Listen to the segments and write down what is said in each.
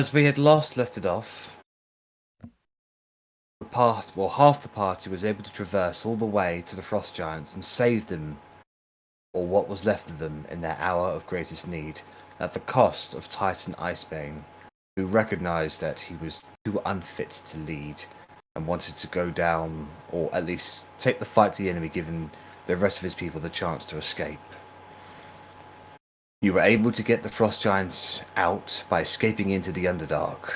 as we had last left it off, half the party was able to traverse all the way to the Frost Giants and save them, or what was left of them, in their hour of greatest need, at the cost of Titan Icebane, who recognized that he was too unfit to lead and wanted to go down, or at least take the fight to the enemy, giving the rest of his people the chance to escape. You were able to get the Frost Giants out by escaping into the Underdark.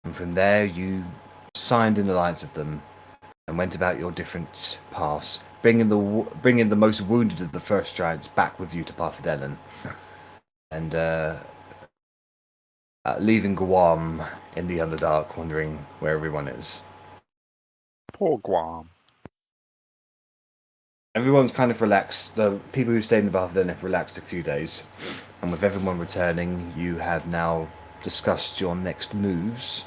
And from there you signed an alliance with them and went about your different paths, bringing the most wounded of the Frost Giants back with you to Parfidelen. And leaving Guam in the Underdark, wondering where everyone is. Poor Guam. Everyone's kind of relaxed. The people who stayed in the Parfidelen have relaxed a few days. And with everyone returning, you have now discussed your next moves.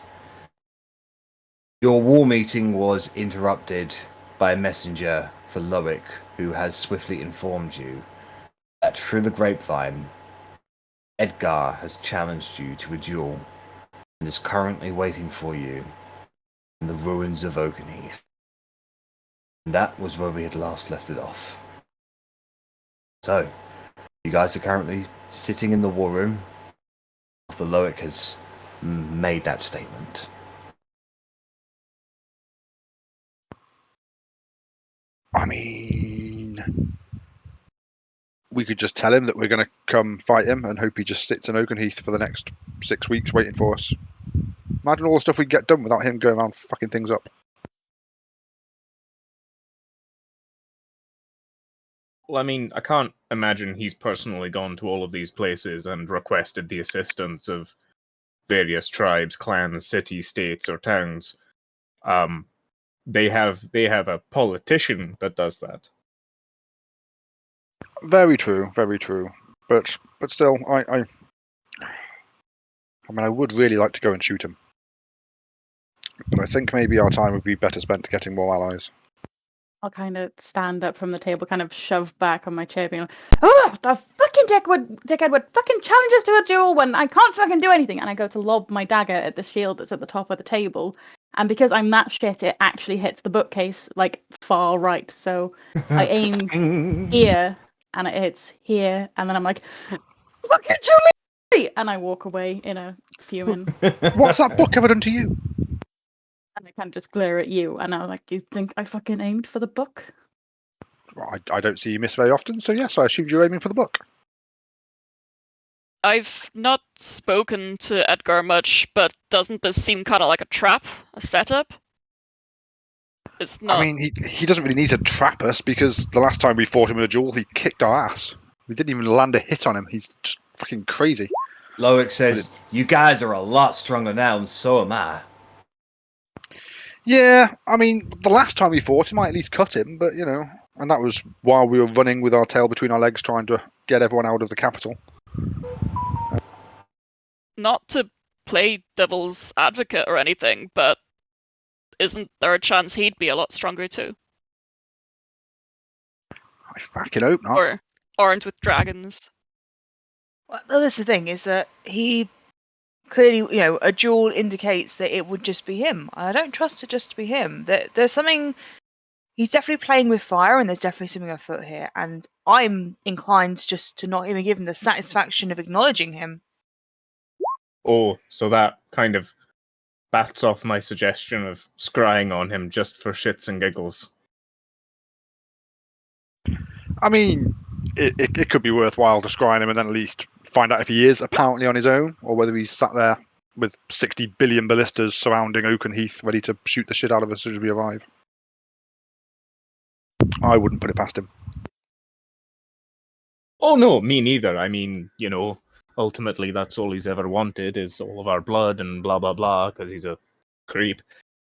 Your war meeting was interrupted by a messenger for Loic, who has swiftly informed you that through the grapevine, Edgar has challenged you to a duel and is currently waiting for you in the ruins of Oakenheath. And that was where we had last left it off. So, you guys are currently sitting in the war room after Loic has made that statement. I mean, we could just tell him that we're going to come fight him and hope he just sits in Oakenheath for the next 6 weeks waiting for us. Imagine all the stuff we get done without him going around fucking things up. Well, I mean, I can't imagine he's personally gone to all of these places and requested the assistance of various tribes, clans, cities, states, or towns. They have a politician that does that. Very true, very true. But still, I mean, I would really like to go and shoot him. But I think maybe our time would be better spent getting more allies. I'll kind of stand up from the table, kind of shove back on my chair, being like, "Oh, the fucking dickhead would fucking challenge us to a duel when I can't fucking do anything." And I go to lob my dagger at the shield that's at the top of the table, and because I'm that shit, it actually hits the bookcase like far right. So I aim here, and it hits here, and then I'm like, "Fucking shoot me!" And I walk away in a fuming. What's that book ever done to you? And I kind of just glare at you, and I'm like, "You think I fucking aimed for the book?" Well, I don't see you miss very often, so yes, I assumed you were aiming for the book. I've not spoken to Edgar much, but doesn't this seem kind of like a trap, a setup? It's not. I mean, he doesn't really need to trap us because the last time we fought him in a duel, he kicked our ass. We didn't even land a hit on him. He's just fucking crazy. Loic says, "You guys are a lot stronger now, and so am I." Yeah, I mean, the last time we fought him, I at least cut him, but, you know, and that was while we were running with our tail between our legs trying to get everyone out of the capital. Not to play devil's advocate or anything, but isn't there a chance he'd be a lot stronger too? I fucking hope not. Or aren't with dragons? Well, that's the thing, is that he clearly, you know, a duel indicates that it would just be him. I don't trust it just to be him. There's something. He's definitely playing with fire, and there's definitely something afoot here. And I'm inclined just to not even give him the satisfaction of acknowledging him. Oh, so that kind of bats off my suggestion of scrying on him just for shits and giggles. I mean, it could be worthwhile to scrying him and then at least find out if he is apparently on his own, or whether he's sat there with 60 billion ballistas surrounding Oakenheath, ready to shoot the shit out of us as we arrive. I wouldn't put it past him. Oh no, me neither. I mean, you know, ultimately that's all he's ever wanted is all of our blood and blah blah blah, because he's a creep.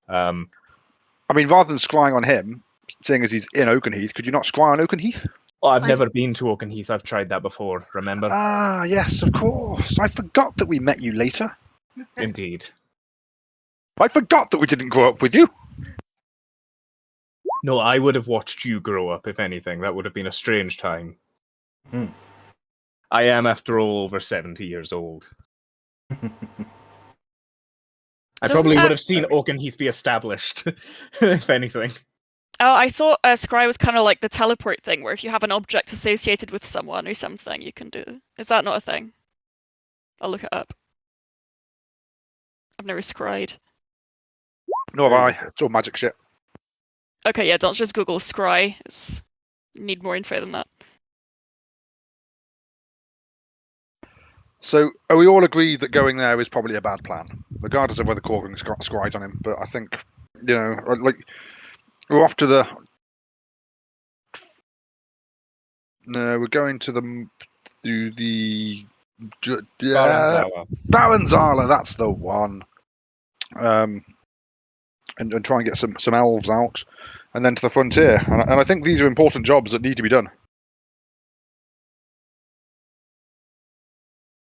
I mean, rather than scrying on him, seeing as he's in Oakenheath, could you not scry on Oakenheath? Oh, I've never been to Oakenheath. I've tried that before, remember? Ah, yes, of course. I forgot that we met you later. Indeed. I forgot that we didn't grow up with you. No, I would have watched you grow up, if anything. That would have been a strange time. I am, after all, over 70 years old. I Doesn't probably would that- have seen Oakenheath be established, if anything. Oh, I thought Scry was kind of like the teleport thing, where if you have an object associated with someone or something, you can do. Is that not a thing? I'll look it up. I've never scryed. Nor have I. It's all magic shit. Okay, yeah, don't just Google scry. Need more info than that. So, are we all agreed that going there is probably a bad plan, regardless of whether Korgrin's got scried on him? But I think, like we're off to the. No, we're going to the Baranzala. That's the one. And try and get some elves out, and then to the frontier. And I think these are important jobs that need to be done.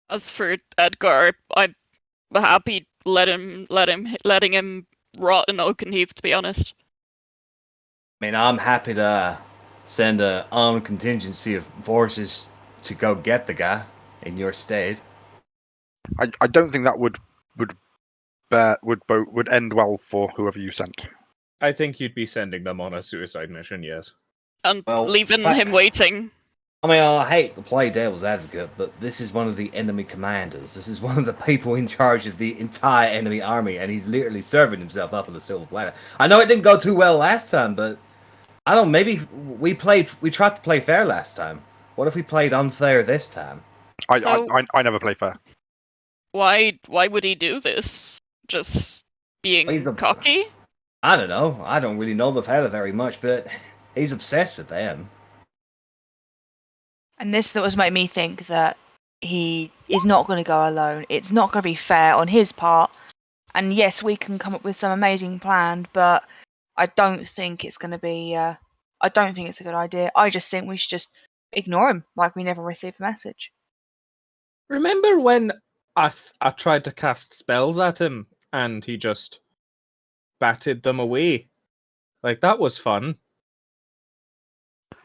As for Edgar, I'm happy letting him rot in Oakenheath, to be honest. I mean, I'm happy to send an armed contingency of forces to go get the guy in your stead. I don't think that would end well for whoever you sent. I think you'd be sending them on a suicide mission, yes. And Well, leaving him waiting. I mean, I hate to play devil's advocate, but this is one of the enemy commanders. This is one of the people in charge of the entire enemy army, and he's literally serving himself up on the Silver Planet. I know it didn't go too well last time, but I don't know, maybe we tried to play fair last time. What if we played unfair this time? I never play fair. Why would he do this? Just being cocky? I don't know. I don't really know the fella very much, but he's obsessed with them. And this was made me think that he is not going to go alone. It's not going to be fair on his part. And yes, we can come up with some amazing plan, but I don't think it's going to be. I don't think it's a good idea. I just think we should just ignore him, like we never received the message. Remember when I tried to cast spells at him and he just batted them away? Like, that was fun. I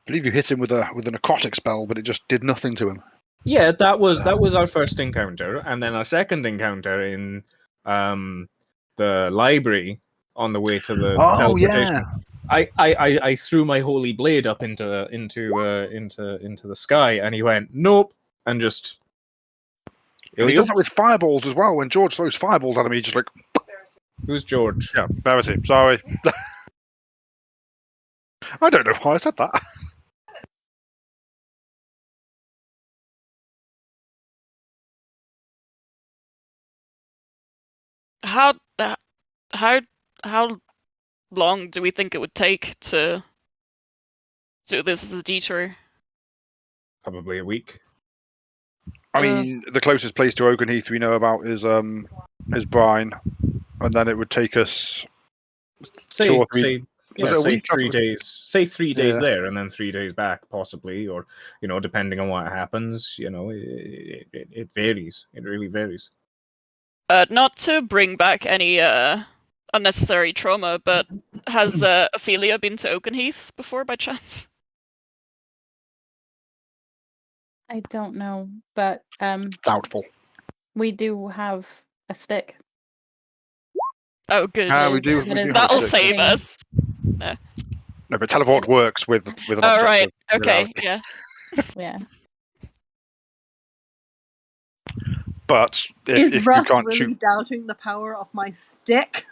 believe you hit him with a necrotic spell, but it just did nothing to him. Yeah, that was our first encounter, and then a second encounter in the library on the way to the teleportation. I threw my holy blade up into the sky, and he went nope, and just. And he does that with fireballs as well. When George throws fireballs at him, he's just like. Who's George? Yeah, Verity. Sorry. I don't know why I said that. How long do we think it would take to do this as a detour? Probably a week. I mean, the closest place to Oakenheath we know about is Brine, and then it would take us Say 2 or 3. Yeah, Was it a say week? 3 days. Say 3 days Yeah. there, and then 3 days back, possibly, or depending on what happens. It varies. It really varies. Not to bring back any unnecessary trauma, but has Ophelia been to Oakenheath before by chance? I don't know, but Doubtful. we do have a stick. Oh, good. We do. We do That'll have a stick. save us. No, but teleport works with an Oh, object. right. of Okay, reality. yeah. Yeah. But if Is you Ruff can't really shoot, doubting the power of my stick?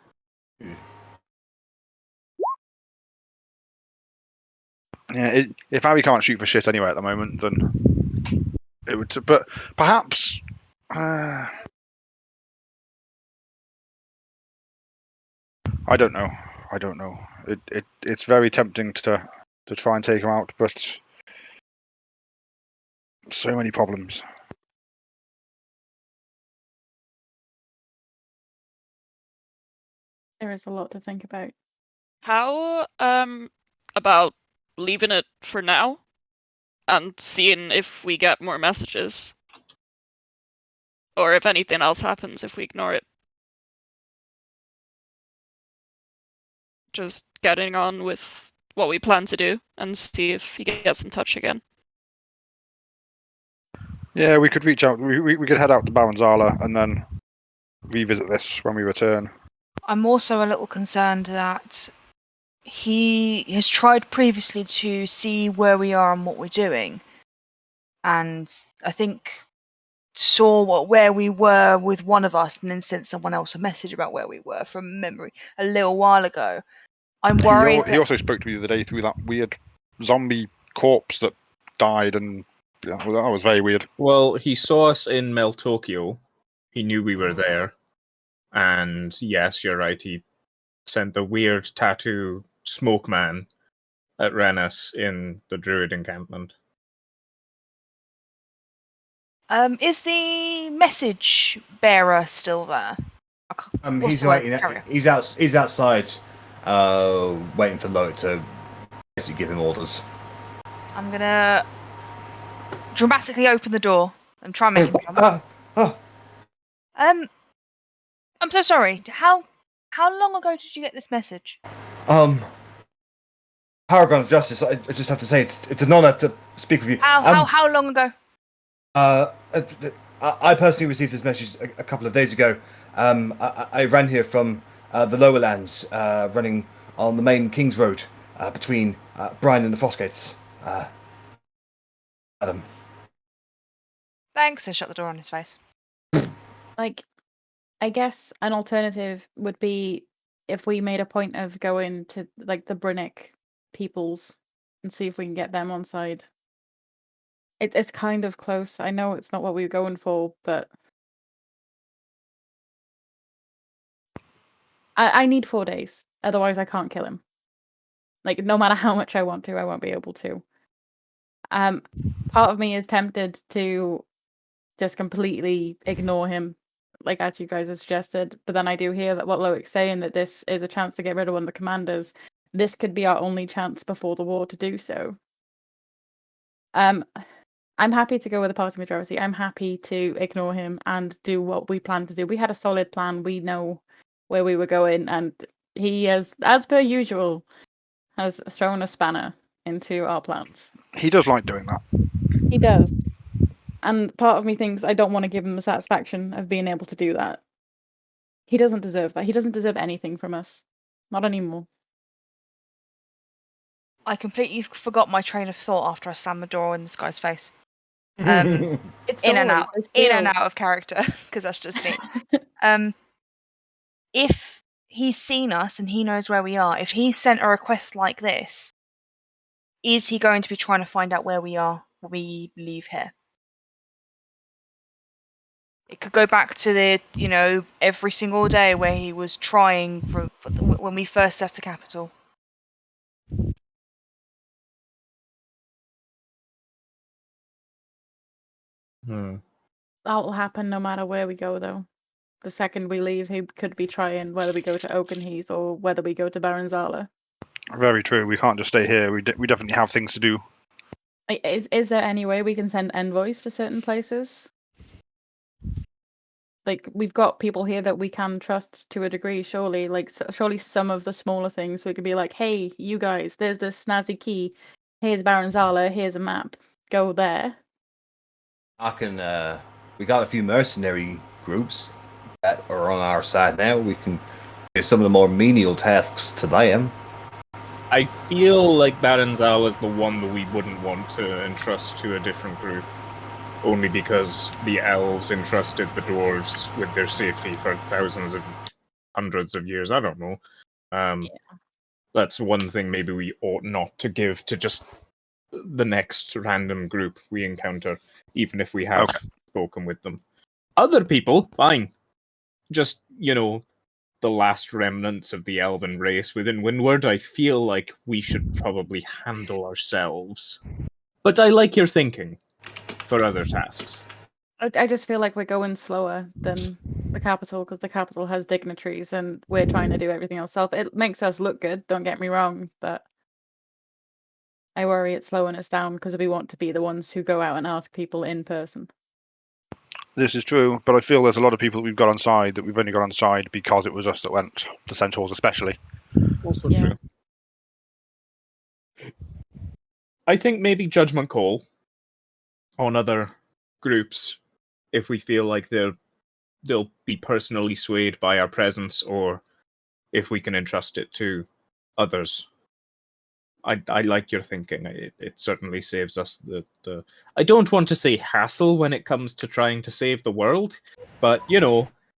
if Harry can't shoot for shit anyway at the moment, then it would. But perhaps. I don't know. It's very tempting to try and take him out, but so many problems. There is a lot to think about. How about leaving it for now and seeing if we get more messages? Or if anything else happens if we ignore it. Just getting on with what we plan to do and see if he gets in touch again. Yeah, we could reach out. We could head out to Baranzala and then revisit this when we return. I'm also a little concerned that he has tried previously to see where we are and what we're doing, and I think saw where we were with one of us and then sent someone else a message about where we were from memory a little while ago. I'm worried He also spoke to me the other day through that weird zombie corpse that died, and yeah, well, that was very weird. Well, he saw us in Meltokyo. He knew we were there. And yes, you're right, he sent the weird tattoo smoke man at Rennas in the Druid encampment. is the message bearer still there? What's He's the word? waiting. Carrier. He's outside, waiting for Loic to basically give him orders. I'm gonna dramatically open the door and try and make him come. I'm so sorry. How long ago did you get this message? Paragon of Justice. I just have to say it's an honor to speak with you. How long ago? I personally received this message a couple of days ago. I ran here from the lower lands, running on the main King's Road between Brian and the Frostgates. Adam. Thanks. I shut the door on his face. Like, I guess an alternative would be if we made a point of going to like the Brinnick peoples and see if we can get them on side. It's kind of close. I know it's not what we were going for, but I need 4 days. Otherwise, I can't kill him. Like, no matter how much I want to, I won't be able to. Part of me is tempted to just completely ignore him, like as you guys have suggested. But then I do hear that what Loic's saying, that this is a chance to get rid of one of the commanders. This could be our only chance before the war to do so. I'm happy to go with the party majority. I'm happy to ignore him and do what we plan to do. We had a solid plan. We know where we were going, and he has, as per usual, has thrown a spanner into our plans. He does like doing that. He does. And part of me thinks I don't want to give him the satisfaction of being able to do that. He doesn't deserve that. He doesn't deserve anything from us. Not anymore. I completely forgot my train of thought after I slammed the door in this guy's face. It's In and always out, this in and deal. out of character, because that's just me. If he's seen us and he knows where we are, if he sent a request like this, is he going to be trying to find out where we are when we leave here? It could go back to the, every single day where he was trying when we first left the capital. Hmm. That will happen no matter where we go, though. The second we leave, he could be trying whether we go to Oakenheath or whether we go to Baranzala. Very true. We can't just stay here. We definitely have things to do. Is there any way we can send envoys to certain places? Like, we've got people here that we can trust to a degree, surely. Like, surely some of the smaller things we could be like, hey, you guys, there's this snazzy key. Here's Baranzala, here's a map. Go there. I can. We got a few mercenary groups that are on our side now. We can do some of the more menial tasks to them. I feel like Baranzal is the one that we wouldn't want to entrust to a different group. Only because the elves entrusted the dwarves with their safety for hundreds of years. I don't know. That's one thing maybe we ought not to give to just the next random group we encounter, even if we have spoken with them. Other people, fine. Just, the last remnants of the elven race within Windward, I feel like we should probably handle ourselves. But I like your thinking for other tasks. I just feel like we're going slower than the capital because the capital has dignitaries and we're trying to do everything ourselves. It makes us look good, don't get me wrong, but I worry it's slowing us down because we want to be the ones who go out and ask people in person. This is true, but I feel there's a lot of people that we've got on side that we've only got on side because it was us that went, the Centaurs especially. Also Yeah. true. I think maybe Judgment Call on other groups if we feel like they'll be personally swayed by our presence, or if we can entrust it to others. I like your thinking. It certainly saves us the I don't want to say hassle when it comes to trying to save the world, but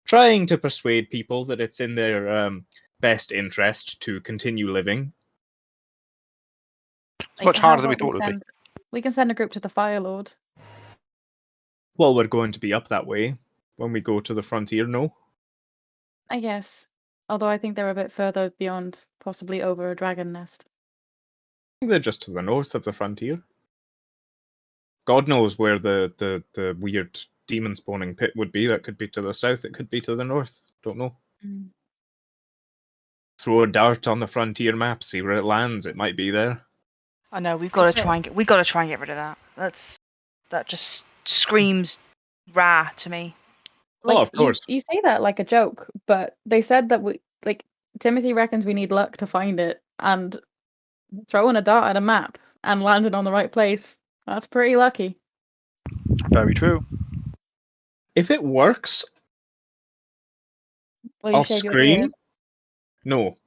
trying to persuade people that it's in their best interest to continue living. Much how harder than we about thought it would be. we can send a group to the Fire Lord. Well, we're going to be up that way when we go to the frontier, no? I guess. Although I think they're a bit further beyond, possibly over a dragon nest. They're just to the north of the frontier. God knows where the weird demon spawning pit would be. That could be to the south, it could be to the north. Don't know. Mm. Throw a dart on the frontier map, see where it lands. It might be there. I know we've got to Okay. try and get rid of that. That just screams Ra to me. Oh, of course. You say that like a joke, but they said that Timothy reckons we need luck to find it, and throwing a dart at a map and landing on the right place, that's pretty lucky. Very true. If it works, Will you I'll shave your scream. beard? No.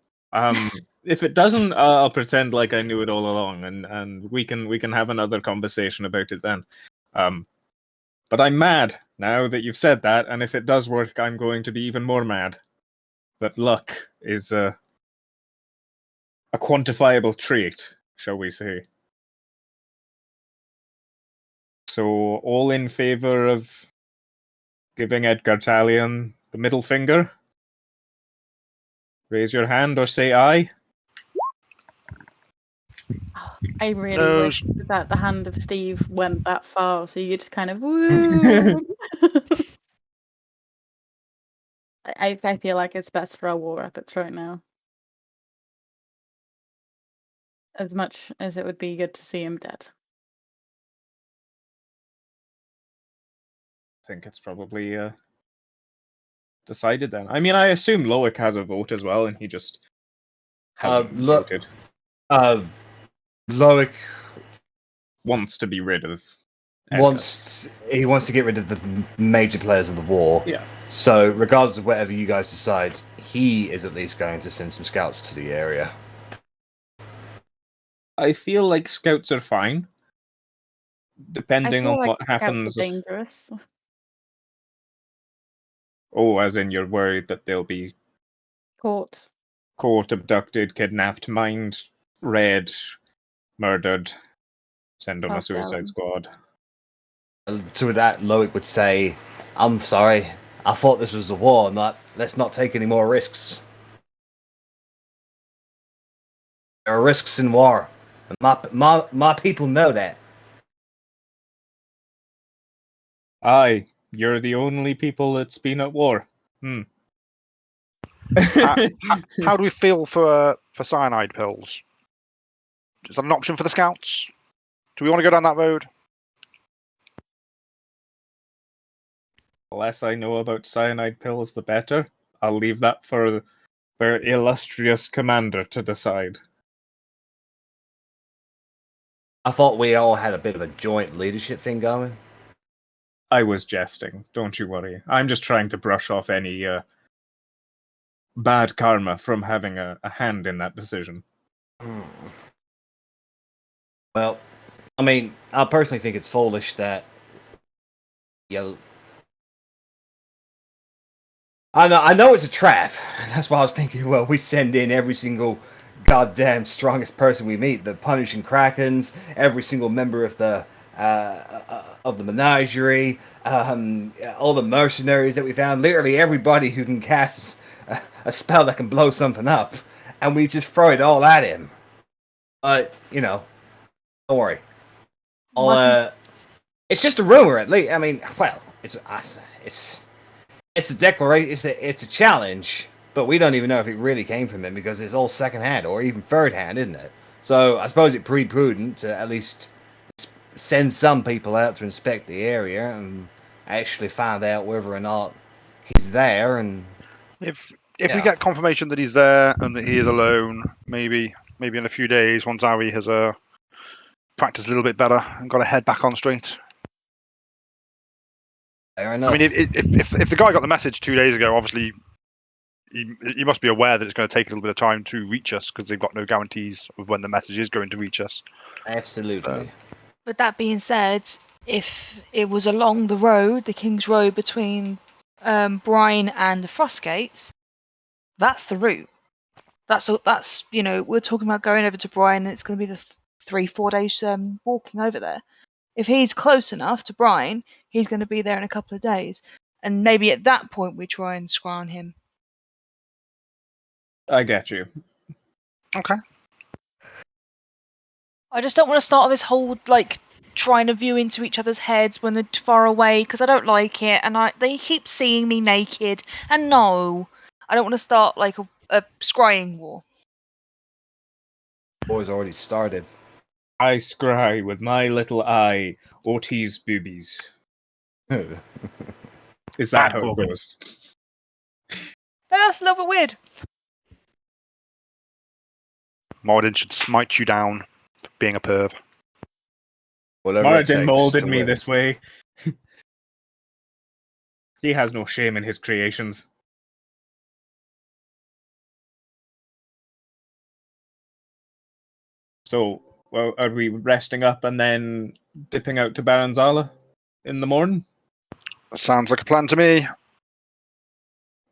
If it doesn't, I'll pretend like I knew it all along, and we can have another conversation about it then. But I'm mad now that you've said that, and if it does work, I'm going to be even more mad. That luck is a quantifiable trait, shall we say. So, all in favor of giving Edgar Talion the middle finger? Raise your hand or say aye. I really No. wish that the hand of Steve went that far, so you just kind of woo. I feel like it's best for our war efforts right now. As much as it would be good to see him dead. I think it's probably decided then. I mean, I assume Loic has a vote as well, and he just hasn't voted. Loic Wants to be rid of Edgar. wants to get rid of the major players of the war. Yeah. So, regardless of whatever you guys decide, he is at least going to send some scouts to the area. I feel like scouts are fine, depending on what happens. Scouts are dangerous. Oh, as in you're worried that they'll be Caught, abducted, kidnapped, mined, read, murdered, send on a Passed suicide out. squad. To that, Loic would say, "I'm sorry. I thought this was a war. Let's not take any more risks. There are risks in war. And my people know that." Aye, you're the only people that's been at war. How do we feel for cyanide pills? Is that an option for the scouts? Do we want to go down that road? The less I know about cyanide pills, the better. I'll leave that for their illustrious commander to decide. I thought we all had a bit of a joint leadership thing going. I was jesting, don't you worry. I'm just trying to brush off any bad karma from having a hand in that decision. Well, I mean, I personally think it's foolish that I know it's a trap. That's why I was thinking, well, we send in every single goddamn strongest person we meet, the punishing krakens, every single member of the menagerie, all the mercenaries that we found, literally everybody who can cast a spell that can blow something up, and we just throw it all at him. Don't worry. It's just a rumor, at least. I mean, well, it's a declaration. It's a challenge, but we don't even know if it really came from him because it's all second hand or even third hand, isn't it? So I suppose it's pretty prudent to at least send some people out to inspect the area and actually find out whether or not he's there. And if we get confirmation that he's there and that he is alone, maybe in a few days, once Arri has practiced a little bit better and got a head back on straight, Fair I enough. mean, if the guy got the message 2 days ago, obviously he must be aware that it's going to take a little bit of time to reach us because they've got no guarantees of when the message is going to reach us. Absolutely. But that being said, if it was along the road, the King's Road between Brine and the Frostgates, that's the route. That's we're talking about going over to Brine, and it's going to be the 3-4 days walking over there. If he's close enough to Brine, he's going to be there in a couple of days, and maybe at that point we try and scry on him. I get you. Okay. I just don't want to start this whole trying to view into each other's heads when they're far away because I don't like it, and they keep seeing me naked, and no, I don't want to start like a scrying war. War's already started. I scry with my little eye Otti's boobies. Is that how it goes? That's a little bit weird. Moradin should smite you down for being a perv. Whatever it Martin takes molded to me win. this way. He has no shame in his creations. So, well, are we resting up and then dipping out to Baranzala in the morning? Sounds like a plan to me.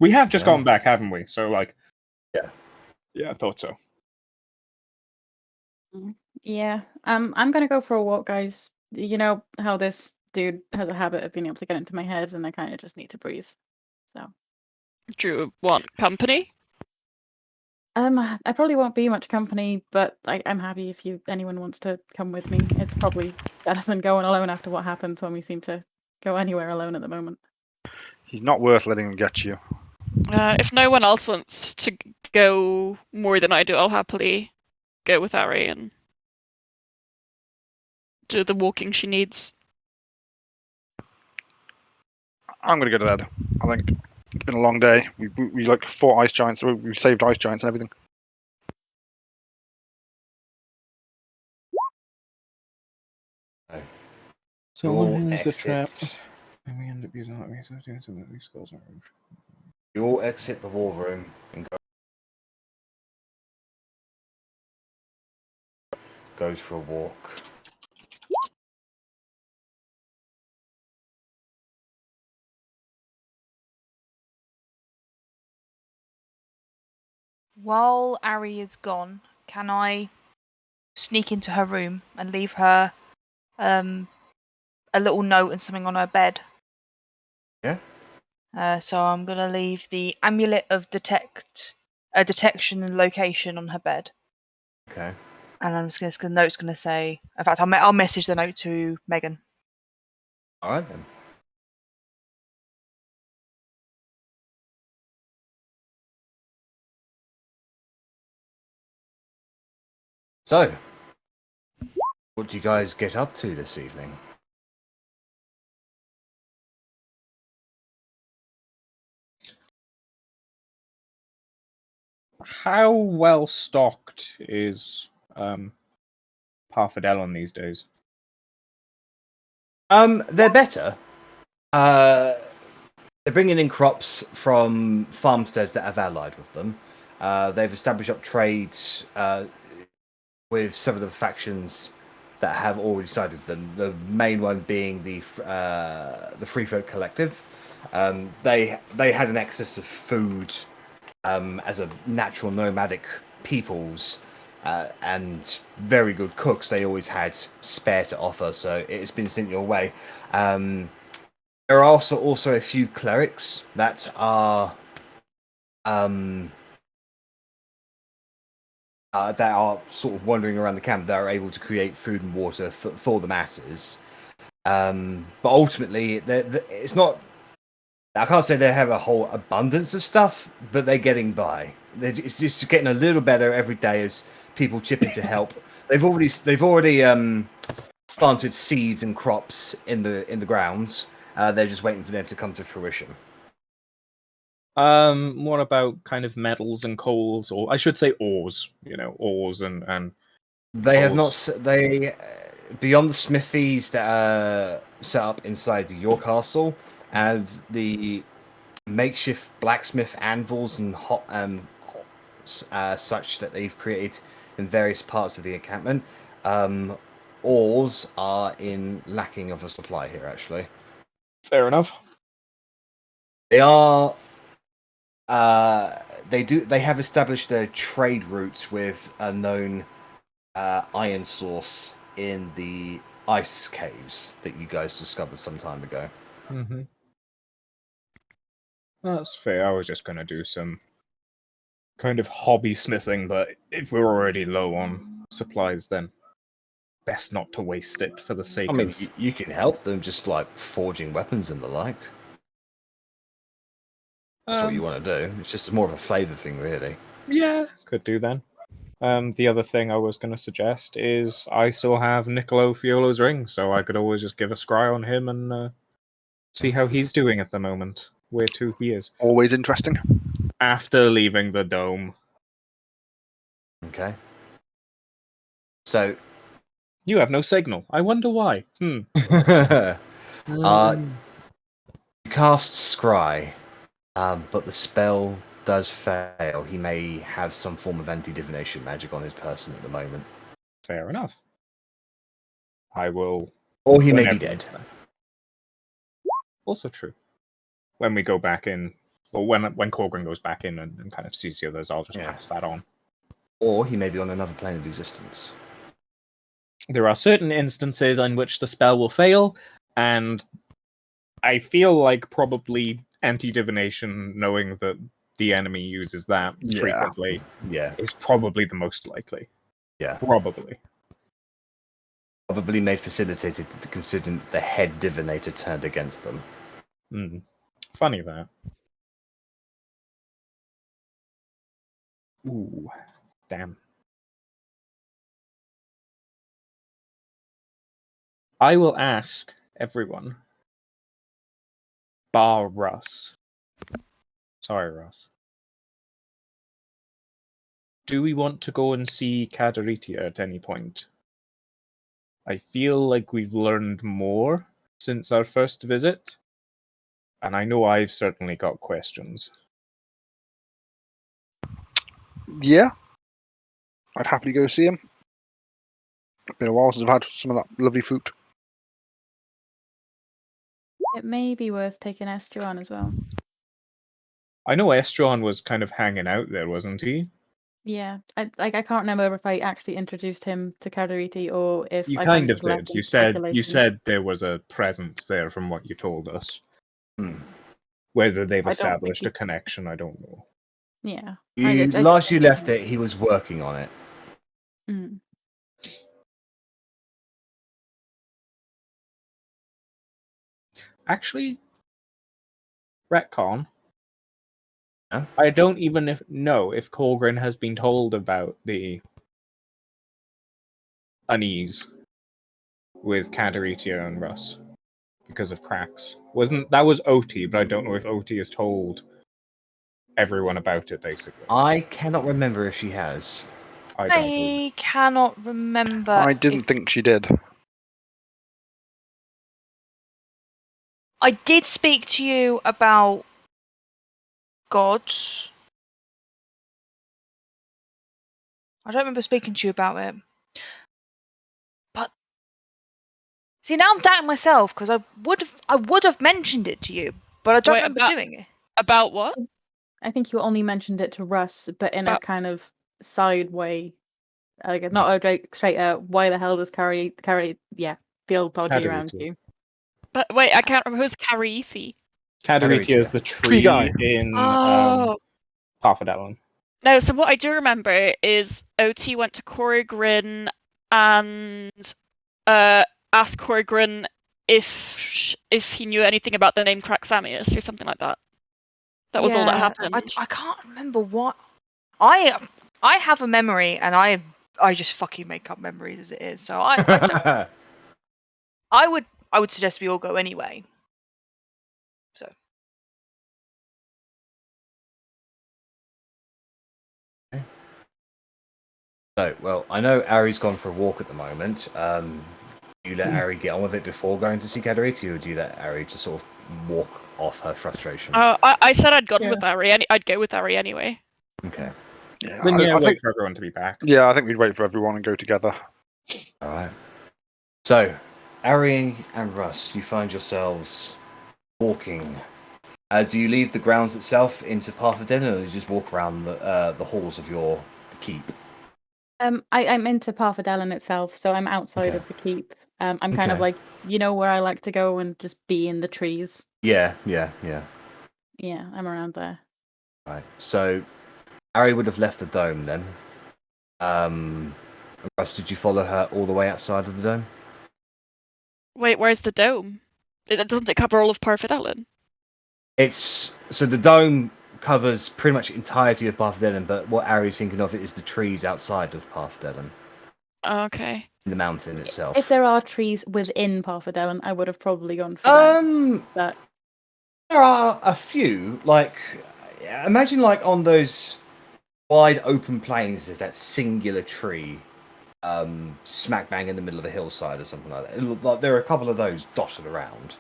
We have just Yeah. gone back, haven't we? So, Yeah. Yeah, I thought so. Yeah. I'm gonna go for a walk, guys. You know how this dude has a habit of being able to get into my head, and I kind of just need to breathe. So. Do you want company? I probably won't be much company, but I'm happy if anyone wants to come with me. It's probably better than going alone after what happens when we seem to go anywhere alone at the moment. He's not worth letting him get you. If no one else wants to go more than I do, I'll happily go with Arri and do the walking she needs. I'm going to go to bed. I think it's been a long day. We fought ice giants. We saved ice giants and everything. Someone has a trap. And we end up using that resource so that we scores our own. You all exit the war room and goes for a walk. While Arri is gone, can I sneak into her room and leave her a little note and something on her bed? Yeah. So I'm gonna leave the amulet of detection and location on her bed, Okay. and I'm just gonna the note's gonna say. In fact, I'll message the note to Megan. All right then. So, what do you guys get up to this evening? How well stocked is Parfadel on these days? They're better. They're bringing in crops from farmsteads that have allied with them. They've established up trades with some of the factions that have already sided with them. The main one being the Free Folk Collective. They had an excess of food as a natural nomadic peoples. And very good cooks. They always had spare to offer, so it's been sent your way. There are also a few clerics that are sort of wandering around the camp that are able to create food and water for the masses. But ultimately, it's not. I can't say they have a whole abundance of stuff, but they're getting by. It's just getting a little better every day as people chip in to help. They've already planted seeds and crops in the grounds. They're just waiting for them to come to fruition. What about kind of metals and coals, or I should say ores? Ores and They have not. coals. They beyond the smithies that are set up inside your castle. and the makeshift blacksmith anvils and such that they've created in various parts of the encampment. Ores are in lacking of a supply here, actually. Fair enough. They are. They have established their trade routes with a known iron source in the ice caves that you guys discovered some time ago. Mm-hmm. That's fair. I was just gonna do some kind of hobby smithing, but if we're already low on supplies, then best not to waste it for the sake I mean, of. you can help them just like forging weapons and the like. That's what you want to do. It's just more of a flavour thing, really. Yeah, could do then. The other thing I was going to suggest is I still have Niccolo Fiolo's ring, so I could always just give a scry on him and see how he's doing at the moment. Where to he is. Always interesting. After leaving the dome. Okay. So. You have no signal. I wonder why. You cast Scry, but the spell does fail. He may have some form of anti-divination magic on his person at the moment. Fair enough. I will. Or he may be dead. Also true. When we go back in, or when Korgrin goes back in and kind of sees the others, I'll just pass that on. Or he may be on another plane of existence. There are certain instances in which the spell will fail, and I feel like probably anti-divination, knowing that the enemy uses that frequently, is probably the most likely. Yeah. Probably made facilitated considering the head divinator turned against them. Funny that. Ooh, damn. I will ask everyone, bar Russ. Sorry, Russ. Do we want to go and see Caderitia at any point? I feel like we've learned more since our first visit, and I know I've certainly got questions. Yeah. I'd happily go see him. It's been a while since I've had some of that lovely fruit. It may be worth taking Esther on as well. I know Estron was kind of hanging out there, wasn't he? Yeah, I can't remember if I actually introduced him to Caderitia or if You I kind of left did. him You speculating. said there was a presence there from what you told us. Whether they've established a connection, I don't know. Yeah. Last you left it, he was working on it. Actually, retcon. Huh? I don't even know if Korgrin has been told about the unease with Caderitia and Russ because of cracks. That was Otti, but I don't know if Otti has told everyone about it, basically. I cannot remember if she has. I cannot remember. I didn't think she did. I did speak to you about gods. I don't remember speaking to you about it. But see, now I'm doubting myself because I would have mentioned it to you, but I don't remember doing it. About what? I think you only mentioned it to Russ, but in a kind of side way. Like not a straight why the hell does Carrie feel dodgy around you? But wait, I can't remember who's Caderitia. Caderitia is the tree in Parfadellon. No, so what I do remember is Otti went to Korgrin and asked Korgrin if he knew anything about the name Craxamius or something like that. That was all that happened. I can't remember what. I have a memory, and I just fucking make up memories as it is. So I don't. I would suggest we all go anyway. So. So, well, I know Arri's gone for a walk at the moment. Do you let Arri get on with it before going to see Caderitia, or do you let Arri just sort of walk off her frustration. I said I'd gone Yeah. with Arri. I'd go with Arri anyway. Okay. Yeah, Then yeah, I wait think. for everyone to be back. Yeah, I think we'd wait for everyone and go together. All right. So, Arri and Russ, you find yourselves walking. Do you leave the grounds itself into Path of Dinner, or do you just walk around the halls of your keep? I'm into Parfadellen itself, so I'm outside Okay. of the keep. I'm kind of Okay. like, where I like to go and just be in the trees. Yeah. Yeah, I'm around there. Right. So, Arri would have left the dome then. Russ, did you follow her all the way outside of the dome? Wait, where's the dome? Doesn't it cover all of Parfadellen? It's so the dome covers pretty much the entirety of Path of Eden, but what Ari's thinking of is the trees outside of Path of Eden, Okay. in the mountain itself. If there are trees within Parfadellen, I would have probably gone for them. But there are a few. Like, imagine like on those wide open plains, there's that singular tree, smack bang in the middle of a hillside or something like that. Like there are a couple of those dotted around.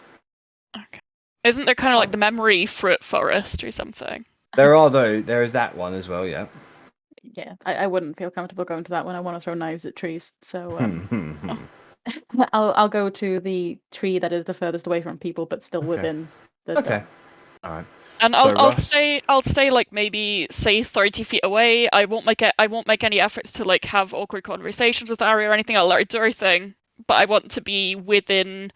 Okay. Isn't there kind of like the memory fruit forest or something? There are though. There is that one as well. Yeah. yeah, I wouldn't feel comfortable going to that one. I want to throw knives at trees. So I'll go to the tree that is the furthest away from people, but still Okay. within the Okay. dome. All right. And So, I'll Russ? stay like maybe say 30 feet away. I won't make any efforts to like have awkward conversations with Arri or anything. I'll let her do her thing, but I want to be within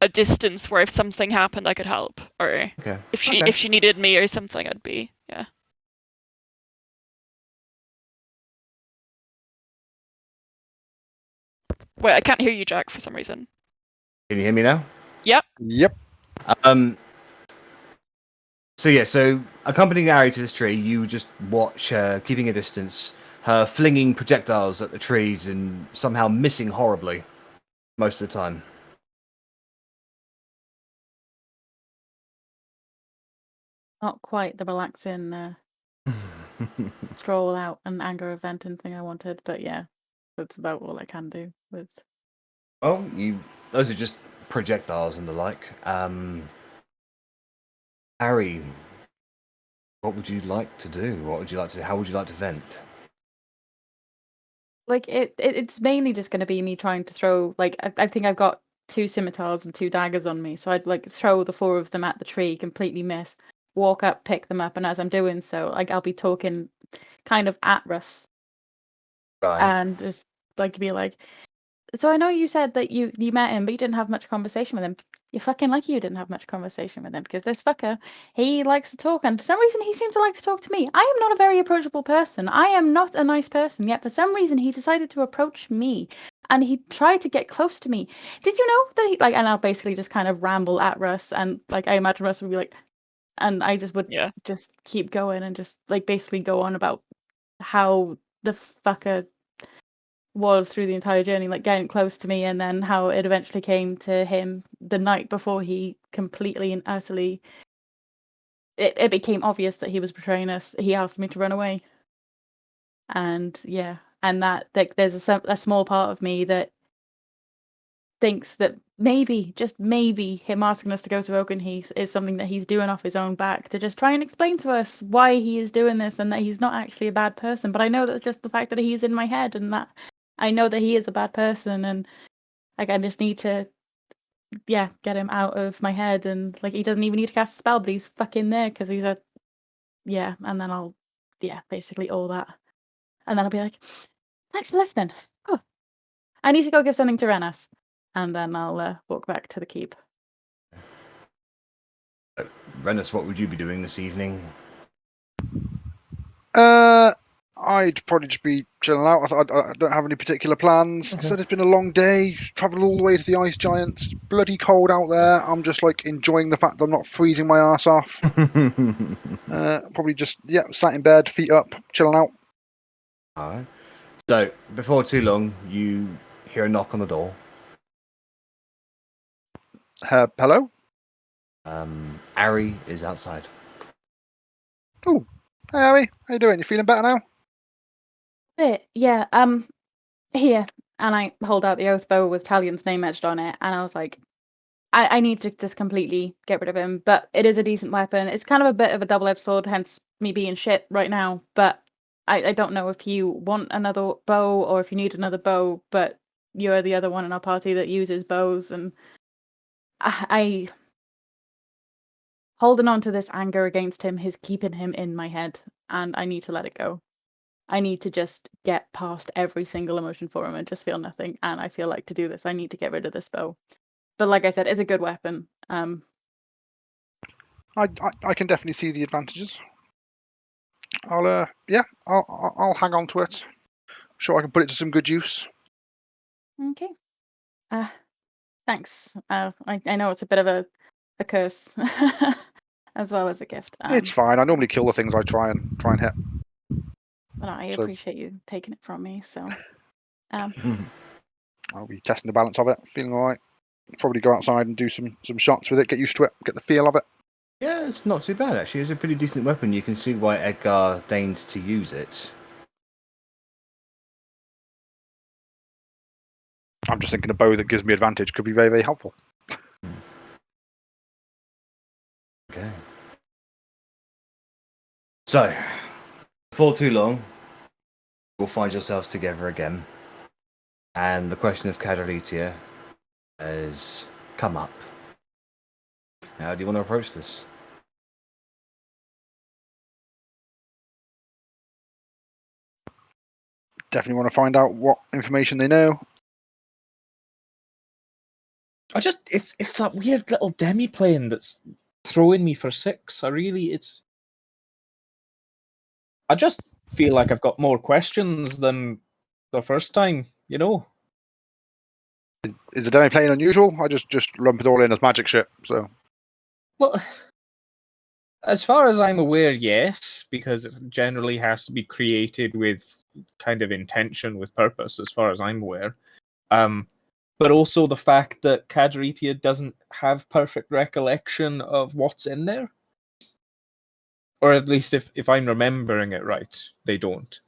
a distance where if something happened, I could help, or Okay. if she Okay. if she needed me or something, I'd be yeah. Wait, I can't hear you, Jack, for some reason. Can you hear me now? Yep. Yep. So yeah, so accompanying Arri to this tree, you just watch her keeping a distance, her flinging projectiles at the trees and somehow missing horribly most of the time. Not quite the relaxing stroll out and anger event and thing I wanted, but yeah, that's about all I can do with. Well, those are just projectiles and the like. Arri, what would you like to do? What would you like to do? How would you like to vent? Like it's mainly just going to be me trying to throw. Like I think I've got 2 scimitars and 2 daggers on me, so I'd like throw the 4 of them at the tree, completely miss, walk up, pick them up, and as I'm doing so, like I'll be talking kind of at Russ Right. and just like be like, so I know you said that you met him, but you didn't have much conversation with him. You're fucking lucky you didn't have much conversation with him, because this fucker, he likes to talk, and for some reason he seems to like to talk to me. I am not a very approachable person. I am not a nice person, yet for some reason he decided to approach me, and he tried to get close to me. Did you know that he like? And I'll basically just kind of ramble at Russ, and like I imagine Russ would be like, and I just would just keep going and just like basically go on about how the fucker was through the entire journey, like getting close to me, and then how it eventually came to him the night before he completely and utterly it became obvious that he was betraying us. He asked me to run away, and yeah, and that like there's a small part of me that thinks that maybe, just maybe, him asking us to go to Oakenheath is something that he's doing off his own back to just try and explain to us why he is doing this, and that he's not actually a bad person. But I know that's just the fact that he's in my head, and that I know that he is a bad person, and like I just need to get him out of my head, and like he doesn't even need to cast a spell, but he's fucking there because he's a and then I'll basically all that, and then I'll be like, thanks for listening. Oh, I need to go give something to Rennas, and then I'll walk back to the keep. Rennas, what would you be doing this evening? I'd probably just be chilling out. I don't have any particular plans. Okay. So it's been a long day. Travelled all the way to the ice giants. It's bloody cold out there. I'm just like enjoying the fact that I'm not freezing my ass off. Probably just sat in bed, feet up, chilling out. Alright. So, before too long, you hear a knock on the door. Hello? Arri is outside. Oh, hey Harry, how you doing? You feeling better now? Yeah, here, and I hold out the oath bow with Talion's name etched on it, and I was like, I need to just completely get rid of him. But it is a decent weapon. It's kind of a bit of a double-edged sword, hence me being shit right now. But I don't know if you want another bow or if you need another bow, but you're the other one in our party that uses bows, and I holding on to this anger against him is keeping him in my head, and I need to let it go. I need to just get past every single emotion for him and just feel nothing. And I feel like to do this, I need to get rid of this bow. But like I said, it's a good weapon. I can definitely see the advantages. I'll hang on to it. I'm sure I can put it to some good use. Okay. Thanks. I know it's a bit of a curse as well as a gift. It's fine. I normally kill the things I try and hit. But I So- appreciate you taking it from me. So, I'll be testing the balance of it, feeling all right. Probably go outside and do some shots with it, get used to it, get the feel of it. Yeah, it's not too bad actually. It's a pretty decent weapon. You can see why Edgar deigns to use it. I'm just thinking a bow that gives me advantage could be very, very helpful. Okay. So, before too long, you'll find yourselves together again. And the question of Caderitia has come up. How do you want to approach this? Definitely want to find out what information they know. It's that weird little demi plane that's throwing me for 6. I just feel like I've got more questions than the first time, you know? Is the demi plane unusual? I just lump it all in as magic shit. So Well, as far as I'm aware, yes, because it generally has to be created with kind of intention, with purpose, as far as I'm aware. But also the fact that Caderitia doesn't have perfect recollection of what's in there. Or at least if I'm remembering it right, they don't.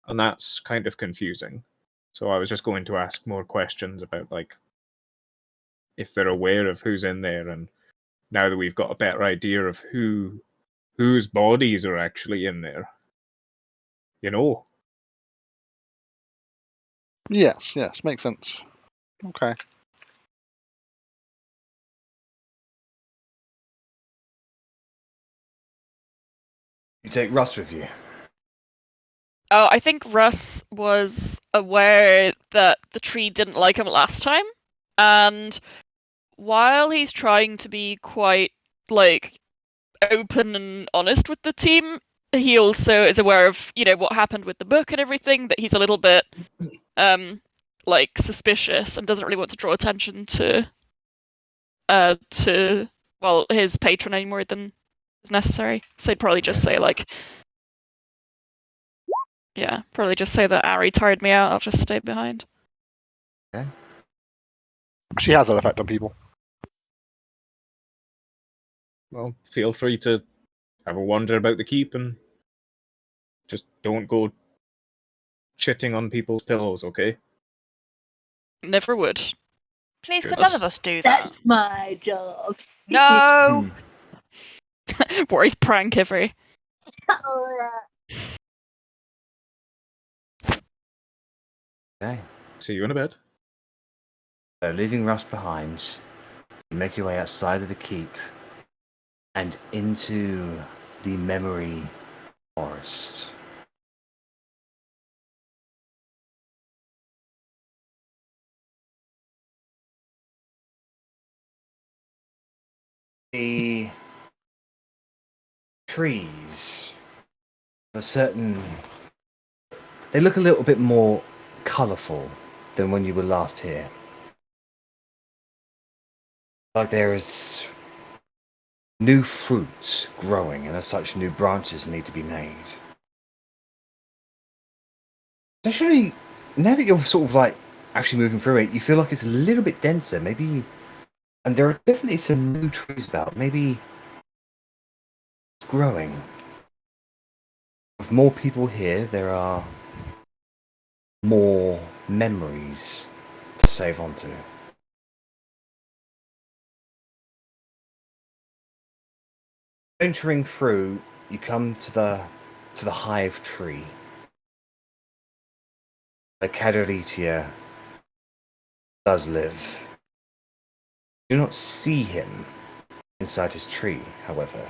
And that's kind of confusing. So I was just going to ask more questions about, like, if they're aware of who's in there, and now that we've got a better idea of whose bodies are actually in there. You know? yes, makes sense. Okay. You take Russ with you. Oh, I think Russ was aware that the tree didn't like him last time, and while he's trying to be quite, like, open and honest with the team, he also is aware of, what happened with the book and everything, that he's a little bit, like, suspicious and doesn't really want to draw attention to his patron any more than is necessary. So he'd probably just say, like, probably just say that Arri tired me out, I'll just stay behind. Okay. She has that effect on people. Well, feel free to have a wander about the keep and just don't go chitting on people's pillows, okay? Never would. Please, Good. could none of us do that? That's my job. No. Worry's prankivery. Okay. See you in a bit. So, leaving Russ behind, you make your way outside of the keep and into the memory forest. The trees, they look a little bit more colourful than when you were last here. Like there is new fruits growing, and as such, new branches need to be made. Especially now that you're sort of like actually moving through it, you feel like it's a little bit denser, maybe. And there are definitely some new trees about. Maybe it's growing. With more people here, there are more memories to save onto. Entering through, you come to the hive tree. The Caderitia does live. You do not see him inside his tree, however.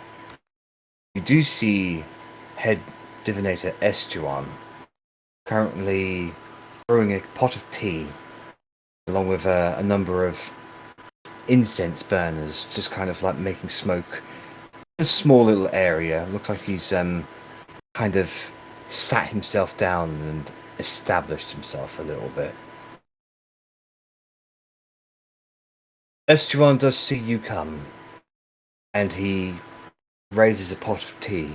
You do see head divinator Estuan currently brewing a pot of tea, along with a number of incense burners, just kind of like making smoke. A small little area. Looks like he's kind of sat himself down and established himself a little bit. Estuan does see you come, and he raises a pot of tea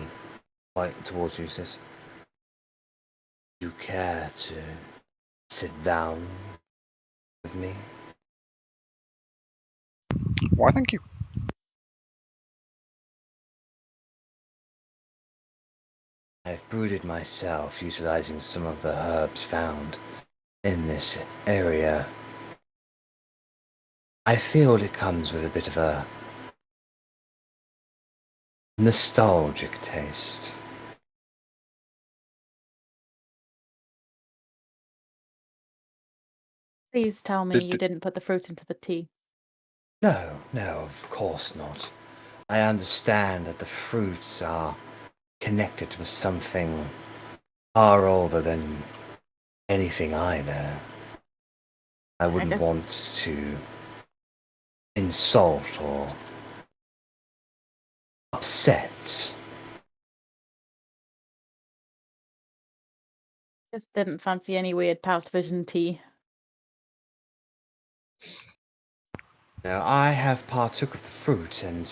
right towards you. Says, "You care to sit down with me?" Why, thank you. I've brewed it myself, utilizing some of the herbs found in this area. I feel it comes with a bit of a nostalgic taste. Please tell me you Did- didn't put the fruit into the tea. No, of course not. I understand that the fruits are connected with something far older than anything I know. I wouldn't just- want to insult or upset. Just didn't fancy any weird past vision tea. Now, I have partook of the fruit, and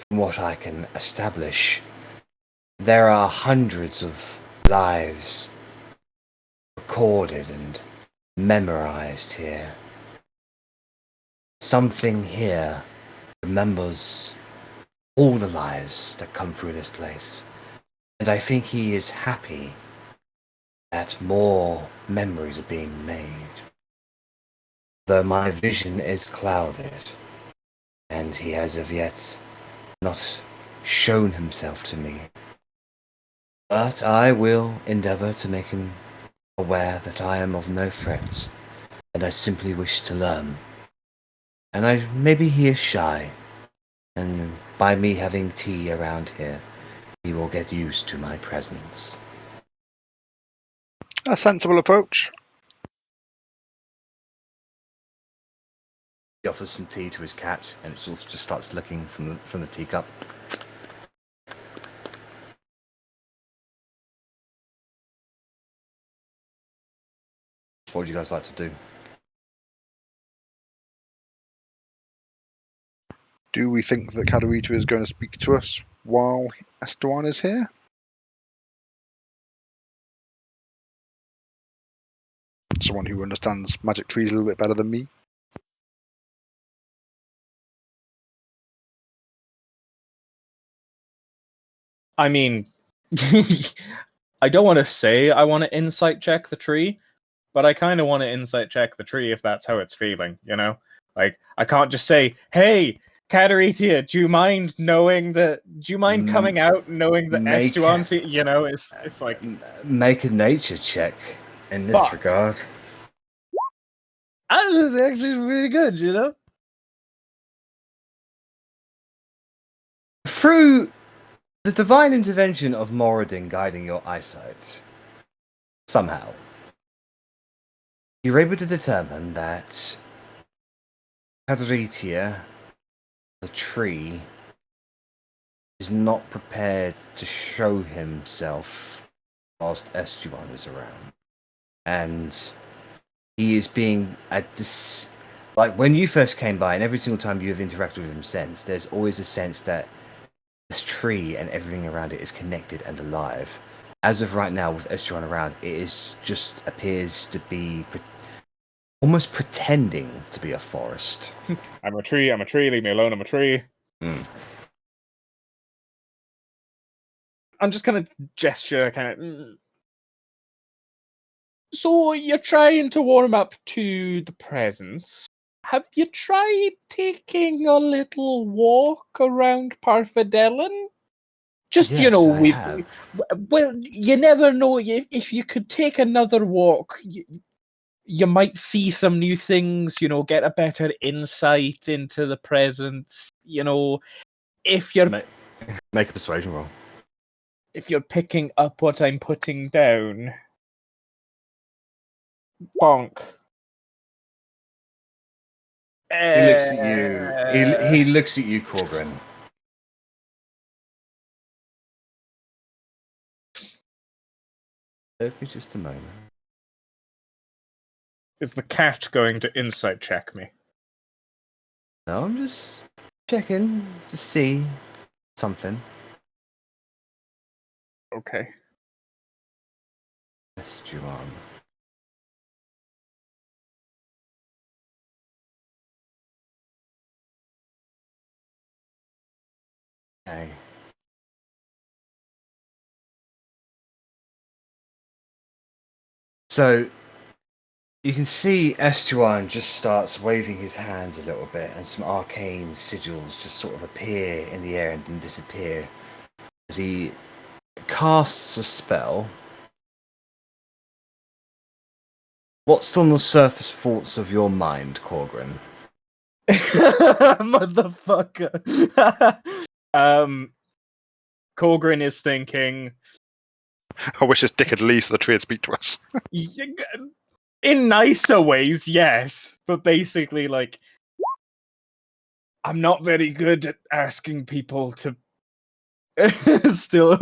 from what I can establish, there are hundreds of lives recorded and memorized here. Something here remembers all the lives that come through this place, and I think he is happy that more memories are being made. Though my vision is clouded, and he has of yet not shown himself to me. But I will endeavor to make him aware that I am of no threat, and I simply wish to learn. And maybe he is shy, and by me having tea around here, he will get used to my presence. A sensible approach. He offers some tea to his cat, and it sort of just starts licking from the teacup. What would you guys like to do? Do we think that Caderitia is going to speak to us while Estuan is here? Someone who understands magic trees a little bit better than me. I mean, I don't want to say I want to insight check the tree, but I kind of want to insight check the tree if that's how it's feeling, you know? Like, I can't just say, hey, Caderitia, do you mind coming out knowing that Make- Estuan, you know, it's like, Make a nature check in this Fuck. regard. that is actually really good, you know? Through the divine intervention of Moradin guiding your eyesight, somehow, you're able to determine that Caderitia, the tree, is not prepared to show himself whilst Estuan is around. And he is being at this, like when you first came by, and every single time you have interacted with him since, there's always a sense that this tree and everything around it is connected and alive. As of right now, with Estuan around, it is just appears to be almost pretending to be a forest. I'm a tree, leave me alone, I'm a tree. Mm. I'm just kind of gesture, So you're trying to warm up to the presence. Have you tried taking a little walk around Parfadellen? Just, Yes, I have. well, you never know. If you could take another walk, you might see some new things, get a better insight into the present, if you're Make a persuasion roll. if you're picking up what I'm putting down. Bonk. He looks at you. He looks at you, Korgrin. Give me just a moment. Is the cat going to insight check me? No, I'm just checking to see something. Okay. Estuan. Okay. So you can see Estuan just starts waving his hands a little bit, and some arcane sigils just sort of appear in the air and then disappear as he casts a spell. What's on the surface thoughts of your mind, Korgrin? Motherfucker. Korgrin is thinking, I wish this dick had leave so the tree would speak to us. in nicer ways, yes, but basically, like, I'm not very good at asking people to. Still,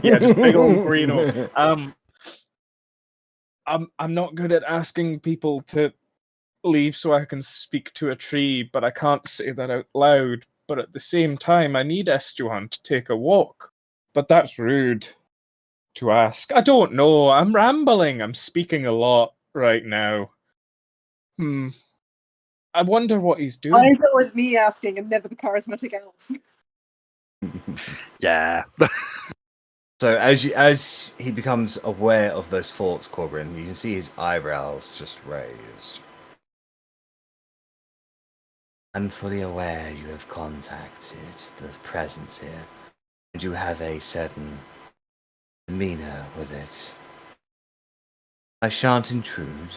yeah, just big old Greeno. I'm not good at asking people to leave so I can speak to a tree, but I can't say that out loud. But at the same time, I need Estuan to take a walk. But that's rude to ask. I don't know. I'm rambling. I'm speaking a lot right now. I wonder what he's Why doing. is it always me asking and never the charismatic elf? Yeah. So as he becomes aware of those thoughts, Korgrin, you can see his eyebrows just raise. I'm fully aware you have contacted the presence here, and you have a certain demeanor with it. I shan't intrude,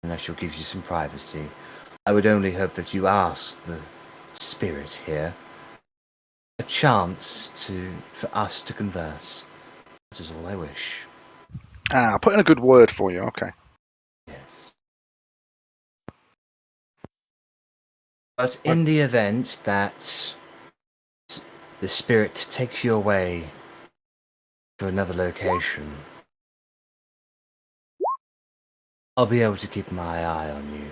and I shall give you some privacy. I would only hope that you ask the spirit here a chance for us to converse. That is all I wish. Put in a good word for you. Okay. Yes. But in the event that the spirit takes you away to another location, I'll be able to keep my eye on you.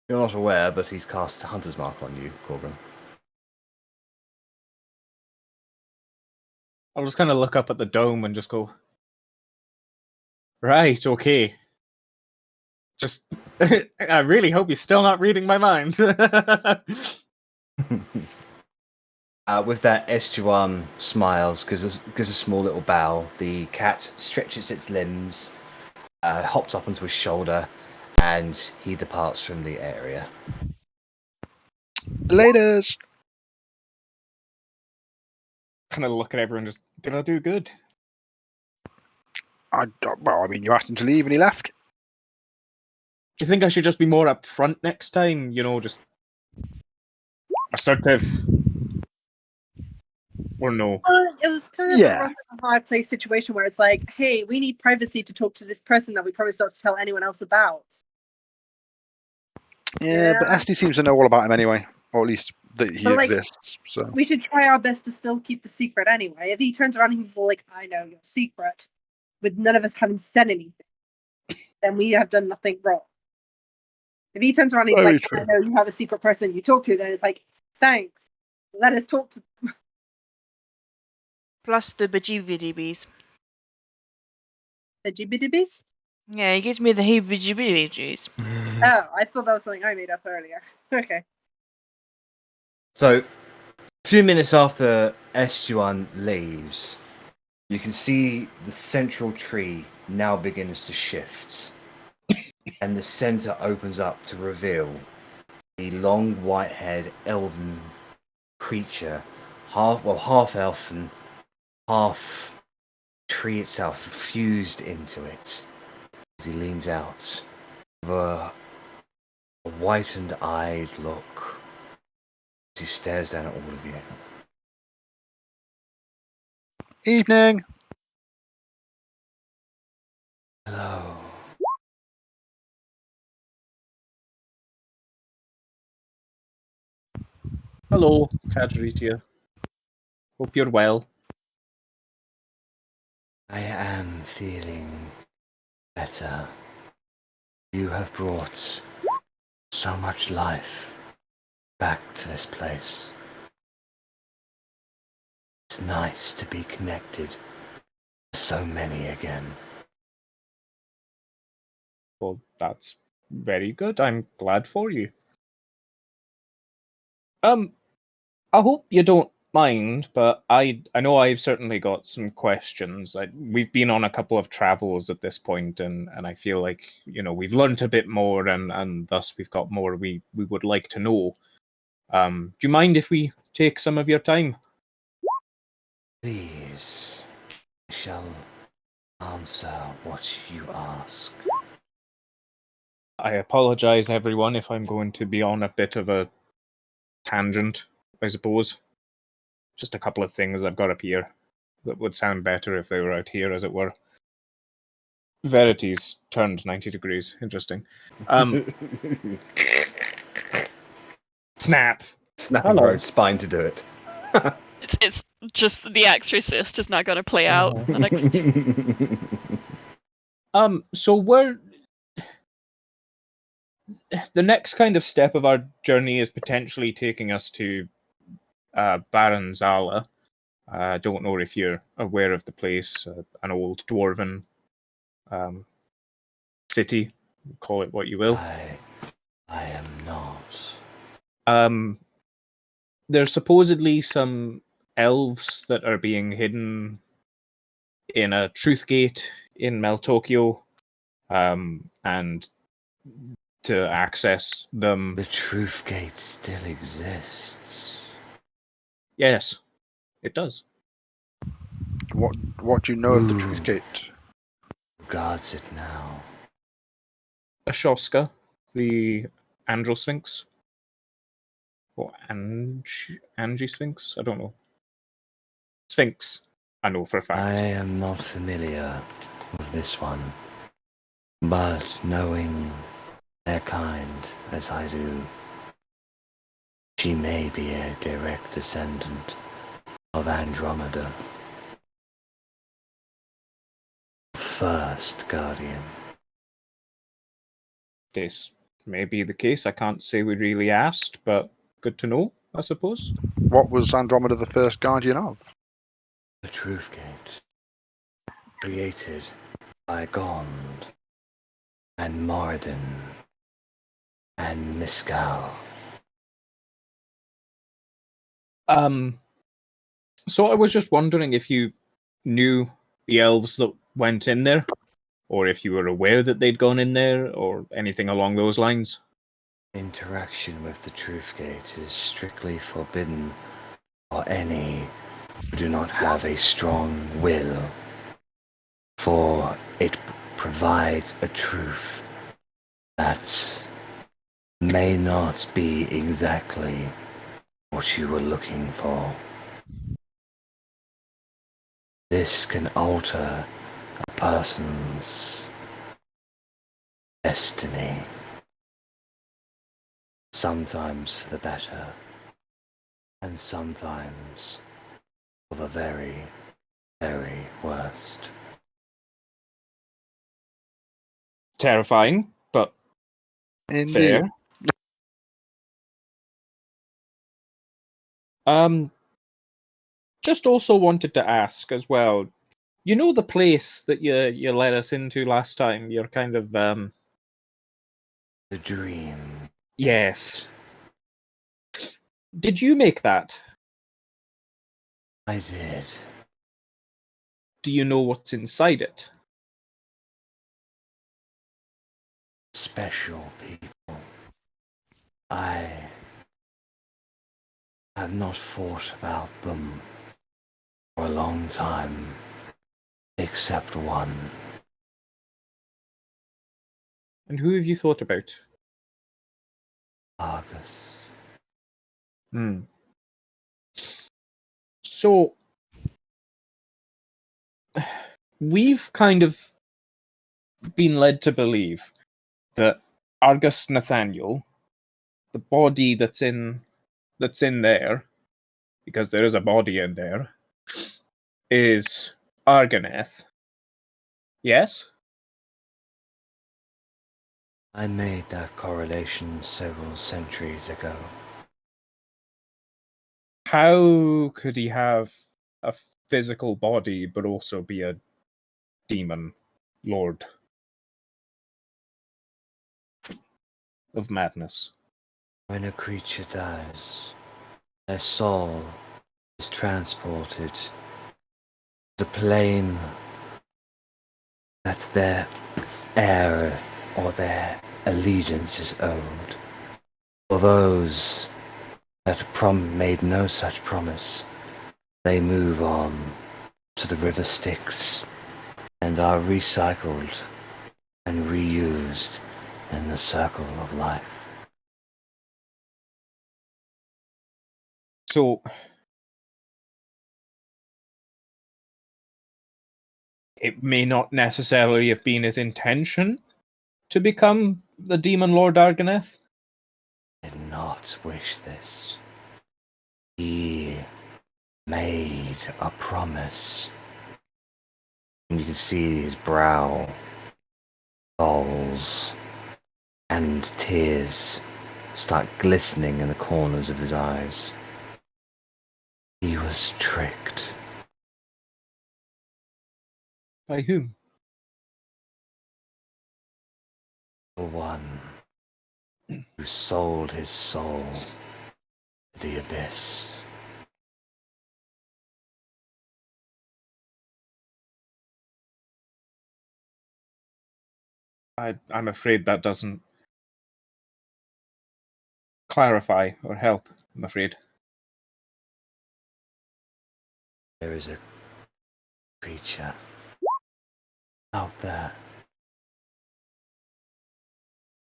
You're not aware, but he's cast a hunter's mark on you, Korgrin. I'll just kind of look up at the dome and just go, right, okay. Just, I really hope he's still not reading my mind. With that, Estuan smiles, gives a small little bow. The cat stretches its limbs, hops up onto his shoulder, and he departs from the area. Laters. Kind of look at everyone, just, did I do good? Well, I mean, you asked him to leave and he left. Do you think I should just be more upfront next time? Just assertive? Or no? It was kind of a rough and hard place situation where it's like, hey, we need privacy to talk to this person that we promised not to tell anyone else about. Yeah, but Asti seems to know all about him anyway, or at least that he exists. So we should try our best to still keep the secret anyway. If he turns around and he's like, I know your secret, with none of us having said anything, then we have done nothing wrong. If he turns around and he's like, I know you have a secret person you talk to, then it's like, thanks. Let us talk to them. Plus the bejeebie-deebies. Bejeebie-deebies? Yeah, he gives me the heebie-jeebies. Oh, I thought that was something I made up earlier. Okay. So, a few minutes after Estuan leaves, you can see the central tree now begins to shift, and the center opens up to reveal a long white-haired elven creature, half elf and half tree itself, fused into it. As he leans out with a whitened-eyed look as he stares down at all of you. Evening. Hello. Hello, Caderitia. Hope you're well. I am feeling better. You have brought so much life back to this place. It's nice to be connected to so many again. Well, that's very good. I'm glad for you. I hope you don't mind, but I know I've certainly got some questions. We've been on a couple of travels at this point, and I feel like, we've learned a bit more, and thus we've got more we would like to know. Do you mind if we take some of your time? Please, I shall answer what you ask. I apologize, everyone, if I'm going to be on a bit of a tangent, I suppose. Just a couple of things I've got up here that would sound better if they were out here, as it were. Verity's turned 90 degrees. Interesting. Snap. Snapping Hello. her own spine to do it. It's just the exorcist is not going to play out the next. So the next kind of step of our journey is potentially taking us to Baron Zala. I don't know if you're aware of the place, an old dwarven city. Call it what you will. I am not. There's supposedly some elves that are being hidden in a truth gate in Meltokyo, and to access them. The Truth Gate still exists. Yes, it does. What do you know of the Truth Gate? Who guards it now? Ashoska, the Andro Sphinx. Or Angie Sphinx? I don't know. Sphinx, I know for a fact. I am not familiar with this one, but knowing their kind as I do, she may be a direct descendant of Andromeda, first guardian. This may be the case. I can't say we really asked, but good to know, I suppose. What was Andromeda the first guardian of? The Truth Gate, created by Gond and Moradin and Miskal. So I was just wondering if you knew the elves that went in there, or if you were aware that they'd gone in there, or anything along those lines. Interaction with the Truth Gate is strictly forbidden for any who do not have a strong will, for it provides a truth that may not be exactly what you were looking for. This can alter a person's destiny, sometimes for the better, and sometimes for the very, very worst. Terrifying, but Indeed. fair. Just also wanted to ask as well. You know the place that you led us into last time? You're kind of The dream. Yes. Did you make that? I did. Do you know what's inside it? Special people. I have not thought about them for a long time, except one. And who have you thought about? Argus. Hmm. So, we've kind of been led to believe that Argus Nathaniel, the body that's in there, because there is a body in there, is Arganeth. Yes? I made that correlation several centuries ago. How could he have a physical body but also be a demon lord of madness? When a creature dies, their soul is transported to the plane that their heir or their allegiance is owed. For those that made no such promise, they move on to the river Styx and are recycled and reused in the circle of life. So, it may not necessarily have been his intention to become the demon lord Arganeth. Did not wish this. He made a promise. And you can see his brow falls and tears start glistening in the corners of his eyes. He was tricked. By whom? The one who sold his soul to the abyss. I'm afraid that doesn't clarify or help, I'm afraid. There is a creature out there.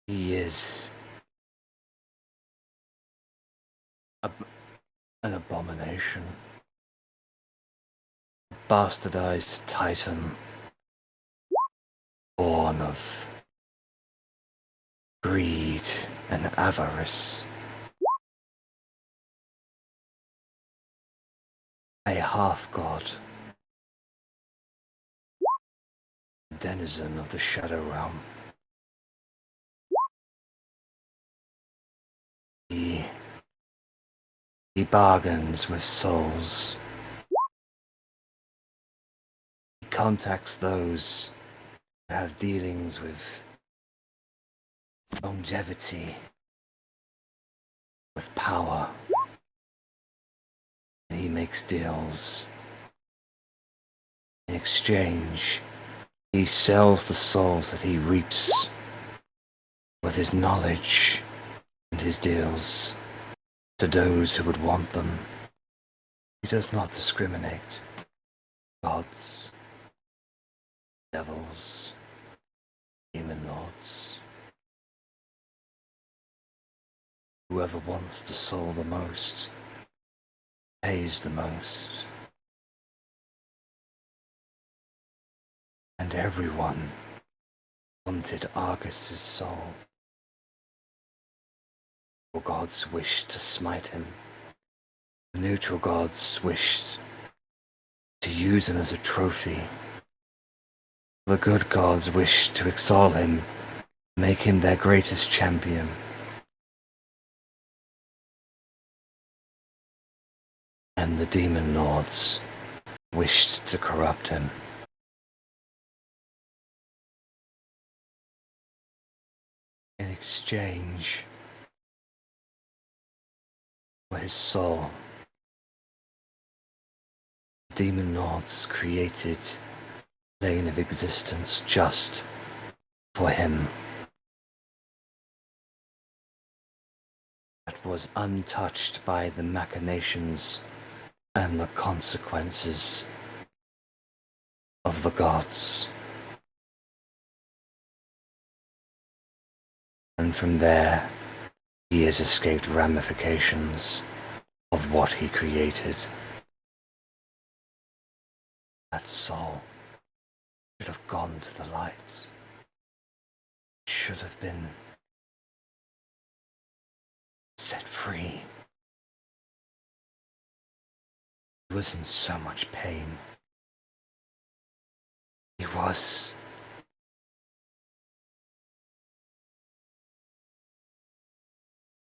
He is an abomination. Bastardized titan. Born of greed and avarice. A half-god. Denizen of the Shadow Realm. He bargains with souls. He contacts those who have dealings with longevity, with power. And he makes deals. In exchange, he sells the souls that he reaps with his knowledge and his deals to those who would want them. He does not discriminate. Gods, devils, demon lords. Whoever wants the soul the most pays the most. And everyone wanted Argus's soul. The gods wished to smite him. The neutral gods wished to use him as a trophy. The good gods wished to exalt him, make him their greatest champion. And the demon lords wished to corrupt him. In exchange for his soul, the demon lords created a plane of existence just for him. was untouched by the machinations and the consequences of the gods. And from there, he has escaped ramifications of what he created. That soul should have gone to the light. Should have been set free. He was in so much pain. He was.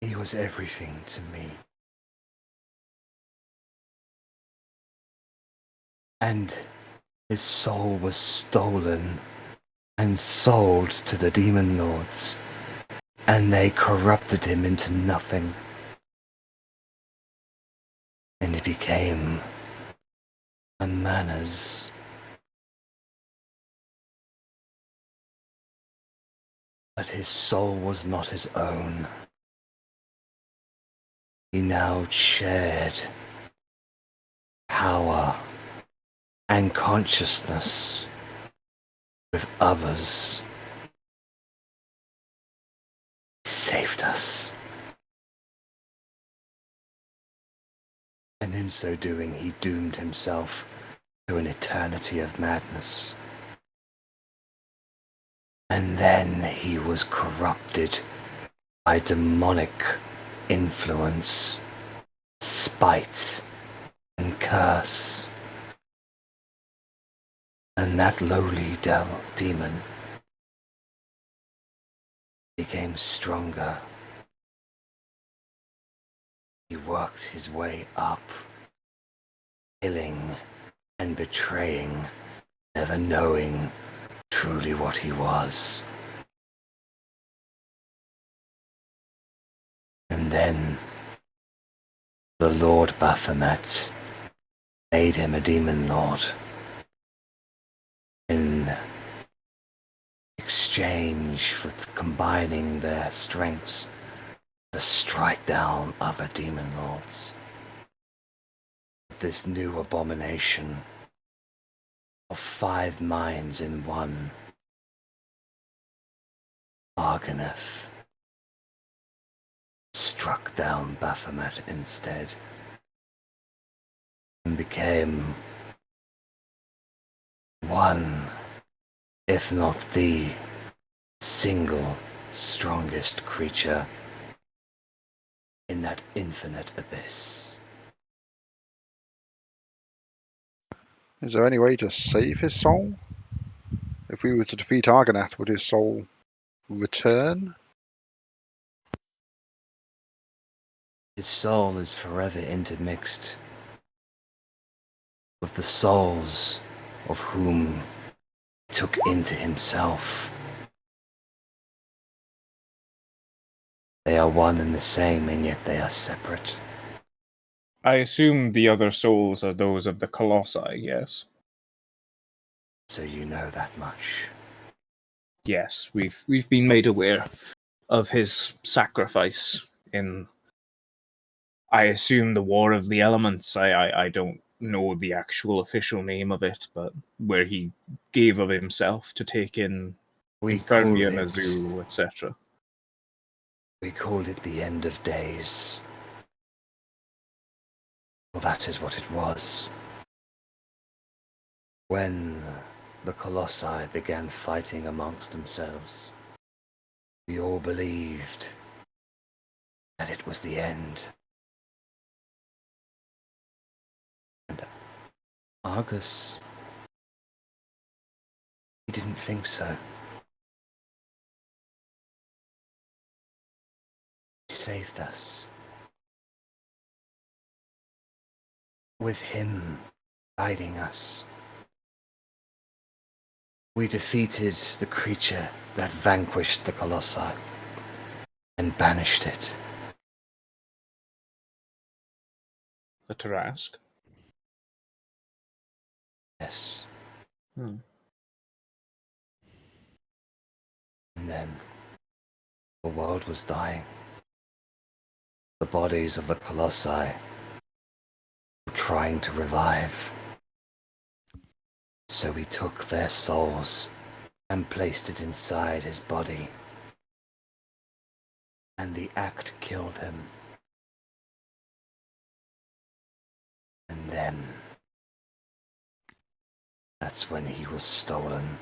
He was everything to me. And his soul was stolen and sold to the demon lords, and they corrupted him into nothing. And he became a manners. But his soul was not his own. He now shared power and consciousness with others. He saved us. And in so doing, he doomed himself to an eternity of madness. And then he was corrupted by demonic influence, spite, and curse. And that lowly demon became stronger. He worked his way up, killing and betraying, never knowing truly what he was. And then the Lord Baphomet made him a demon lord in exchange for combining their strengths to strike down other demon lords. This new abomination of 5 minds in one, Argoneth, struck down Baphomet instead and became one, if not the single strongest creature in that infinite abyss. Is there any way to save his soul? If we were to defeat Argonath, would his soul return? His soul is forever intermixed with the souls of whom he took into himself. They are one and the same, and yet they are separate. I assume the other souls are those of the Colossi, yes? So you know that much. Yes, we've been made aware of his sacrifice in, I assume, the War of the Elements. I don't know the actual official name of it, but where he gave of himself to take in We call Infernity and it, Azul, etc. we called it the end of days. Well, that is what it was. When the Colossi began fighting amongst themselves, we all believed that it was the end. And Argus, he didn't think so. He saved us. With him guiding us, we defeated the creature that vanquished the Colossi and banished it. The Tarask. Yes. Hmm. And then the world was dying. the bodies of the Colossi were trying to revive. So he took their souls and placed it inside his body. And the act killed him. And then that's when he was stolen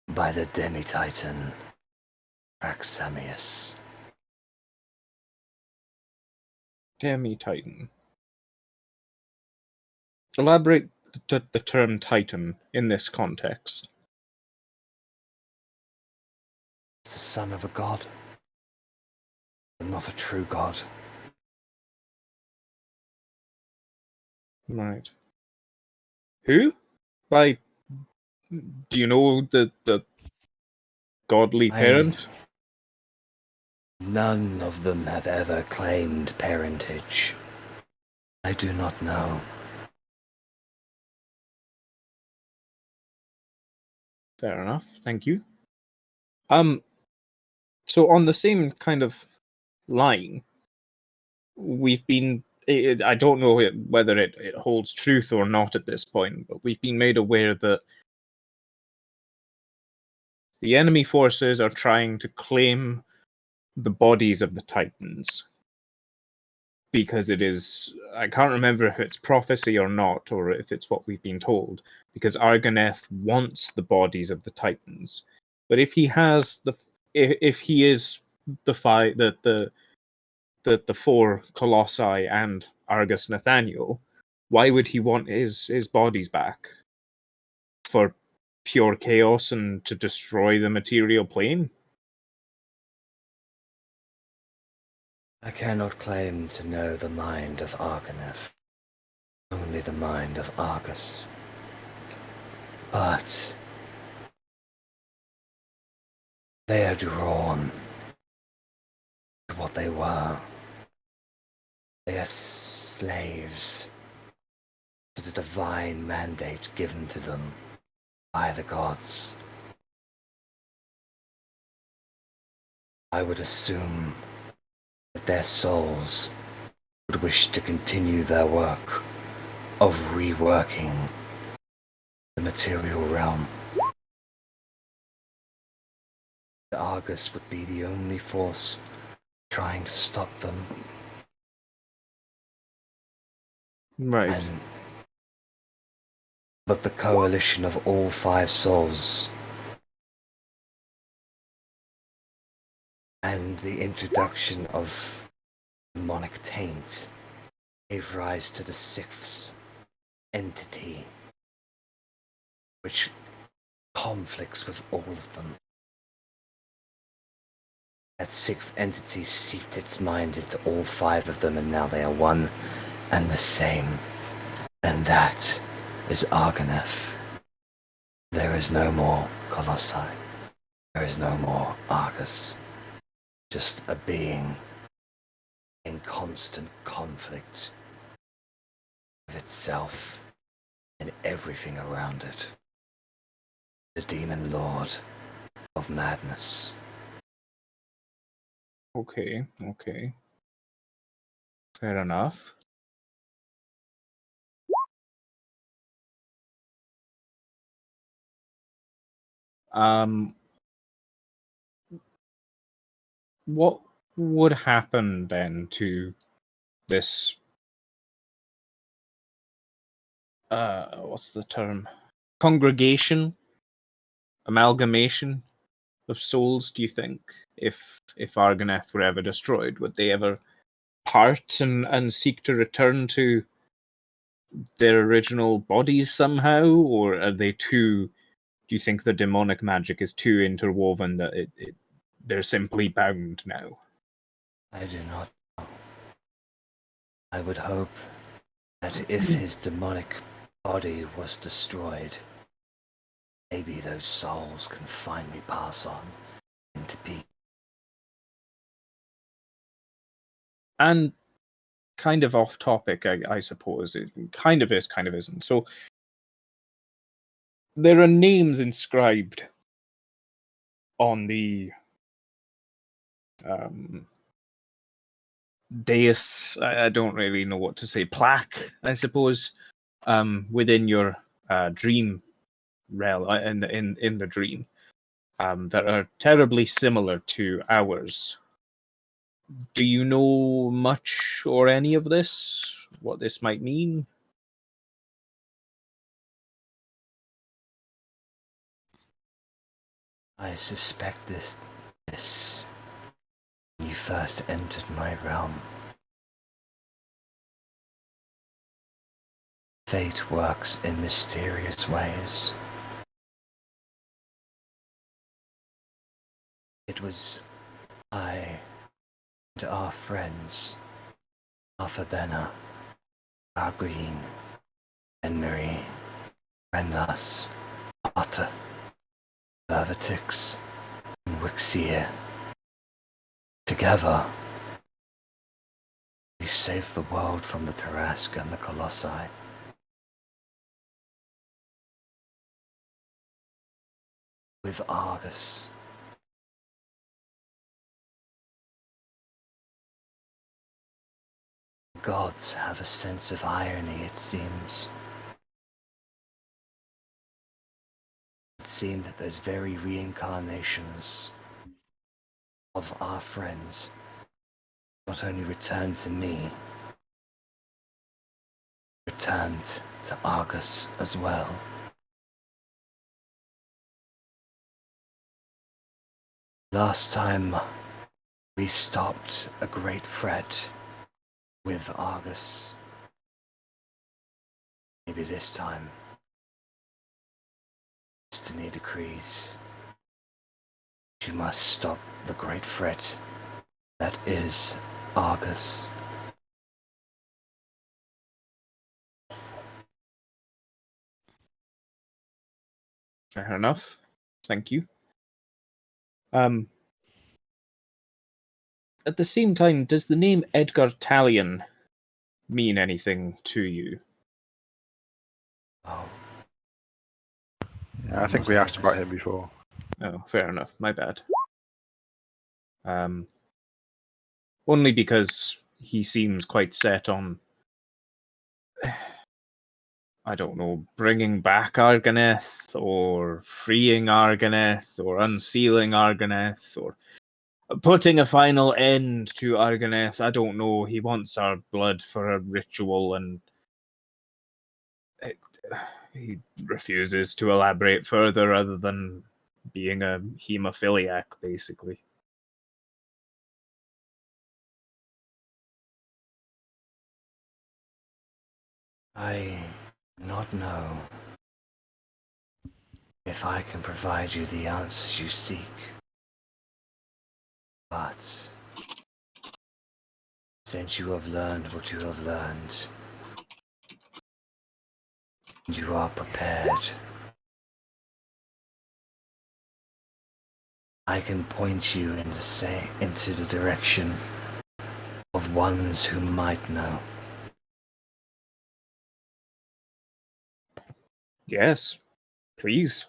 by the demi-titan Raxamius. Demi-titan. Elaborate the term titan in this context. The son of a god, but not a true god. Right. Who? By... Do you know the godly parent? None of them have ever claimed parentage. I do not know. Fair enough, thank you. So on the same kind of line, we've been... I don't know whether it holds truth or not at this point, but we've been made aware that the enemy forces are trying to claim the bodies of the Titans. Because it is... I can't remember if it's prophecy or not, or if it's what we've been told, because Arganeth wants the bodies of the Titans. But if he has if he is the four Colossi and Argus Nathaniel, why would he want his bodies back? For pure chaos and to destroy the material plane? I cannot claim to know the mind of Arganeth, only the mind of Argus. But they are drawn to what they were. They are slaves to the divine mandate given to them by the gods. I would assume that their souls would wish to continue their work of reworking the material realm. The Argus would be the only force trying to stop them. Right. But the coalition of all five souls and the introduction of demonic taint gave rise to the sixth entity, which conflicts with all of them. That sixth entity seeped its mind into all five of them, and now they are one and the same. And that is Arganeth. There is no more Colossi. There is no more Argus. Just a being in constant conflict with itself and everything around it. The demon lord of madness. Okay. Fair enough. What would happen then to this what's the term? Congregation? Amalgamation of souls, do you think? If Arganeth were ever destroyed, would they ever part and seek to return to their original bodies somehow? Or are they too... Do you think the demonic magic is too interwoven that they're simply bound now? I do not know. I would hope that if his demonic body was destroyed, maybe those souls can finally pass on into peace. And kind of off topic, I suppose. It kind of is, kind of isn't. So there are names inscribed on the dais, I don't really know what to say, plaque, I suppose, within your dream realm, in the dream, that are terribly similar to ours. Do you know much or any of this? What this might mean? I suspect this when you first entered my realm. Fate works in mysterious ways. It was I and our friends, Arrabella, Korgrin, Henry, Rennas, Otti, Verity, and Wixia. Together, we saved the world from the Tarrasque and the Colossi. With Argus. Gods have a sense of irony, it seems. It seemed that those very reincarnations of our friends not only returned to me, returned to Argus as well. Last time we stopped a great threat with Argus. Maybe this time destiny decrees you must stop the great threat that is Argus. Fair enough. Thank you. At the same time, does the name Edgar Talion mean anything to you? Oh. Yeah, I think we asked about him before. Oh, fair enough. My bad. Only because he seems quite set on, I don't know, bringing back Arganeth, or freeing Arganeth, or unsealing Arganeth, or putting a final end to Arganeth. I don't know. He wants our blood for a ritual, and he refuses to elaborate further other than being a hemophiliac, basically. I do not know if I can provide you the answers you seek, but since you have learned what you have learned, and you are prepared, I can point you into the direction of ones who might know. Yes, please.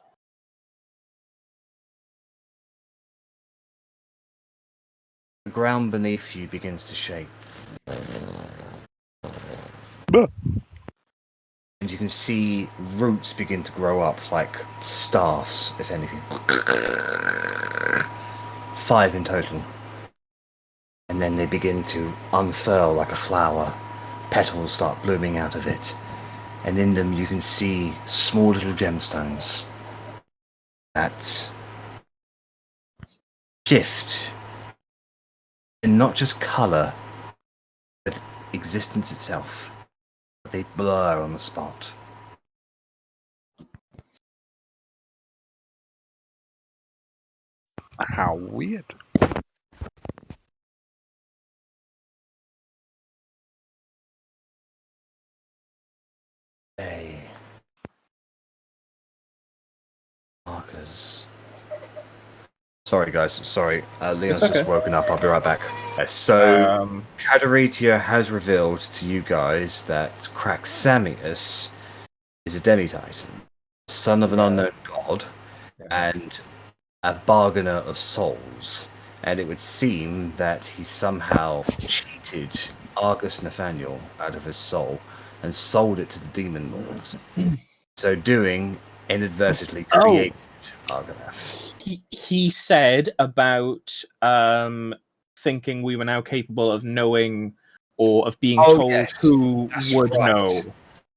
The ground beneath you begins to shake. And you can see roots begin to grow up like staffs, if anything. 5 in total. And then they begin to unfurl like a flower. Petals start blooming out of it. And in them you can see small little gemstones that shift in not just colour, but existence itself. They blur on the spot. How weird. Hey. Markers. Sorry guys, sorry. Leon's It's okay. just woken up, I'll be right back. So, Caderitia has revealed to you guys that Craxamius is a demi-titan, son of an unknown god, and a bargainer of souls. and it would seem that he somehow cheated Argus Nathaniel out of his soul and sold it to the demon lords. So doing inadvertently created Argonath. He said about thinking we were now capable of knowing or of being told yes, who that's would right. know.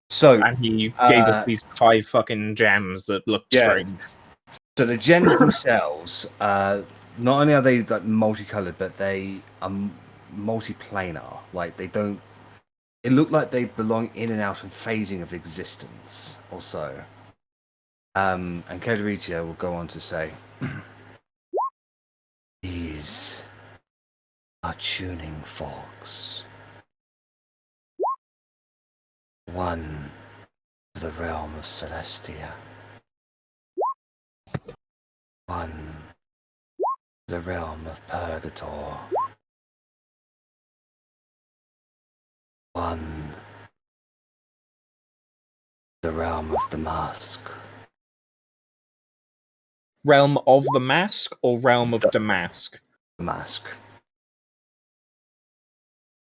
So And he gave us these 5 fucking gems that looked strange. So the gems themselves, not only are they like multicolored, but they are multiplanar. Like they don't. It looked like they belong in and out and phasing of existence. Also, and Caderitia will go on to say, "These are tuning forks. One to the realm of Celestia. One to the realm of Purgator. One to the realm of the Mask." Realm of the Mask or Realm of Damask? The Mask.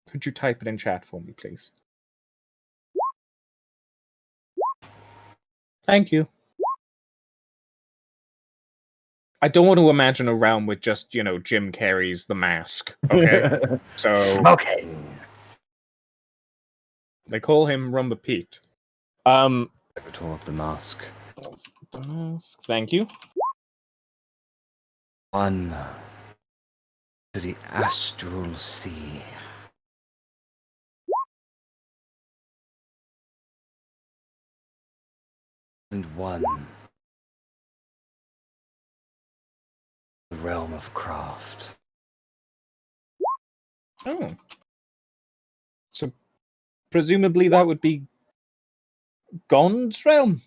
Could you type it in chat for me, please? Thank you. I don't want to imagine a realm with just, Jim Carrey's The Mask. Okay? So Smoking. they call him Rumba Pete. Purgator of the Mask. Damask. Thank you. One to the astral sea. And one the realm of craft. Oh. So presumably that would be Gond's realm?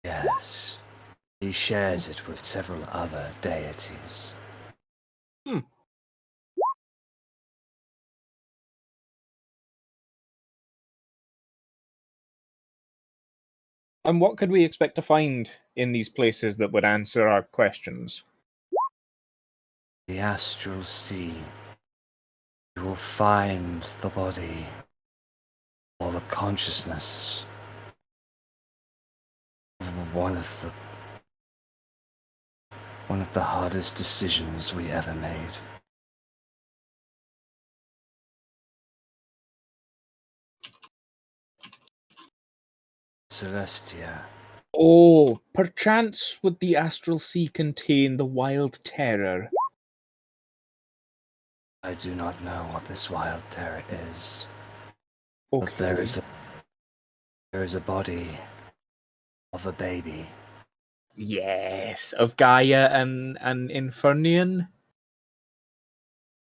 Yes. He shares it with several other deities. And what could we expect to find in these places that would answer our questions? The astral sea. You will find the body or the consciousness of one of the hardest decisions we ever made. Celestia. Oh, perchance would the astral sea contain the wild terror? I do not know what this wild terror is, Okay. but there is a body of a baby. Yes, of Gaia and Infernian?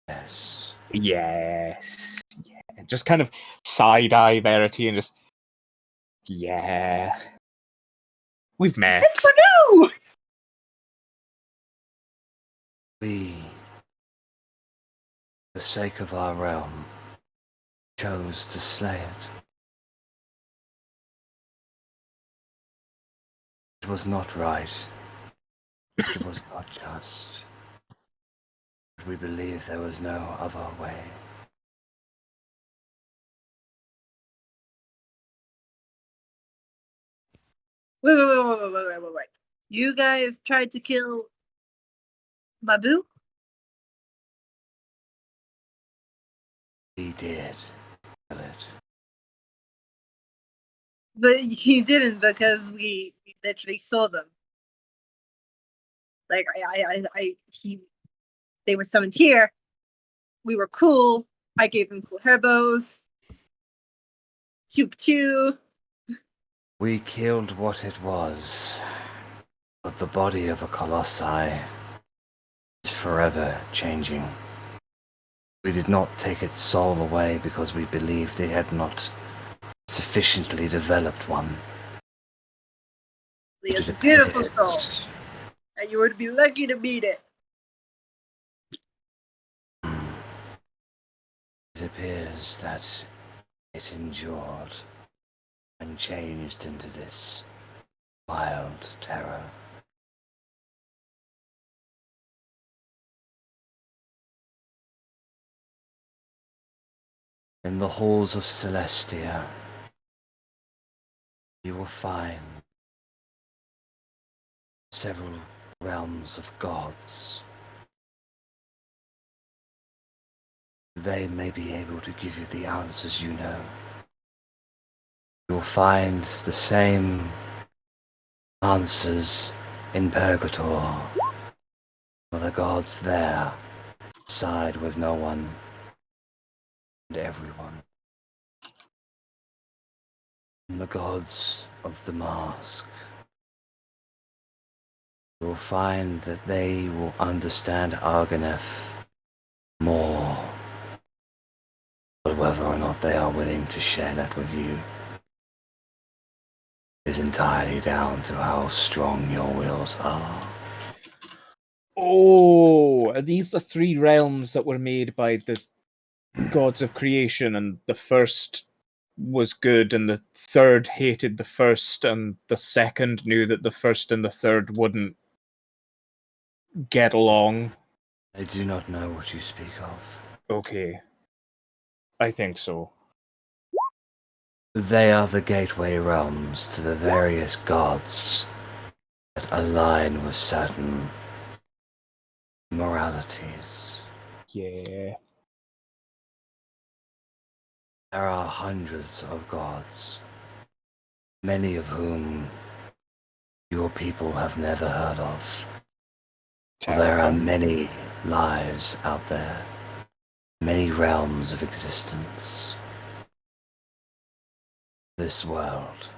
Yes. Yes. Yeah. Just kind of side-eye Verity and just... Yeah. We've met. It's Purdue! We, for the sake of our realm, chose to slay it. It was not right. It was not just. But we believed there was no other way. Wait. You guys tried to kill Babu? We did kill it. But you didn't because we literally saw them. Like they were summoned here. We were cool. I gave them cool herbos. Two. We killed what it was, but the body of a colossi is forever changing. We did not take its soul away because we believed they had not sufficiently developed one. It's But a it beautiful appears- soul. And you would be lucky to meet it. It appears that it endured and changed into this wild terror. In the halls of Celestia, you will find several realms of gods. They may be able to give you the answers you know. You will find the same answers in Purgatory, for the gods there side with no one and everyone. And the gods of the mask, you will find that they will understand Argonef more, but whether or not they are willing to share that with you is entirely down to how strong your wills are. Oh, are these the three realms that were made by the gods of creation, and the first was good, and the third hated the first, and the second knew that the first and the third wouldn't get along? I do not know what you speak of. Okay. I think so. They are the gateway realms to the various gods that align with certain moralities. Yeah. There are hundreds of gods, many of whom your people have never heard of. There are many lives out there, many realms of existence. This world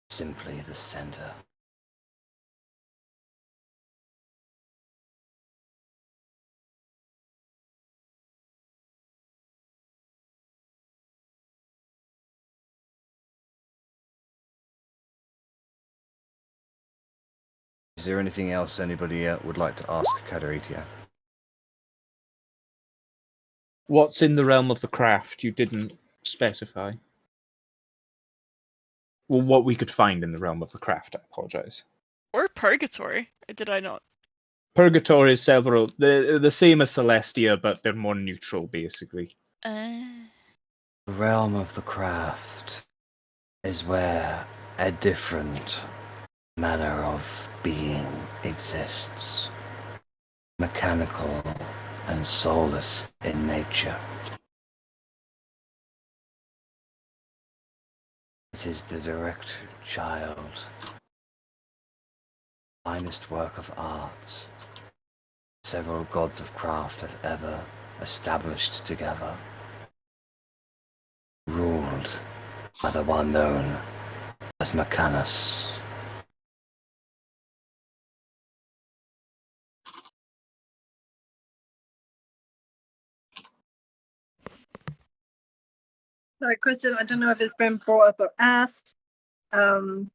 is simply the center. Is there anything else anybody would like to ask Caderitia? What's in the realm of the craft? You didn't specify. Well, what we could find in the realm of the craft, I apologize. Or Purgatory, or did I not? Purgatory is several, the same as Celestia, but they're more neutral, basically. The realm of the craft is where a different manner of being exists, mechanical and soulless in nature. It is the direct child, finest work of art several gods of craft have ever established together, ruled by the one known as Mechanus. Sorry, question. I don't know if it's been brought up or asked. But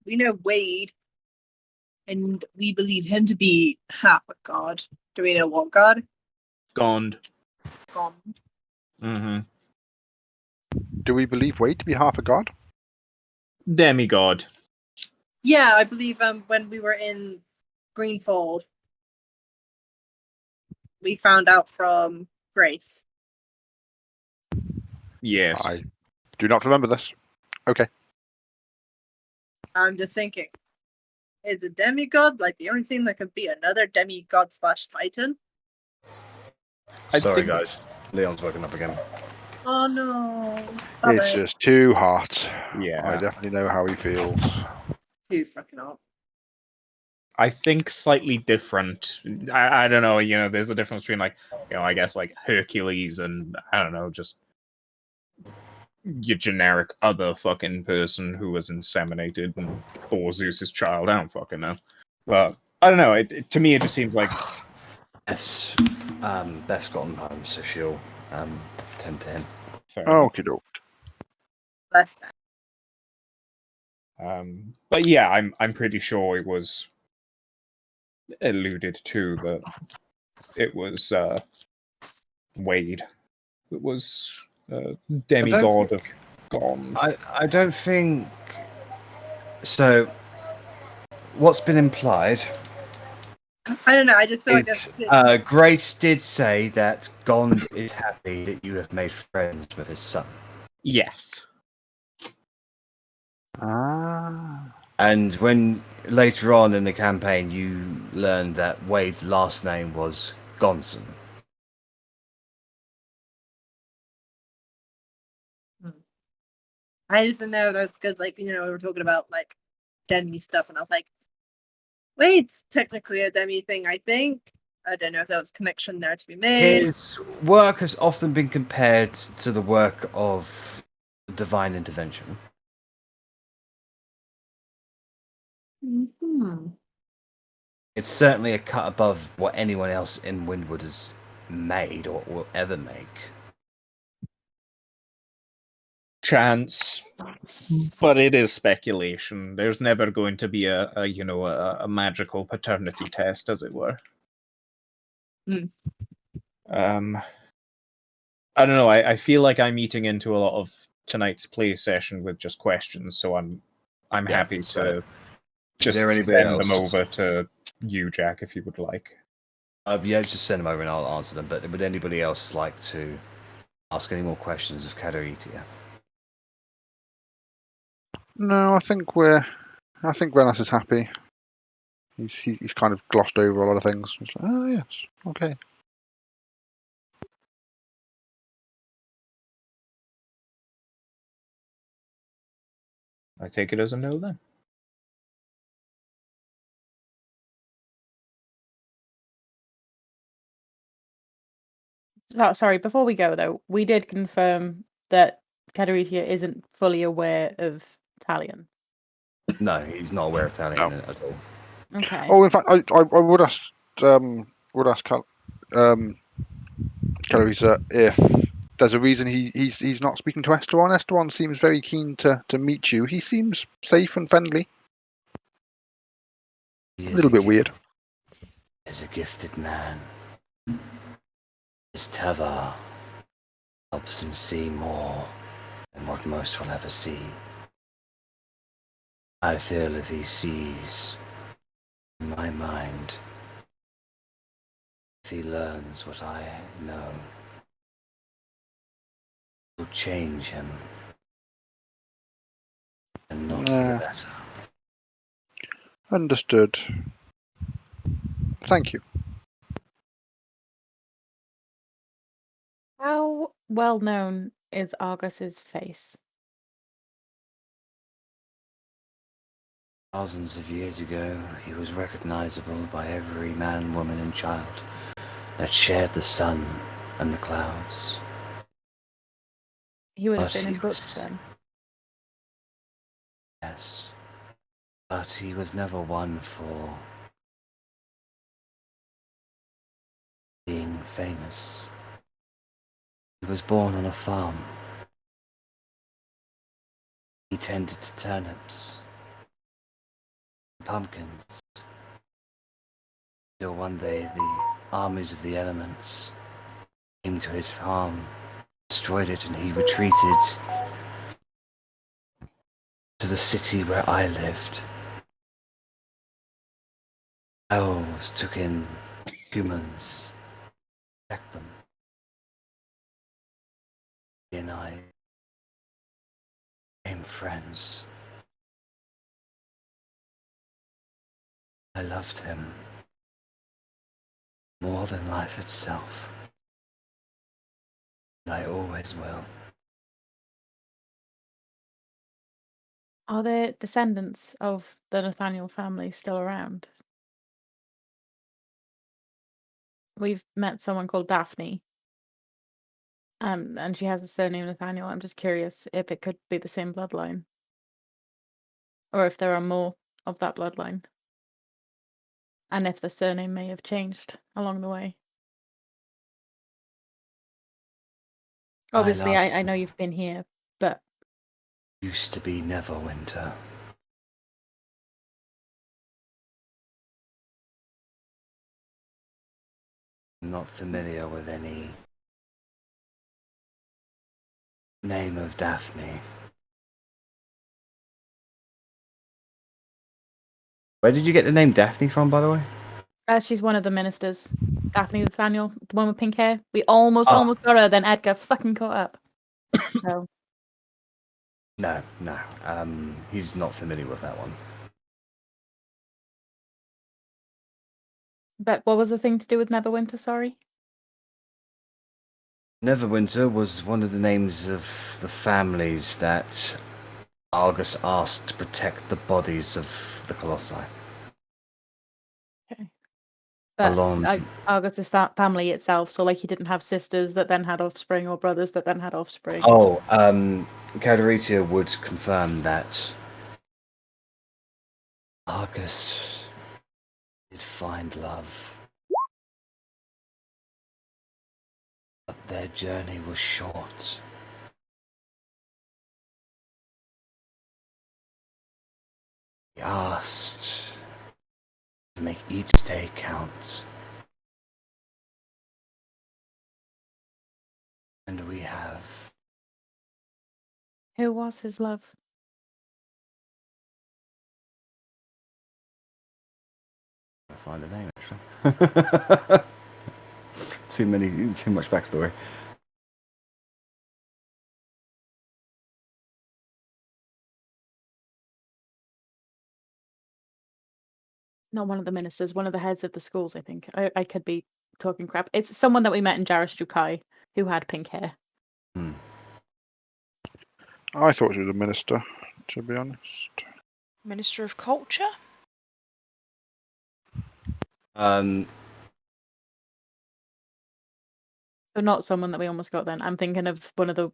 we know Wade, and we believe him to be half a god. Do we know what god? Gond. Gone. Mm-hmm. Do we believe Wade to be half a god? Demigod. Yeah, I believe when we were in Greenfold, we found out from Grace. Yes. I do not remember this. Okay. I'm just thinking, is a demigod like the only thing that could be another demigod / titan? Sorry, guys. Leon's woken up again. Oh no! It's just too hot. Yeah. I definitely know how he feels. Too fucking hot. I think slightly different. I don't know, there's a difference between, like, I guess, like, Hercules and, I don't know, just your generic other fucking person who was inseminated and bore Zeus's child. I don't fucking know. But, I don't know, to me it just seems like... Beth's gotten home, so she'll tend to him. Okie doke. Less bad. But yeah, I'm pretty sure it was alluded to that it was Wade. It was demigod of Gone. I don't think so. What's been implied I don't know. I just feel like that's Grace did say that Gond is happy that you have made friends with his son. Yes. Ah. And when later on in the campaign you learned that Wade's last name was Gonson. I just didn't know that's good. Like, we were talking about like demi stuff, and I was like, wait, it's technically a demi thing. I think. I don't know if there was a connection there to be made. His work has often been compared to the work of divine intervention. Mm-hmm. It's certainly a cut above what anyone else in Windward has made or will ever make. Chance, but it is speculation. There's never going to be a magical paternity test, as it were. Mm. I don't know. I feel like I'm eating into a lot of tonight's play session with just questions, so I'm happy so to just there send anybody them else? over to you, Jack, if you would like. Yeah, just send them over and I'll answer them. But would anybody else like to ask any more questions of Caderitia? No, I think Rennas is happy. He's kind of glossed over a lot of things. He's like, oh yes, okay. I take it as a no then. Sorry, before we go though, we did confirm that Caderitia isn't fully aware of Talion. No, he's not aware of Talion at all. Okay. Oh, in fact, I would ask Caderitia if there's a reason he's not speaking to Esteron. Esteron seems very keen to meet you. He seems safe and friendly. A little bit weird. He's a gifted man. His Teva helps him see more than what most will ever see. I feel if he sees in my mind, if he learns what I know, it will change him, and not for the better. Understood. Thank you. How well known is Argus's face? Thousands of years ago, he was recognizable by every man, woman, and child that shared the sun and the clouds. He would have But been he in books was- then. Yes, but he was never one for being famous. He was born on a farm. He tended to turnips, pumpkins, till one day the armies of the elements came to his farm, destroyed it, and he retreated to the city where I lived. Elves took in humans, protect them. He and I became friends. I loved him more than life itself. And I always will. Are there descendants of the Nathaniel family still around? We've met someone called Daphne. And she has a surname Nathaniel. I'm just curious if it could be the same bloodline. Or if there are more of that bloodline. And if the surname may have changed along the way. Obviously, I know you've been here, but Used to be Neverwinter. I'm not familiar with any name of Daphne. Where did you get the name Daphne from, by the way? She's one of the ministers. Daphne Nathaniel, the one with pink hair. We almost Ah. got her, then Edgar fucking caught up. So, No. He's not familiar with that one. but what was the thing to do with Neverwinter, sorry? Neverwinter was one of the names of the families that Argus asked to protect the bodies of the Colossi. Okay. But Along- Argus is that family itself, so like he didn't have sisters that then had offspring or brothers that then had offspring. Oh, Caderitia would confirm that Argus did find love, but their journey was short. He asked to make each day count. And we have. Who was his love? I'll find a name actually. Too much backstory. Not one of the ministers, one of the heads of the schools, I think. I could be talking crap. It's someone that we met in Jarris Jukai who had pink hair. I thought she was a minister, to be honest. Minister of Culture? But not someone that we almost got then. I'm thinking of one of the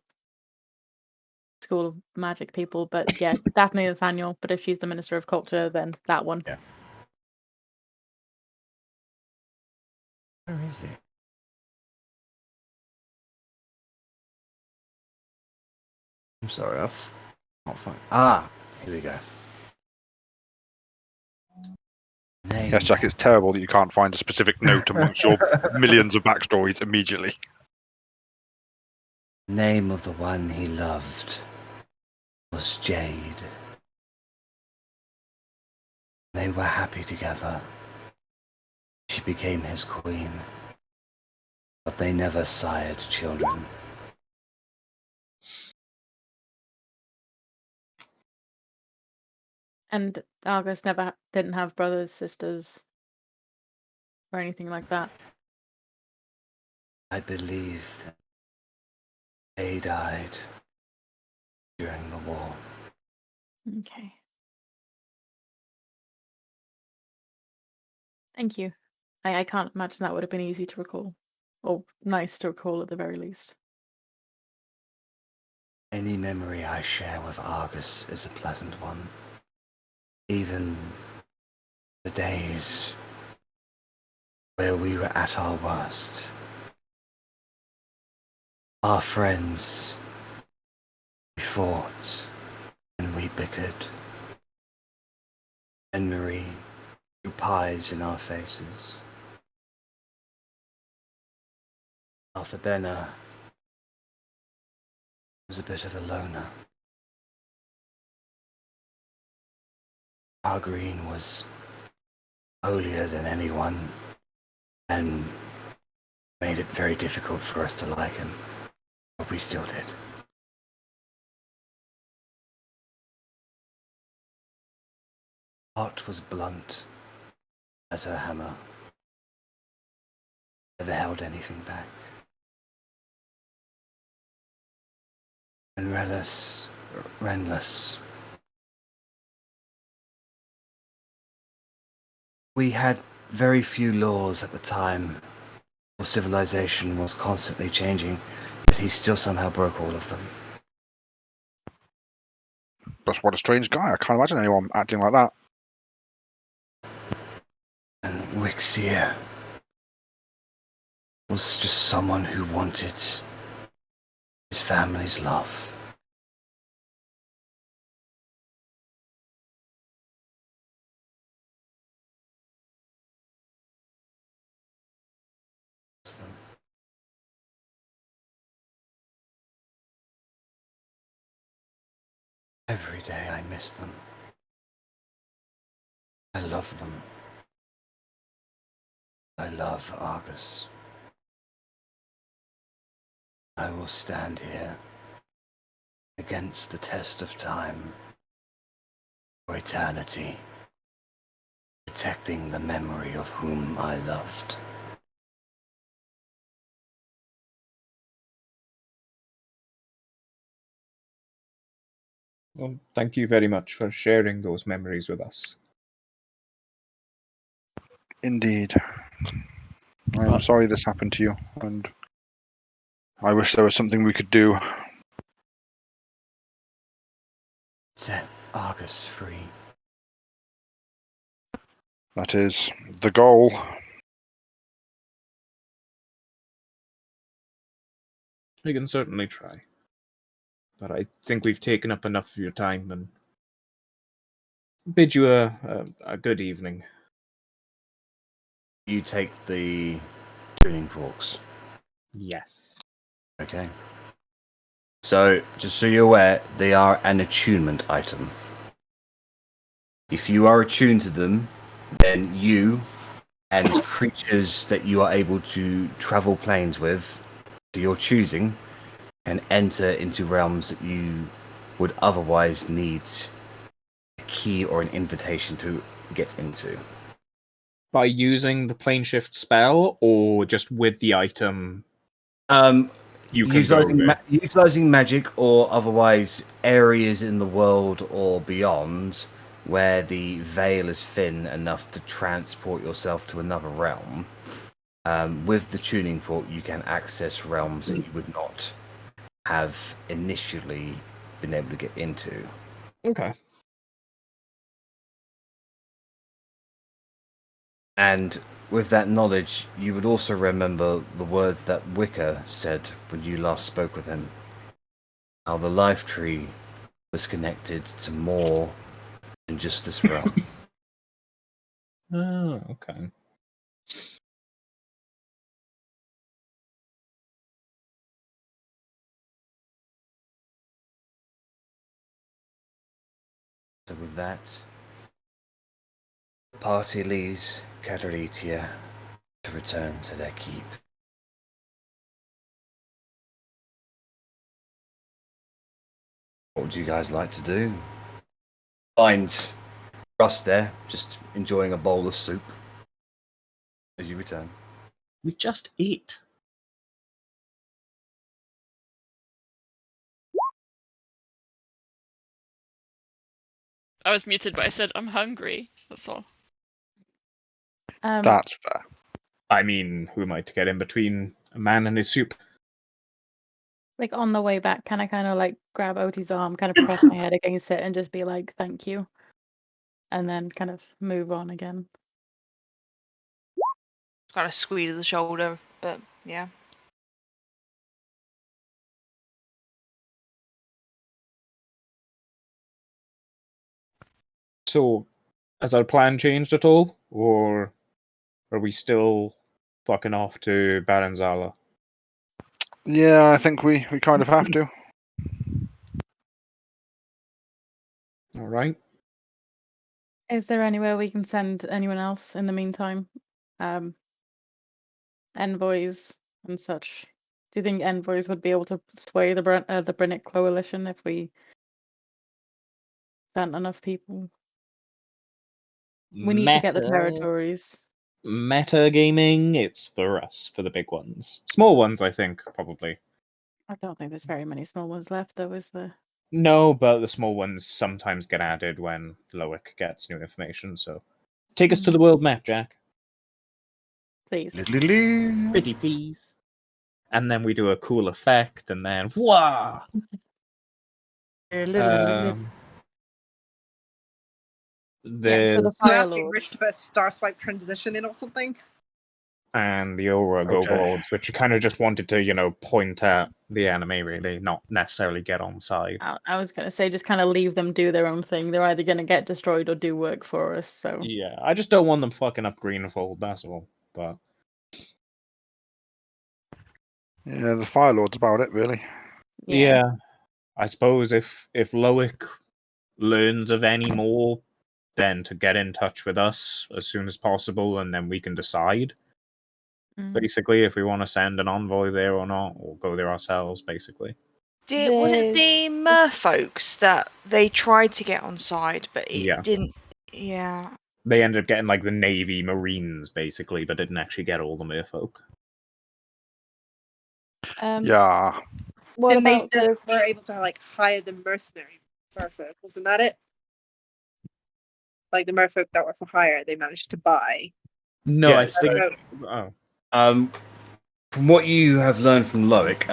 School of Magic people, but yeah, Daphne Nathaniel. But if she's the Minister of Culture, then that one. Yeah. Where is he? I'm sorry, I can't find. Ah, here we go. Name. Yes, Jack, it's terrible that you can't find a specific note amongst your millions of backstories immediately. Name of the one he loved was Jade. They were happy together. She became his queen, but they never sired children. And Argus didn't have brothers, sisters, or anything like that. I believe that they died during the war. Okay. Thank you. I can't imagine that would have been easy to recall. Or nice to recall at the very least. Any memory I share with Argus is a pleasant one. Even the days where we were at our worst. Our friends, we fought and we bickered. Memory threw pies in our faces. Arrabella was a bit of a loner. Korgrin was holier than anyone and made it very difficult for us to like him, but we still did. Heart was blunt as her hammer. Never held anything back. And Rennas. We had very few laws at the time. Our civilization was constantly changing, but he still somehow broke all of them. But what a strange guy. I can't imagine anyone acting like that. And Wixia was just someone who wanted his family's love. Every day I miss them. I love them. I love Argus. I will stand here against the test of time for eternity, protecting the memory of whom I loved. Well, thank you very much for sharing those memories with us. Indeed. I am sorry this happened to you, and I wish there was something we could do. Set Argus free. That is the goal. We can certainly try. But I think we've taken up enough of your time and bid you a good evening. You take the tuning forks. Yes. Okay. So, just so you're aware, they are an attunement item. If you are attuned to them, then you and creatures that you are able to travel planes with, to your choosing, can enter into realms that you would otherwise need a key or an invitation to get into. By using the plane shift spell, or just with the item, you can utilizing magic, or otherwise areas in the world or beyond where the veil is thin enough to transport yourself to another realm. With the tuning fork, you can access realms that you would not have initially been able to get into. Okay. And with that knowledge, you would also remember the words that Wicca said when you last spoke with him. How the life tree was connected to more than just this realm. Oh, okay. So with that, the party leaves Caderitia to return to their keep. What would you guys like to do? Find Russ there, just enjoying a bowl of soup as you return. We just ate. I was muted, but I said I'm hungry. That's all. That's fair. I mean, who am I to get in between a man and his soup? Like on the way back, can I kind of like grab Otti's arm, kind of press my head against it, and just be like, "Thank you," and then kind of move on again. Kind of squeeze the shoulder, but yeah. So, has our plan changed at all? Or are we still fucking off to Baranzala? Yeah, I think we kind of have to. Alright. Is there anywhere we can send anyone else in the meantime? Envoys and such. Do you think envoys would be able to sway the Brinic coalition if we sent enough people? We need to get the territories. Meta gaming, it's for us, for the big ones. Small ones, I think, probably. I don't think there's very many small ones left, though, is there? No, but the small ones sometimes get added when Loic gets new information, so... Take us to the world map, Jack. Please. Pretty please. And then we do a cool effect, and then... Wah! Yeah, so the There's... Fire Asking Lord. Rich to put a star swipe transition in or something. and the Aura Overlords, which you kind of just wanted to, point at the enemy, really, not necessarily get on side. I was going to say, just kind of leave them do their own thing. They're either going to get destroyed or do work for us, so... Yeah, I just don't want them fucking up Greenfold, that's all. But Yeah, the Fire Lord's about it, really. yeah, I suppose if Loic learns of any more, then to get in touch with us as soon as possible, and then we can decide. basically, if we want to send an envoy there or not, or go there ourselves, basically. Was it the merfolks that they tried to get on side, but it Yeah. didn't? Yeah. They ended up getting like the Navy Marines, basically, but didn't actually get all the merfolk. Yeah. What Didn't they about just were able to like hire the mercenary merfolk? Wasn't that it? Like the merfolk that were for hire, they managed to buy. No, Yes, I think. so- Oh. From what you have learned from Loic,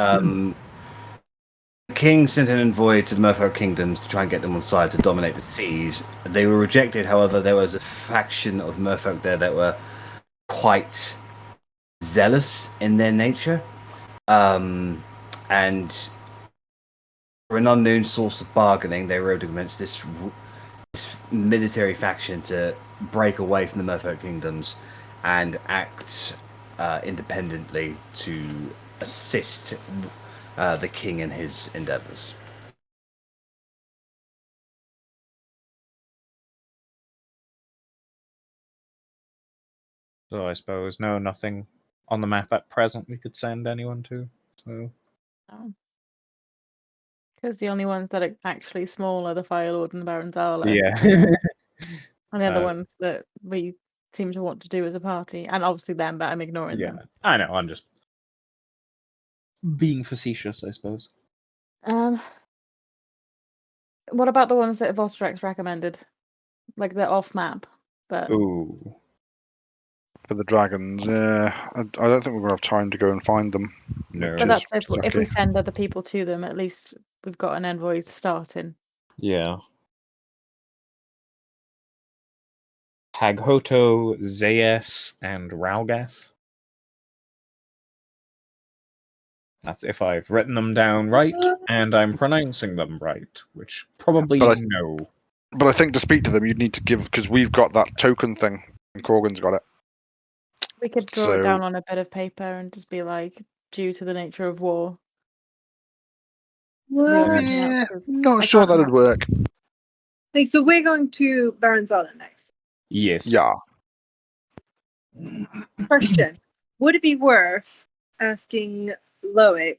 the king sent an envoy to the Merfolk kingdoms to try and get them on side to dominate the seas. They were rejected. However, there was a faction of Merfolk there that were quite zealous in their nature, and for an unknown source of bargaining, they were able to convince this military faction to break away from the Merfolk kingdoms and act independently to assist the king in his endeavors. So I suppose nothing on the map at present we could send anyone to. So because the only ones that are actually small are the Fire Lord and the Baron Zala. yeah. And the other ones that we seem to want to do as a party. And obviously them, but I'm ignoring Yeah, them. I know. I'm just being facetious, I suppose. What about the ones that Vostrex recommended? Like they're off map, but Ooh. For the dragons, yeah. I don't think we're gonna have time to go and find them. No. but that's if tricky. we send other people to them, at least we've got an envoy starting. Yeah. Haghoto, Zayes, and Ralgath. That's if I've written them down right and I'm pronouncing them right, which probably no. But I think to speak to them, you'd need to give, because we've got that token thing, and Korgrin's got it. We could draw it down on a bit of paper and just be like, due to the nature of war. Yeah, not sure that'd work. Like, so we're going to Baron Zala next. Yes. Yeah. Question: would it be worth asking Loic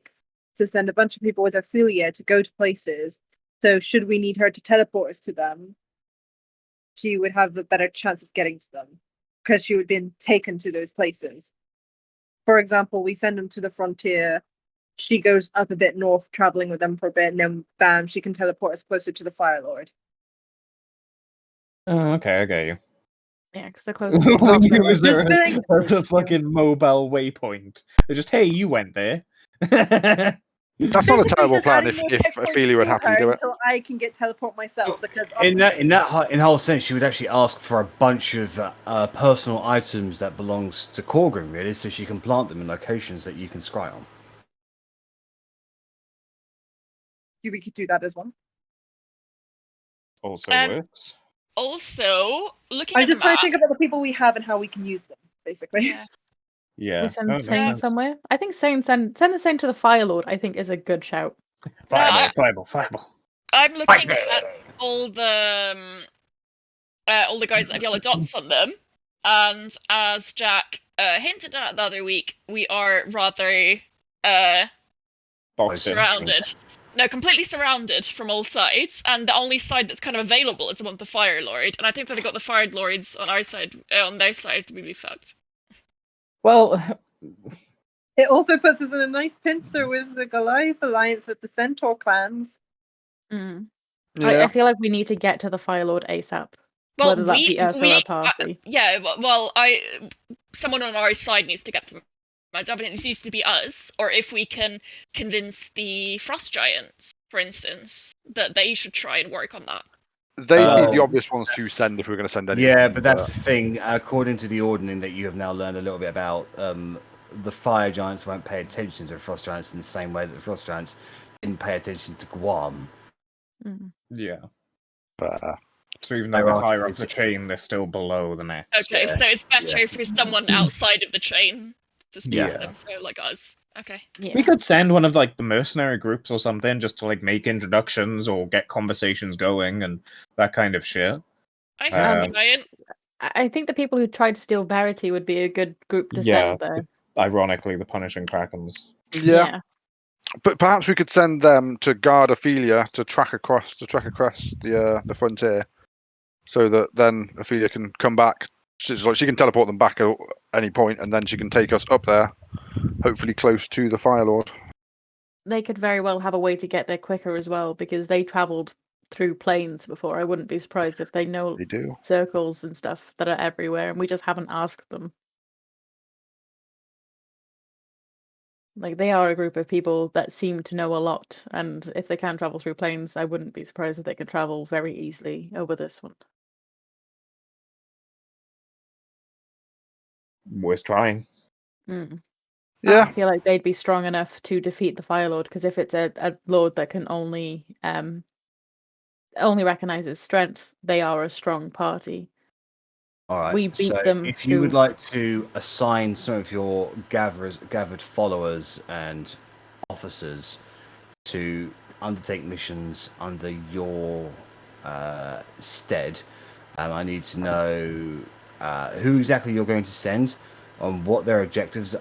to send a bunch of people with Ophelia to go to places? So, should we need her to teleport us to them, she would have a better chance of getting to them because she would have been taken to those places. For example, we send them to the frontier. She goes up a bit north, traveling with them for a bit, and then bam, she can teleport us closer to the Fire Lord. Oh, okay, I get you. Yeah, because they're closer to the top. That's a fucking mobile waypoint. They're just, hey, you went there. That's not a terrible plan if Ophelia would happily do it. Until I can get teleport myself. Because In whole sense, she would actually ask for a bunch of personal items that belongs to Korgrin, really, so she can plant them in locations that you can scry on. we could do that as well. Also works. Also, looking I'm at the just trying map. to think about the people we have and how we can use them, basically. Yeah. Yeah. We send Sane somewhere. I think send the Sane to the Fire Lord. I think is a good shout. Fireball. I'm looking at all the guys that have yellow dots on them, and as Jack hinted at the other week, we are rather surrounded. No, completely surrounded from all sides, and the only side that's kind of available is the one with the Fire Lord. And I think that they got the Fire Lords on our side, on their side, we'd be fucked. Well, it also puts us in a nice pincer with the Goliath alliance with the Centaur clans. Mm. Yeah. I feel like we need to get to the Fire Lord ASAP. Well, whether that be us or our party. Yeah, well, someone on our side needs to get them. I don't think it needs to be us, or if we can convince the Frost Giants, for instance, that they should try and work on that. They'd be the obvious ones to send if we were going to send anyone. Yeah, but that's the thing. According to the ordning that you have now learned a little bit about, the Fire Giants won't pay attention to the Frost Giants in the same way that the Frost Giants didn't pay attention to Guam. Mm. Yeah. So even though they're higher up the chain, they're still below the next. Okay, so it's better for someone outside of the chain to speak to them, so like us. Okay. Yeah. We could send one of like the mercenary groups or something just to like make introductions or get conversations going and that kind of shit. I sound giant. I think the people who tried to steal Verity would be a good group to send there. ironically, the punishing krakens. Yeah. But perhaps we could send them to guard Ophelia to trek across the frontier, so that then Ophelia can come back. She can teleport them back at any point, and then she can take us up there, hopefully close to the Fire Lord. They could very well have a way to get there quicker as well, because they travelled through plains before. I wouldn't be surprised if they know They do. circles and stuff that are everywhere, and we just haven't asked them. Like, they are a group of people that seem to know a lot, and if they can travel through plains, I wouldn't be surprised if they can travel very easily over this one. Worth trying. Mm. Yeah. I feel like they'd be strong enough to defeat the Fire Lord, because if it's a lord that can only recognizes strength, they are a strong party. All right. We beat So them if you would through- like to assign some of your gathered followers and officers to undertake missions under your stead, I need to know who exactly you're going to send, on what their objectives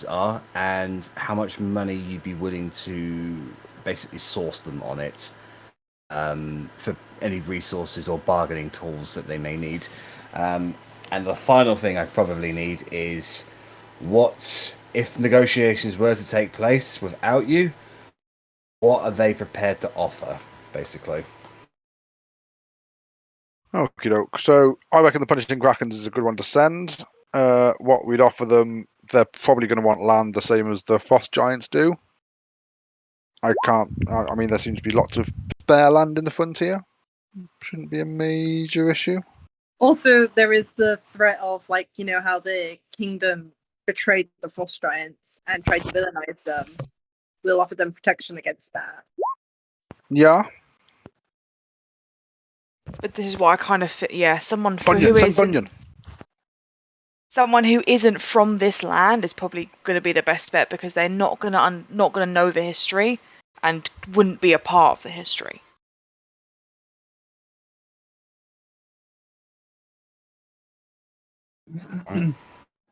are, and how much money you'd be willing to basically source them on it, for any resources or bargaining tools that they may need. And the final thing I probably need is, what if negotiations were to take place without you? What are they prepared to offer, basically? Okie doke. So I reckon the Punishing Krakens is a good one to send. What we'd offer them, they're probably going to want land the same as the Frost Giants do. I mean, there seems to be lots of spare land in the frontier. Shouldn't be a major issue. Also, there is the threat of, like, you know, how the kingdom betrayed the Frost Giants and tried to villainize them. We'll offer them protection against that. Yeah. But this is why I kind of fit. Yeah, someone Bunyan, send Bunyan. someone who isn't from this land is probably going to be the best bet, because they're not gonna know the history and wouldn't be a part of the history.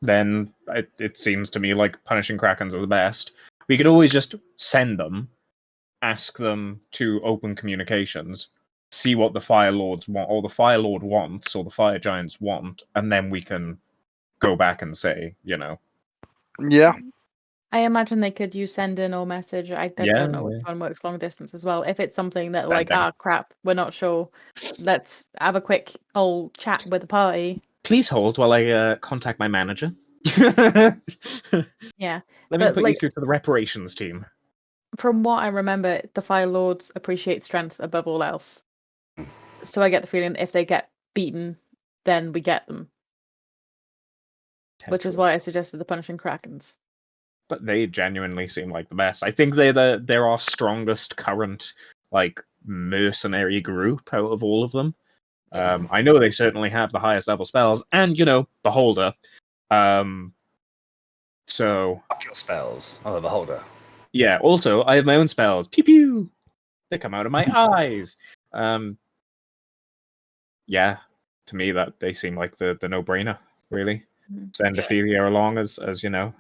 Then it seems to me like punishing krakens are the best. We could always just send them, ask them to open communications, see what the Fire Lords want, or the Fire Lord wants, or the Fire Giants want, and then we can go back and say, you know. Yeah. I imagine they could use send in or message. I Yeah, don't know which yeah. one works long distance as well. If it's something that, Sending. like, crap, we're not sure, let's have a quick old chat with the party. Please hold while I contact my manager. Yeah. Let me But, put you like, through to the reparations team. from what I remember, the Fire Lords appreciate strength above all else. So I get the feeling if they get beaten, then we get them. Which is why I suggested the Punishing Krakens. But they genuinely seem like the best. I think they're our strongest current, like, mercenary group out of all of them. I know they certainly have the highest level spells, and, you know, Beholder. So Fuck your spells. Oh, the Beholder. yeah. Also, I have my own spells. Pew pew. They come out of my eyes. Yeah. To me, that they seem like the no-brainer. Really. Send Ophelia along as you know,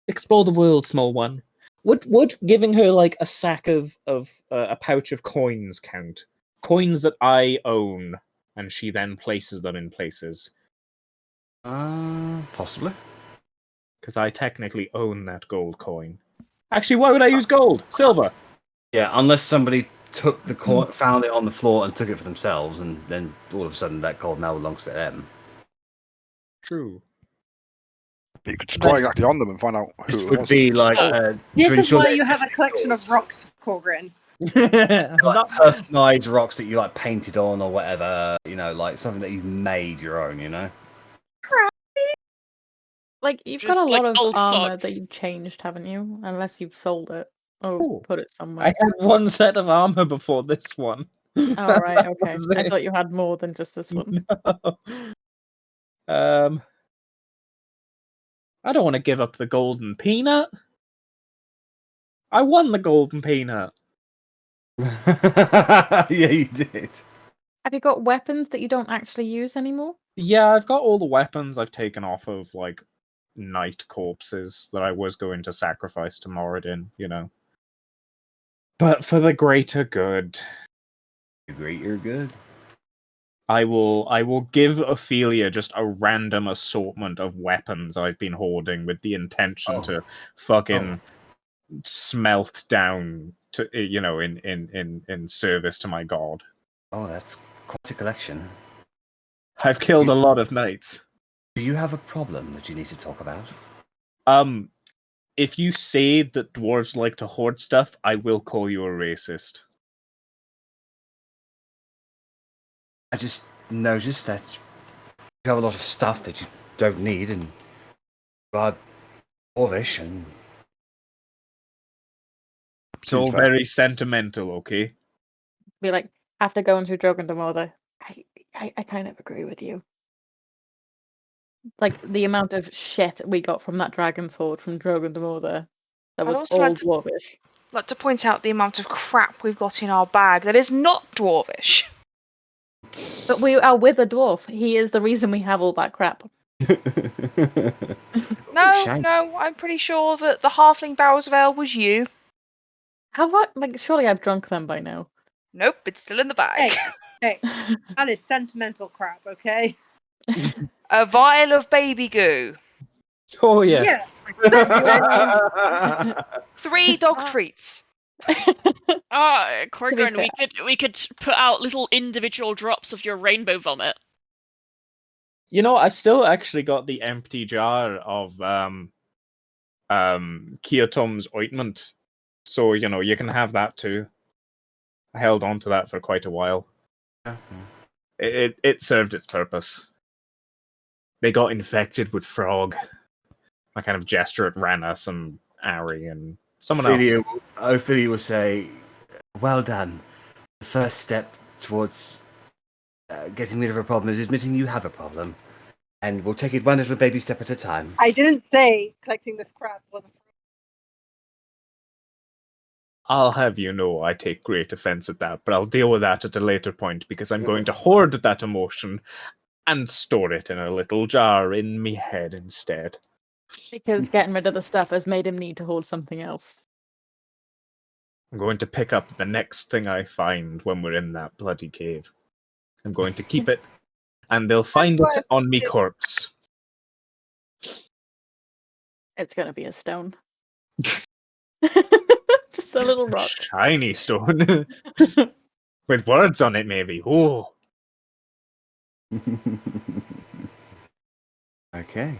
explore the world, small one. Would giving her like a sack of a pouch of coins count? Coins that I own, and she then places them in places. Possibly. Because I technically own that gold coin. Actually, why would I use gold? Silver. Yeah, unless somebody took the coin, found it on the floor, and took it for themselves, and then all of a sudden that gold now belongs to them. True. You could squat exactly on them and find out This who it would was. be like This to is ensure why that you it's have a collection of rocks, Korgrin. like personalized rocks that you like painted on or whatever. You know, like something that you've made your own. You know. Like, you've Just got a like lot of old armor socks. that you've changed, haven't you? Unless you've sold it or Ooh. put it I somewhere. had one set of armor before this one. Oh, right, okay. was I it. thought you had more than just this one. No. I don't want to give up the golden peanut. I won the golden peanut. Yeah, you did. Have you got weapons that you don't actually use anymore? Yeah, I've got all the weapons I've taken off of, like, night corpses that I was going to sacrifice to Moradin, you know. But for the greater good, The greater good. I will give Ophelia just a random assortment of weapons I've been hoarding with the intention to fucking smelt down to, you know, in service to my god. Oh, that's quite a collection. I've killed a lot of knights. Do you have a problem that you need to talk about? If you say that dwarves like to hoard stuff, I will call you a racist. I just noticed that you have a lot of stuff that you don't need, and you are dwarvish, and It's all very sentimental, okay? Be like, after going through Drogon the Mother, I kind of agree with you. Like the amount of shit we got from that dragon's hoard from Drogon the Mother, that I'd was also all like to- dwarvish. I'd like to point out the amount of crap we've got in our bag that is not dwarvish. But we are with a dwarf. He is the reason we have all that crap. No, shame. no, I'm pretty sure that the halfling barrels of ale was you. Have I? Like, surely I've drunk them by now. Nope, it's still in the bag. Hey, that is sentimental crap, okay? A vial of baby goo. Oh yeah. Yeah. 3 dog treats. Korgrin, we could put out little individual drops of your rainbow vomit. You know, I still actually got the empty jar of Kiotom's ointment. So, you know, you can have that too. I held on to that for quite a while. It served its purpose. They got infected with frog. I kind of gesture at Rennas and Arri and someone else. Ophelia will say, "Well done. The first step towards getting rid of a problem is admitting you have a problem, and we'll take it one little baby step at a time." I didn't say collecting this crap wasn't. I'll have you know I take great offense at that, but I'll deal with that at a later point because I'm going to hoard that emotion and store it in a little jar in me head instead. Because getting rid of the stuff has made him need to hold something else. I'm going to pick up the next thing I find when we're in that bloody cave. I'm going to keep it, and they'll find it on me corpse. It's gonna be a stone. Just a little rock. Shiny stone. With words on it, maybe. Oh. Okay.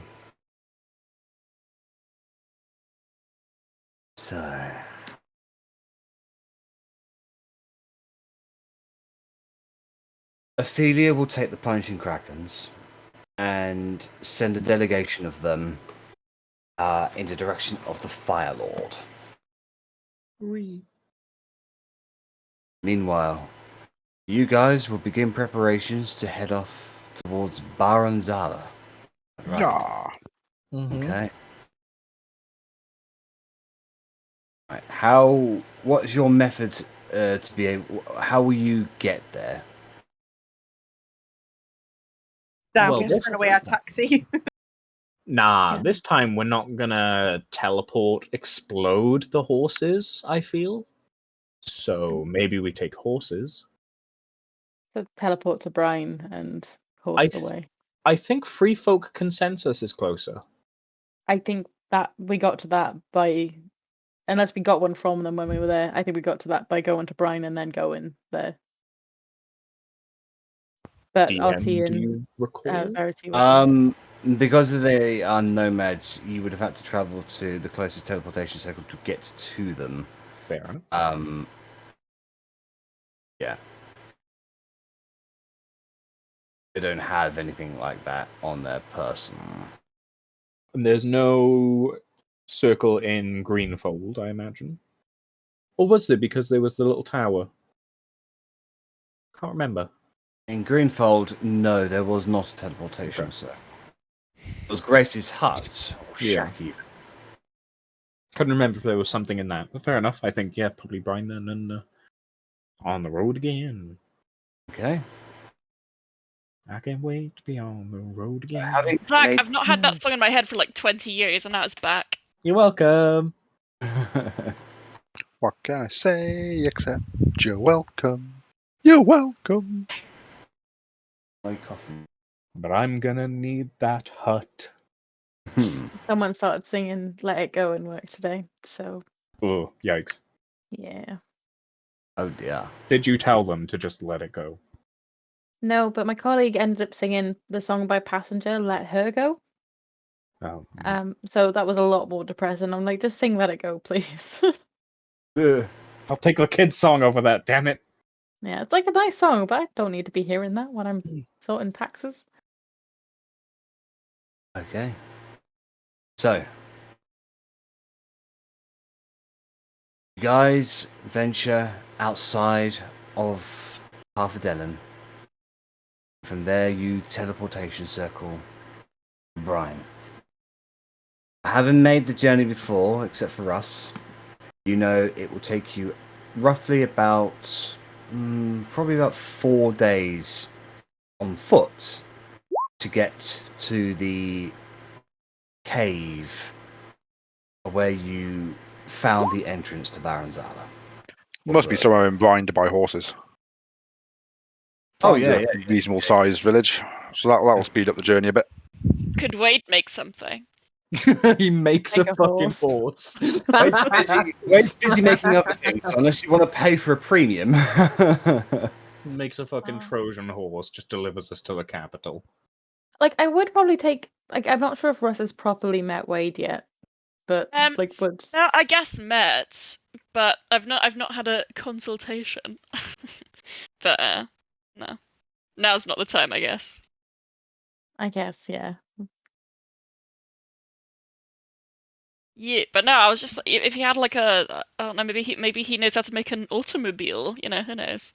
So, Ophelia will take the punishing krakens and send a delegation of them in the direction of the Fire Lord. Meanwhile, you guys will begin preparations to head off towards Baranzala. Right. Yeah. Okay. Right. What's your method to be able? How will you get there? Damn, Well, we just run away our taxi. Nah, Yeah. this time we're not gonna teleport, explode the horses, I feel. So maybe we take horses. So teleport to Brine and horse I the way. I think Free Folk Consensus is closer. I think that we got to that by, unless we got one from them when we were there, I think we got to that by going to Brine and then going there. But DM, Otti do and you recall? Verity were Because they are nomads, you would have had to travel to the closest teleportation circle to get to them. Fair enough. Yeah. They don't have anything like that on their person. And there's no circle in Greenfold, I imagine. Or was there because there was the little tower? Can't remember. In Greenfold, no, there was not a teleportation Okay. circle. It was Grace's hut, or Yeah. shack even. Couldn't remember if there was something in that. But fair enough. I think, yeah, probably Brian then and on the road again. Okay. I can't wait to be on the road again. Having Zach, made- I've not had that song in my head for like 20 years, and now it's back. You're welcome. What can I say except you're welcome? You're welcome. My coffee. But I'm gonna need that hut. Someone started singing "Let It Go" in work today, so Oh, yikes. yeah. Oh dear. Did you tell them to just let it go? No, but my colleague ended up singing the song by Passenger, "Let Her Go." Oh. So that was a lot more depressing. I'm like, just sing "Let It Go," please. Ugh. I'll take the kid's song over that, damn it. Yeah, it's like a nice song, but I don't need to be hearing that when I'm sorting taxes. Okay. So, you guys venture outside of Half-Orc. From there, you teleportation circle Brian. Having made the journey before, except for us, you know it will take you roughly about probably about 4 days on foot to get to the cave where you found the entrance to Baronzala. Must be somewhere in Blind by horses. Oh, Bline's yeah, a yeah. reasonable sized village, so that'll speed up the journey a bit. Could Wade make something? He makes Like a a fucking horse. horse. Wade's busy making other things, so unless you want to pay for a premium. Makes a fucking Oh. Trojan horse, just delivers us to the capital. Like, I would probably take. Like, I'm not sure if Russ has properly met Wade yet, but like, would. No, I guess met, but I've not had a consultation. But no, now's not the time, I guess. I guess, yeah. Yeah, but no, I was just if he had like a I don't know, maybe he knows how to make an automobile. You know, who knows?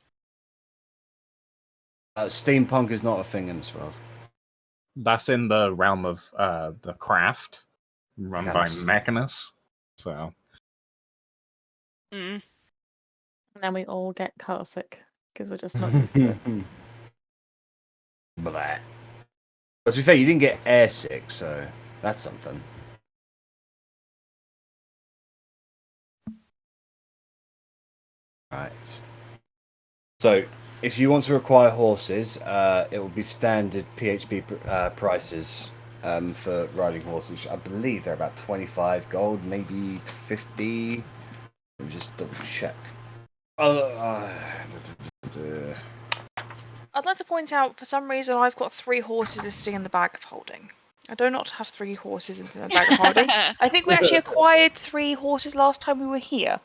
Steampunk is not a thing in this world. That's in the realm of the craft, run by Mechanist. Mechanus. So Mm. And then we all get car sick because we're just not used to it. Blah. But to be fair, you didn't get airsick, so that's something. Right. So, if you want to acquire horses, it will be standard PHP prices for riding horses. I believe they're about 25 gold, maybe 50. Let me just double check. I'd like to point out, for some reason, I've got 3 horses listing in the bag of holding. I do not have 3 horses in the bag of holding. I think we actually acquired 3 horses last time we were here.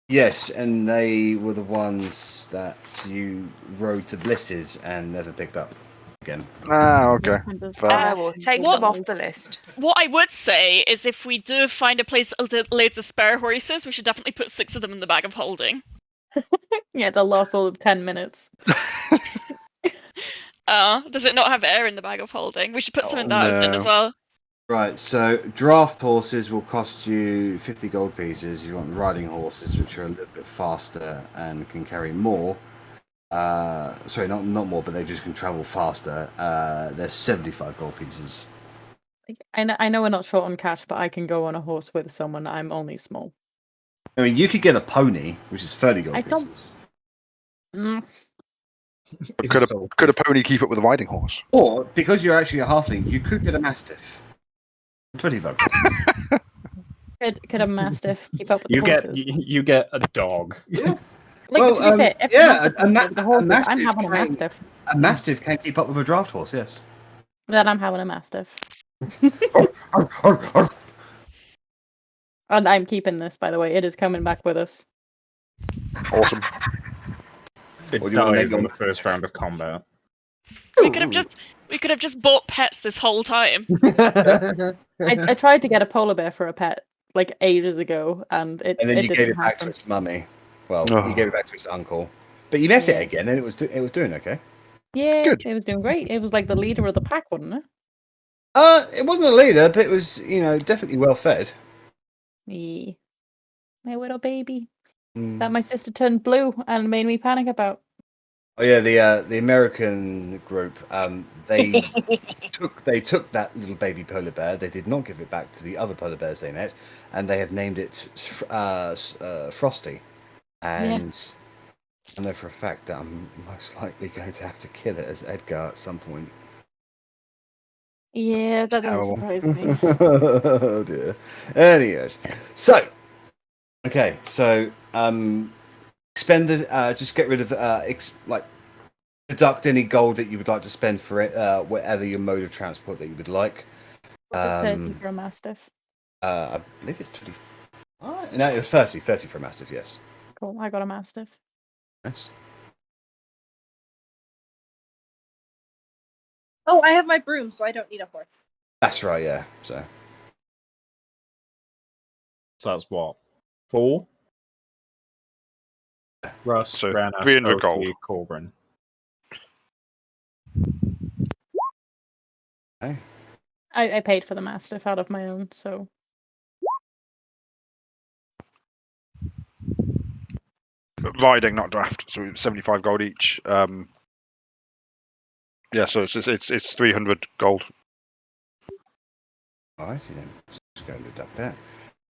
Yes, and they were the ones that you rode to Bliss's and never picked up again. Ah, okay. Fair. I will take them off the list. What I would say is, if we do find a place that lays the spare horses, we should definitely put 6 of them in the bag of holding. Yeah, it's a loss all of 10 minutes. Does it not have air in the bag of holding? We should put some of Oh, those in no. as well. Right, so draft horses will cost you 50 gold pieces. You want riding horses, which are a little bit faster and can carry more. Sorry, not more, but they just can travel faster. They're 75 gold pieces. I know we're not short on cash, but I can go on a horse with someone. I'm only small. I mean, you could get a pony, which is 30 gold I pieces. don't- Could a pony keep up with a riding horse? Or, because you're actually a halfling, you could get a mastiff. 25 gold. Could a mastiff keep up with you the get horses? you get a dog. Yeah. Like, Well, to be fair, if yeah, the mastiff can keep up with the horses, I'm mastiff having a can- mastiff. A mastiff can keep up with a draft horse, yes. Then I'm having a mastiff. Arr, arr, arr. And I'm keeping this, by the way. It is coming back with us. Awesome. It Or do you wanna dies make in the them- first round of combat. We could have just bought pets this whole time. I tried to get a polar bear for a pet like ages ago, and it And then you didn't gave it back happen. to its mummy. Well, Oh. you gave it back to its uncle. But you met Yeah. it again, and it was doing okay. Yeah, Good. it was doing great. It was like the leader of the pack, wasn't it? It wasn't a leader, but it was, definitely well fed. Yeah. My little baby that Mm. my sister turned blue and made me panic about. Oh yeah, the American group. They took that little baby polar bear. They did not give it back to the other polar bears they met, and they have named it Frosty. And I know for a fact that I'm most likely going to have to kill it as Edgar at some point. Yeah, that doesn't Terrible. surprise me. Oh dear. Anyways, so okay, so spend the just get rid of like deduct any gold that you would like to spend for it, whatever your mode of transport that you would like. Was it 30 for a mastiff? I believe it's 20. No, it was 30 for a mastiff. Yes. Cool, I got a mastiff. Yes. Oh, I have my broom, so I don't need a horse. That's right. Yeah. So that's what? 4? Russ, So Rennas, 300 gold. Otti, Korgrin. okay. I paid for the mastiff out of my own, so Riding, not draft. So 75 gold each. Yeah, so it's 300 gold. All right. Then just go and deduct that,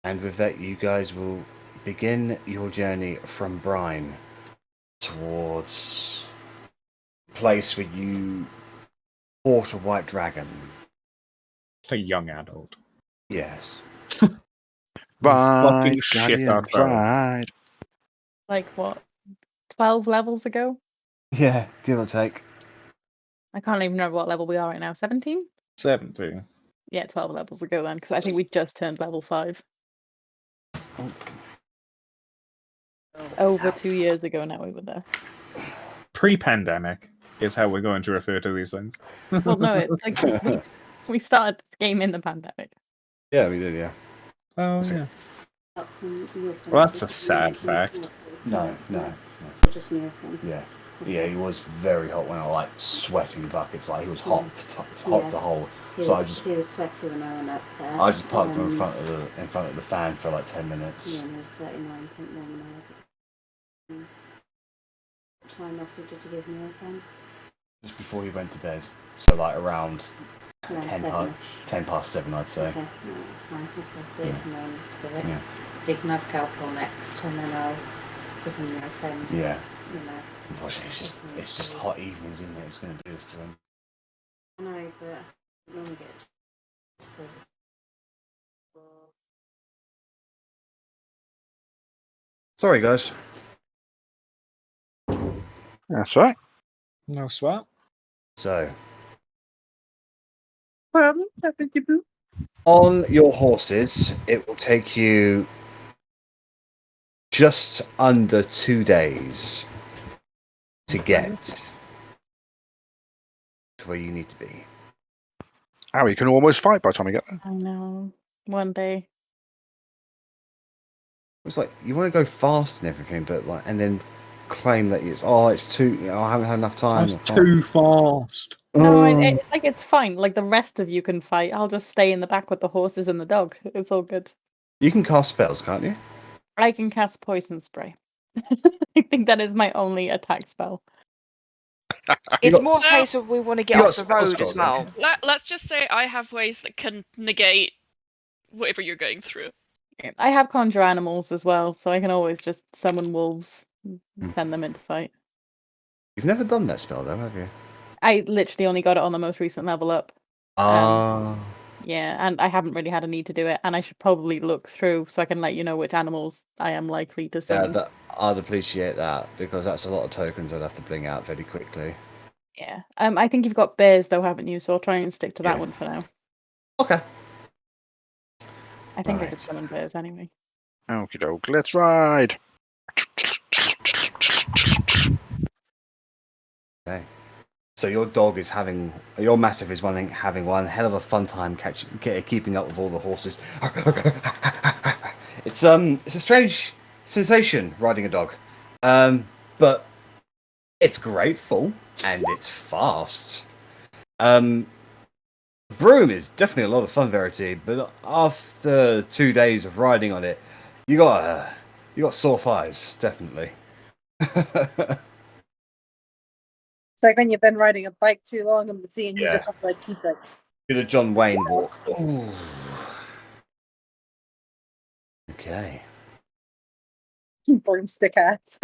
and with that, you guys will begin your journey from Brine towards the place where you fought a white dragon. It's a young adult. Yes. Fucking shit ourselves. Ride. like what, 12 levels ago? Yeah, give or take. I can't even remember what level we are right now. 17? 17. Yeah, 12 levels ago then, because I think we just turned level 5. Over 2 years ago now we were there. Pre-pandemic is how we're going to refer to these things. Well, no, it's like we started this game in the pandemic. Yeah, we did. Yeah. Oh, yeah. Well, that's a sad fact. No. Just near from. Yeah. Yeah, he was very hot when I like sweating buckets. Like he was hot, hot to hold. So He was sweaty when I went up there. I just parked him in front of the fan for like 10 minutes. Yeah, and it was 39.1 hours. What time roughly did you give me off then? Just before he went to bed. So like around Around 10 past 7, I'd say. Okay, no, that's fine. Okay, so it's annoying to give it. Yeah. So you can have Calpol next, and then I'll give him your friend. Yeah. You know. Unfortunately, it's just hot evenings, isn't it? It's going to do this to him. I know, but I normally get. I suppose it's. Sorry, guys. That's right. No sweat. So, Problem? on your horses, it will take you just under 2 days to get to where you need to be. Harry can almost fight by the time we get there. I know. One day. It's like you want to go fast and everything, but like, and then claim that it's too. I haven't had enough time. That's too fast. No, Oh. it's fine. Like the rest of you can fight. I'll just stay in the back with the horses and the dog. It's all good. You can cast spells, can't you? I can cast poison spray. I think that is my only attack spell. It's got- more a So- case of we want to get You off got the road spell as well. scrolls, don't Let's just say I have ways that can negate whatever you're going through. I have conjure animals as well, so I can always just summon wolves and send them in to fight. You've never done that spell, though, have you? I literally only got it on the most recent level up. Ah. Yeah, and I haven't really had a need to do it, and I should probably look through so I can let you know which animals I am likely to Yeah, summon. I'd appreciate that because that's a lot of tokens I'd have to bring out very quickly. Yeah. I think you've got bears though, haven't you? So I'll try and stick to that Yeah. one for now. Okay. I think I Right. could summon bears anyway. Okie doke, let's ride. Okay. So your dog is your mastiff is having one hell of a fun time keeping up with all the horses. It's a strange sensation riding a dog, but it's grateful and it's fast. Broom is definitely a lot of fun, Verity, but after 2 days of riding on it, you got sore thighs, definitely. It's like when you've been riding a bike too long on the sea and you Yeah. just have to like keep like Do the John Wayne walk. Ooh. Okay. broomstick ass.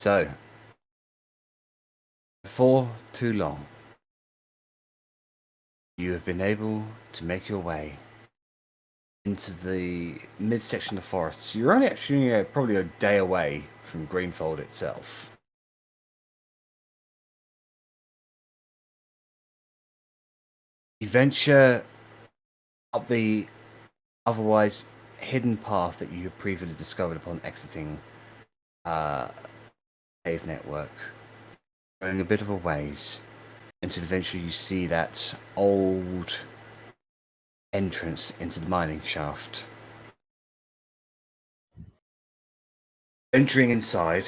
So, before too long, you have been able to make your way into the midsection of the forest. So you're only actually probably a day away from Greenfold itself. You venture up the otherwise hidden path that you have previously discovered upon exiting cave network, going a bit of a ways until eventually you see that old entrance into the mining shaft. Entering inside,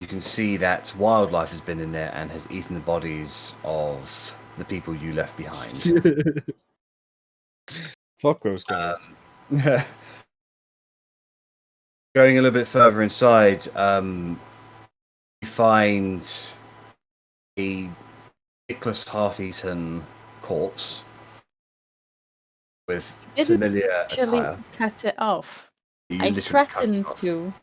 you can see that wildlife has been in there and has eaten the bodies of the people you left behind. Fuck those guys. Going a little bit further inside, you find a dickless, half-eaten corpse with familiar Actually, attire. cut it off. You I literally cut it threatened off. to.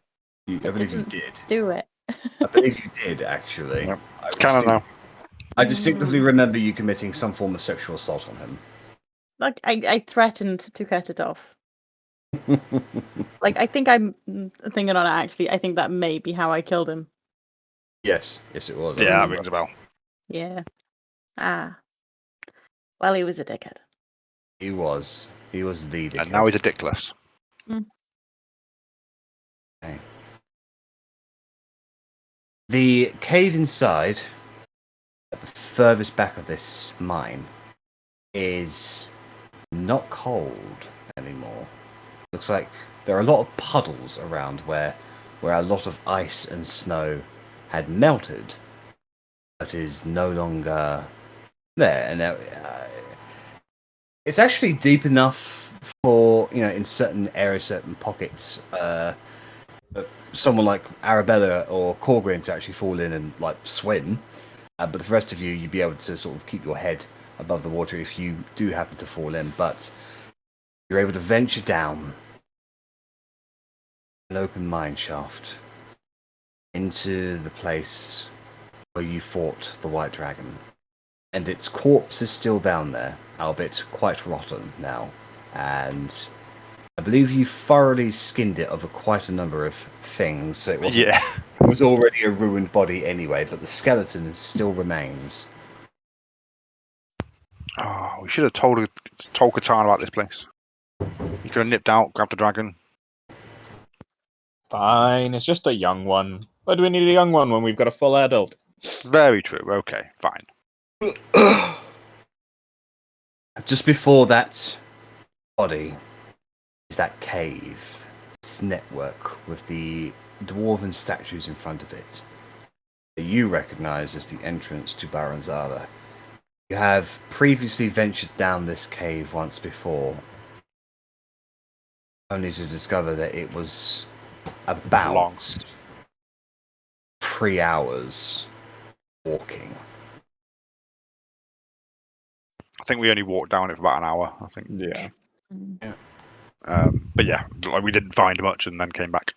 I believe you didn't did. do it. I believe you did, actually. Yep. I It's canon now. I distinctively remember you committing some form of sexual assault on him. Like I threatened to cut it off. Like I think I'm thinking on it actually. I think that may be how I killed him. Yes, it was. I Yeah, that remember. rings a bell. Yeah. Ah. Well, he was a dickhead. He was the dickhead. And now he's a dickless. Okay. The cave inside, at the furthest back of this mine, is not cold anymore. Looks like there are a lot of puddles around where a lot of ice and snow had melted, but is no longer there. And it's actually deep enough for, in certain areas, certain pockets, someone like Arrabella or Korgrin to actually fall in and like swim. But the rest of you, you'd be able to sort of keep your head above the water if you do happen to fall in. But you're able to venture down an open mine shaft into the place where you fought the White Dragon. And its corpse is still down there, albeit quite rotten now. And I believe you thoroughly skinned it of quite a number of things. So it was already a ruined body anyway, but the skeleton still remains. Oh, we should have told Catan about this place. He could have nipped out, grabbed the dragon. Fine, it's just a young one. Why do we need a young one when we've got a full adult? Very true. Okay, fine. Just before that body is that cave, this network with the dwarven statues in front of it that you recognize as the entrance to Baranzala. You have previously ventured down this cave once before, only to discover that it was about Long. 3 hours walking. I think we only walked down it for about an hour. I think. Yeah. But yeah, like we didn't find much and then came back.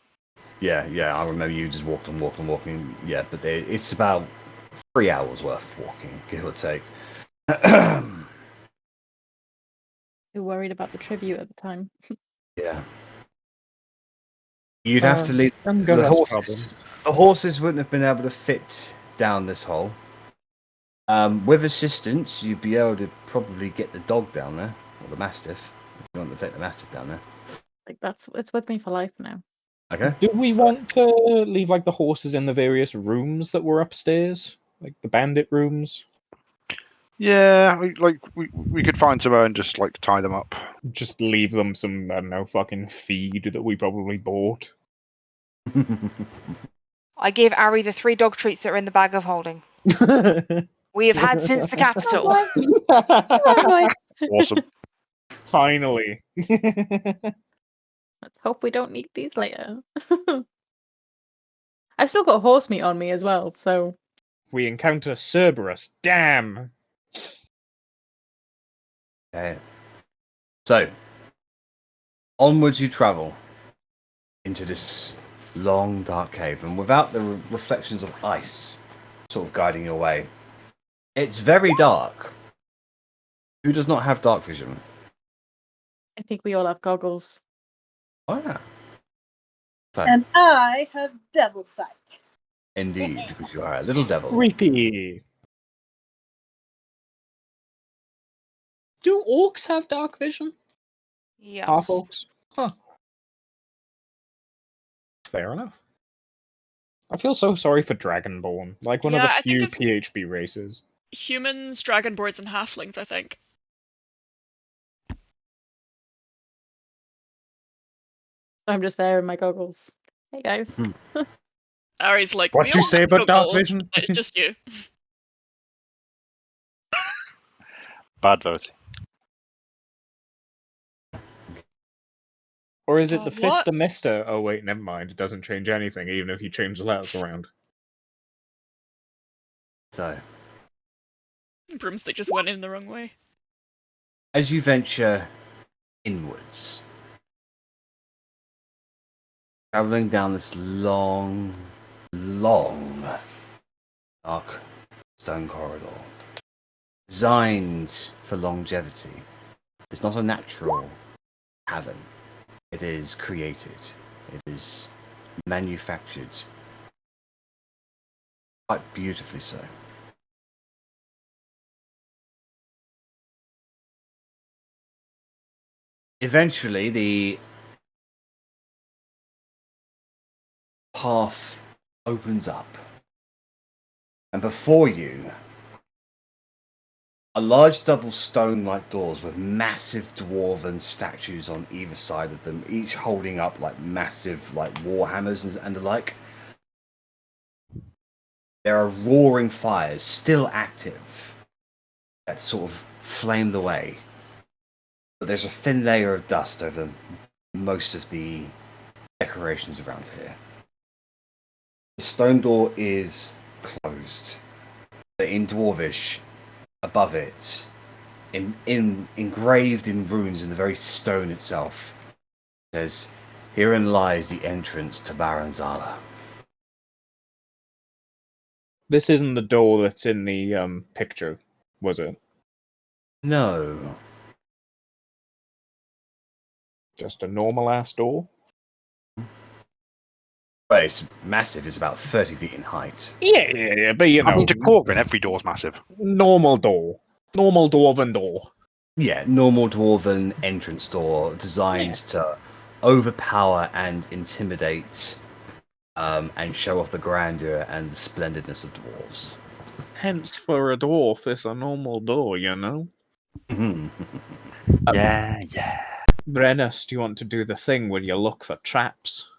Yeah, I remember you just walking. Yeah, but it's about 3 hours worth of walking, give or take. Too worried about the tribute at the time. Yeah. You'd have to leave. I'm The gonna have horses, problems. the horses wouldn't have been able to fit down this hole. With assistance, you'd be able to probably get the dog down there, or the mastiff. If you want to take the mastiff down there. Like it's with me for life now. Okay. Do we So- want to leave like the horses in the various rooms that were upstairs, like the bandit rooms? Yeah, we could find somewhere and just like tie them up. Just leave them some, I don't know, fucking feed that we probably bought. I gave Arri the 3 dog treats that are in the bag of holding. We have had since the capital. Awesome. Finally. Let's hope we don't need these later. I've still got horse meat on me as well, so We encounter Cerberus. Damn! Okay. So, onwards you travel into this long, dark cave, and without the reflections of ice sort of guiding your way, it's very dark. Who does not have dark vision? I think we all have goggles. Oh, yeah. So, And I have devil sight. indeed, because you are a little devil. Creepy. Do orcs have dark vision? Yes. Half orcs? Huh. Fair enough. I feel so sorry for Dragonborn, like one of Yeah, the I think few it's- PHB races. Humans, dragonborns, and halflings, I think. I'm just there in my goggles. Hey guys. Ari's like, What we you all say have about dark goggles, vision? but it's just you. Bad Verity. Or is it the What? Fister Mister? Oh wait, never mind. It doesn't change anything, even if you change the letters around. So, Broomstick just went in the wrong way. as you venture inwards, traveling down this long, dark stone corridor, designed for longevity. It's not a natural cavern. It is created. It is manufactured. Quite beautifully so. Eventually, the path opens up, and before you are large double stone-like doors with massive dwarven statues on either side of them, each holding up like massive like war hammers and the like. There are roaring fires still active that sort of flame the way, but there's a thin layer of dust over most of the decorations around here. The stone door is closed, but in Dwarvish, above it, engraved in runes in the very stone itself, says, "Herein lies the entrance to Baranzala." This isn't the door that's in the picture, was it? No. Just a normal ass door? But it's massive. It's about 30 feet in height. Yeah, but you I know, mean, to Korgrin, every door's massive. normal door. Normal dwarven door. Yeah, normal dwarven entrance door designed to overpower and intimidate and show off the grandeur and the splendidness of dwarves. Hence, for a dwarf, it's a normal door, you know? Yeah. Rennas, do you want to do the thing where you look for traps?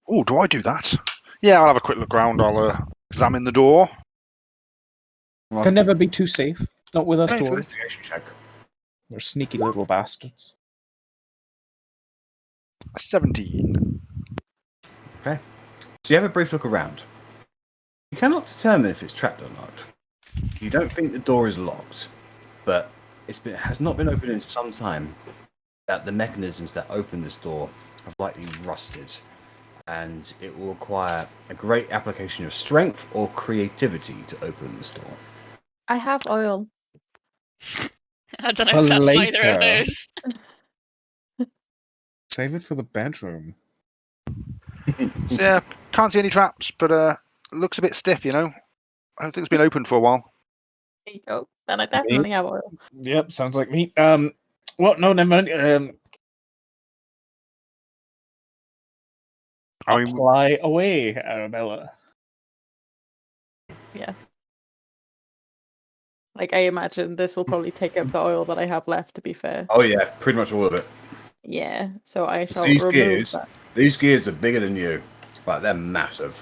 Oh, do I do that? Yeah, I'll have a quick look around. I'll examine the door. Can never be too safe. Not with us Make an dwarves. investigation check. They're sneaky little bastards. 17. Okay. So you have a brief look around. You cannot determine if it's trapped or not. You don't think the door is locked, but it has not been opened in some time. That the mechanisms that open this door have likely rusted, and it will require a great application of strength or creativity to open this door. I have oil. I don't know For if that's either later. of those. Save it for the bedroom. So, yeah, can't see any traps, but looks a bit stiff, you know. I don't think it's been opened for a while. There you go. Then I definitely have oil. Yep, sounds like me. Well, no, never mind. I mean, Apply away, Arrabella. Yeah. Like I imagine this will probably take up the oil that I have left, to be fair. Oh yeah, pretty much all of it. Yeah. So I shall These remove gears, that. these gears are bigger than you, but they're massive.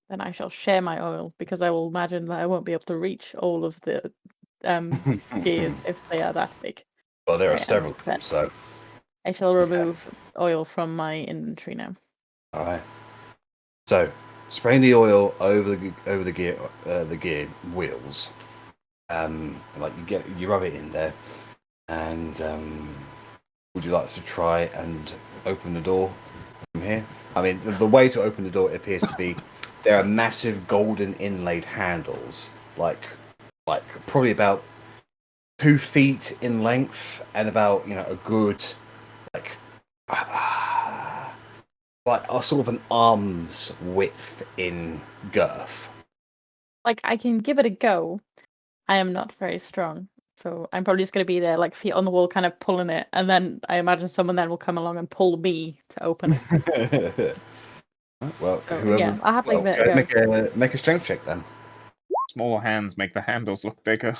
Then I shall share my oil because I will imagine that I won't be able to reach all of the gears if they are that big. Well, there are Right, several of them, so I shall remove oil from my inventory now. All right. So, spraying the oil over the gear wheels. Like you rub it in there, and would you like to try and open the door from here? I mean, the way to open the door it appears to be there are massive golden inlaid handles, like probably about 2 feet in length and about a good like a sort of an arm's width in girth. Like, I can give it a go. I am not very strong, so I'm probably just going to be there, like feet on the wall, kind of pulling it, and then I imagine someone then will come along and pull me to open it. Well, So, whoever. yeah, I'll happily Well, give it a go. make a strength check then. Small hands make the handles look bigger.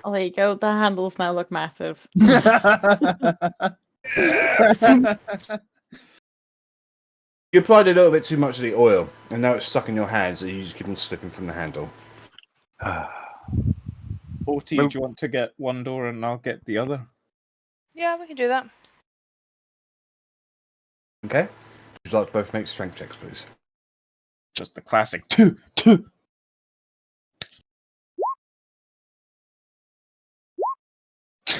Oh, there you go. The handles now look massive. You applied a little bit too much of the oil, and now it's stuck in your hands, so you just keep on slipping from the handle. Otti, do you want to get one door and I'll get the other? Yeah, we can do that. Okay? Would you like to both make strength checks, please? Just the classic 2, 2.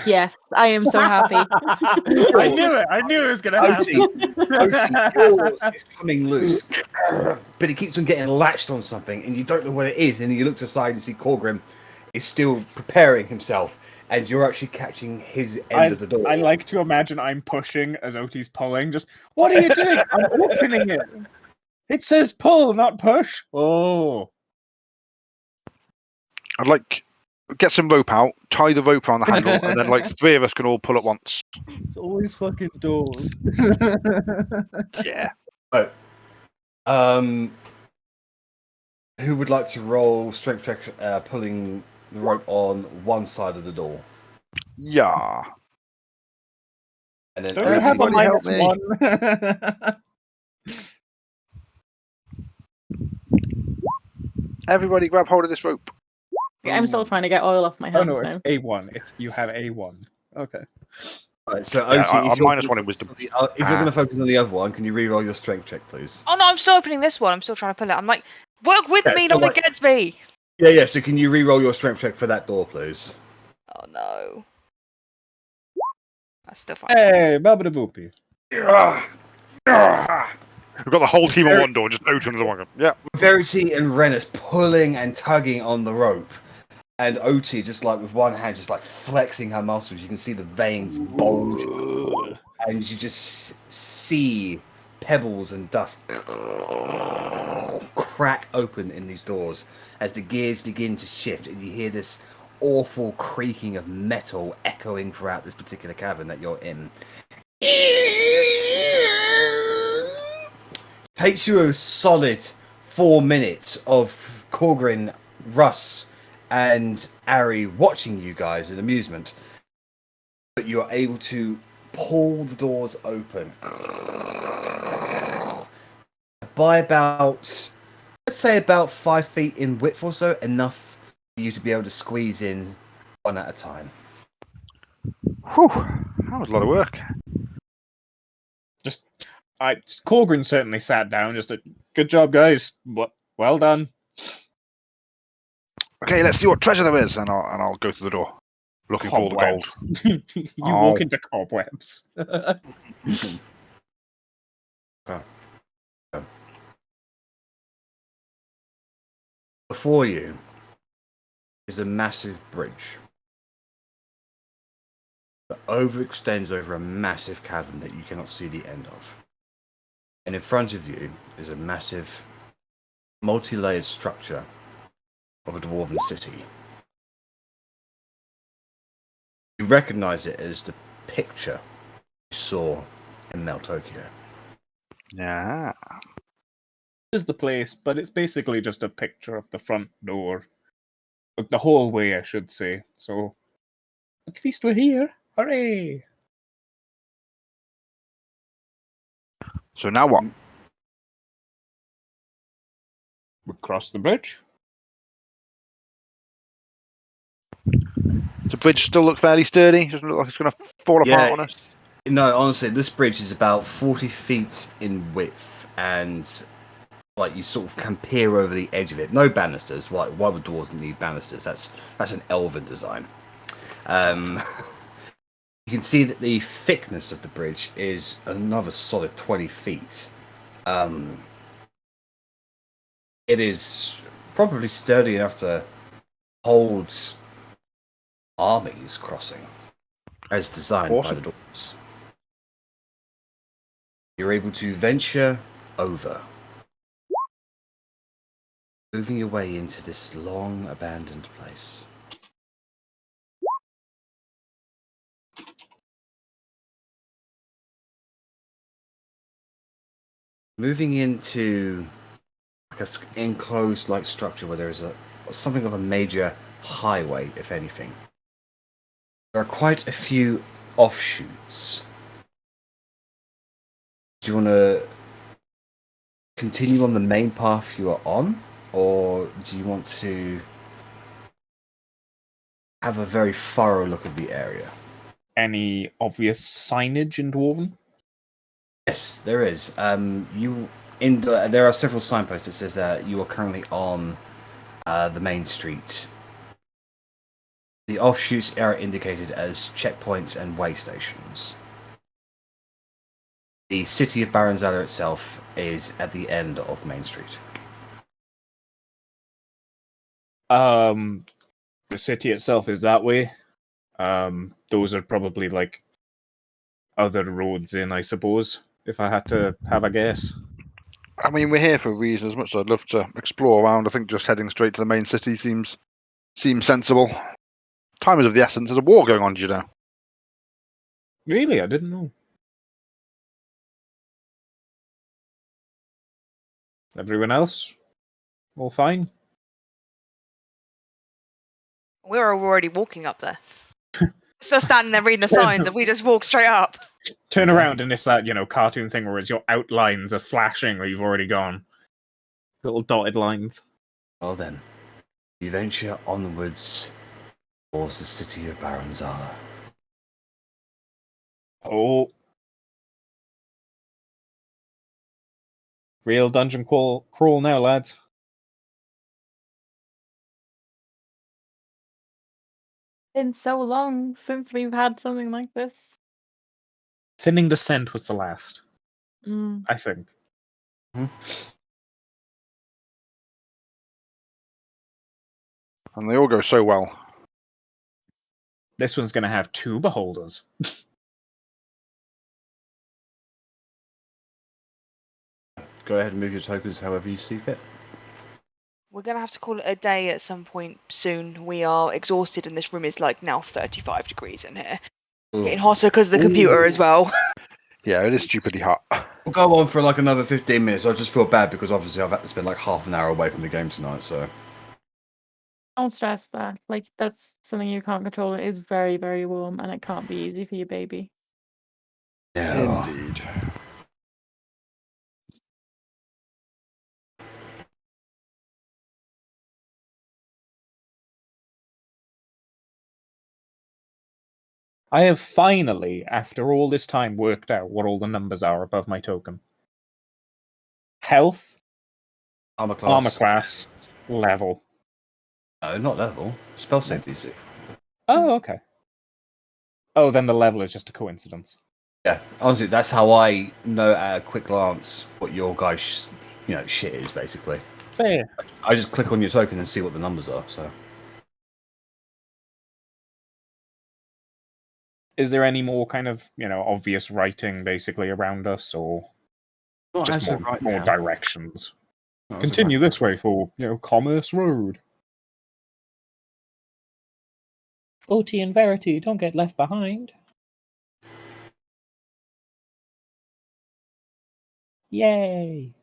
Yes, I am so happy. I knew it. I knew it was gonna happen. Yours is coming loose, but it keeps on getting latched on something, and you don't know what it is. And you look to the side and see Korgrin is still preparing himself, and you're actually catching his end of the door. I like to imagine I'm pushing as Otti's pulling. Just, what are you doing? I'm opening it. It says pull, not push. Oh. I'd like get some rope out, tie the rope around the handle, and then like 3 of us can all pull at once. It's always fucking doors. Yeah. Right. Who would like to roll strength check pulling the rope on one side of the door? Yeah. And then Don't you have a Everybody help -1? Everybody grab hold of this rope. I'm still trying to get oil off my Oh hands no, now. it's A1. You have A1. Okay. Right, so Yeah, Otti, I'm -1 in wisdom. if you're going to focus on the other one, can you re-roll your strength check, please? Oh no, I'm still opening this one. I'm still trying to pull it. I'm like, work with Yeah, me, so not like- against me. Yeah. So can you re-roll your strength check for that door, please? Oh no. That's still fine. Hey, Babada Boopy. We've got the whole team on one door, just no to another one. Yeah. Verity and Rennas pulling and tugging on the rope, and Otti just like with one hand, just like flexing her muscles. You can see the veins bulge, and you just see pebbles and dust crack open in these doors as the gears begin to shift, and you hear this awful creaking of metal echoing throughout this particular cavern that you're in. Takes you a solid 4 minutes of Korgrin, Russ, and Arri watching you guys in amusement, but you are able to pull the doors open by about, let's say, about 5 feet in width or so, enough for you to be able to squeeze in one at a time. Whew. That was a lot of work. Korgrin certainly sat down. Just a good job, guys. Well done. Okay, let's see what treasure there is, and I'll go through the door, looking for all the gold. Cobwebs. You Oh. walk into cobwebs. Before you is a massive bridge that overextends over a massive cavern that you cannot see the end of. And in front of you is a massive, multi-layered structure of a dwarven city. You recognize it as the picture you saw in Meltokyo. Yeah. This is the place, but it's basically just a picture of the front door. The hallway, I should say. So, at least we're here. Hooray! So now what? We cross the bridge. The bridge still look fairly sturdy. Doesn't look like it's going to fall apart on us. No, honestly, this bridge is about 40 feet in width, and like you sort of can peer over the edge of it. No banisters. Why would dwarves need banisters? That's an elven design. You can see that the thickness of the bridge is another solid 20 feet. It is probably sturdy enough to hold armies crossing, as designed by the dwarves. You're able to venture over, moving your way into this long abandoned place. Moving into like an enclosed like structure where there is something of a major highway, if anything. There are quite a few offshoots. Do you want to continue on the main path you are on, or do you want to have a very thorough look at the area? Any obvious signage in Dwarven? Yes, there is. There are several signposts that says that you are currently on the main street. The offshoots are indicated as checkpoints and way stations. The city of Baranzala itself is at the end of Main Street. The city itself is that way. Those are probably like other roads in, I suppose, if I had to have a guess. I mean, we're here for a reason. As much as I'd love to explore around, I think just heading straight to the main city seems sensible. Time is of the essence. There's a war going on, do you know? Really? I didn't know. Everyone else? All fine? We're already walking up there. Still standing there reading the signs, and we just walk straight up. Turn around and it's that, cartoon thing where it's your outlines are flashing or you've already gone. Little dotted lines. Well then, you venture onwards towards the city of Baranzala. Oh. Real dungeon crawl now, lads. Been so long since we've had something like this. Thinning Descent was the last, I think. And they all go so well. This one's going to have 2 beholders. Go ahead and move your tokens however you see fit. We're going to have to call it a day at some point soon. We are exhausted, and this room is like now 35 degrees in here. Ooh. Getting hotter because of the computer as well. Yeah, it is stupidly hot. We'll go on for like another 15 minutes. I just feel bad because obviously I've had to spend like half an hour away from the game tonight, so. Don't stress that. Like, that's something you can't control. It is very, very warm, and it can't be easy for your baby. Yeah. Indeed. I have finally, after all this time, worked out what all the numbers are above my token. Health, Armor class, level. No, not level. Spell save DC. Oh, okay. Oh, then the level is just a coincidence. Yeah, honestly, that's how I know at a quick glance what your guy's, shit is, basically. Fair. I just click on your token and see what the numbers are, so. Is there any more kind of, obvious writing basically around us, or Not just as of right more now. directions? Not as of Continue right this way for, Commerce Road. Otti and Verity, don't get left behind. Yay!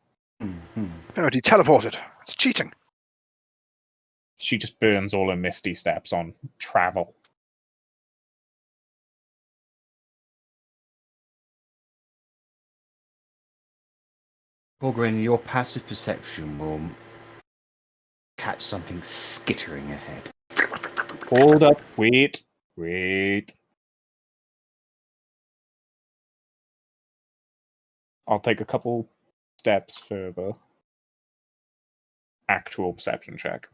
Verity teleported. It's cheating. She just burns all her misty steps on travel. Korgrin, your passive perception will catch something skittering ahead. Hold up, wait. I'll take a couple steps further. Actual perception check.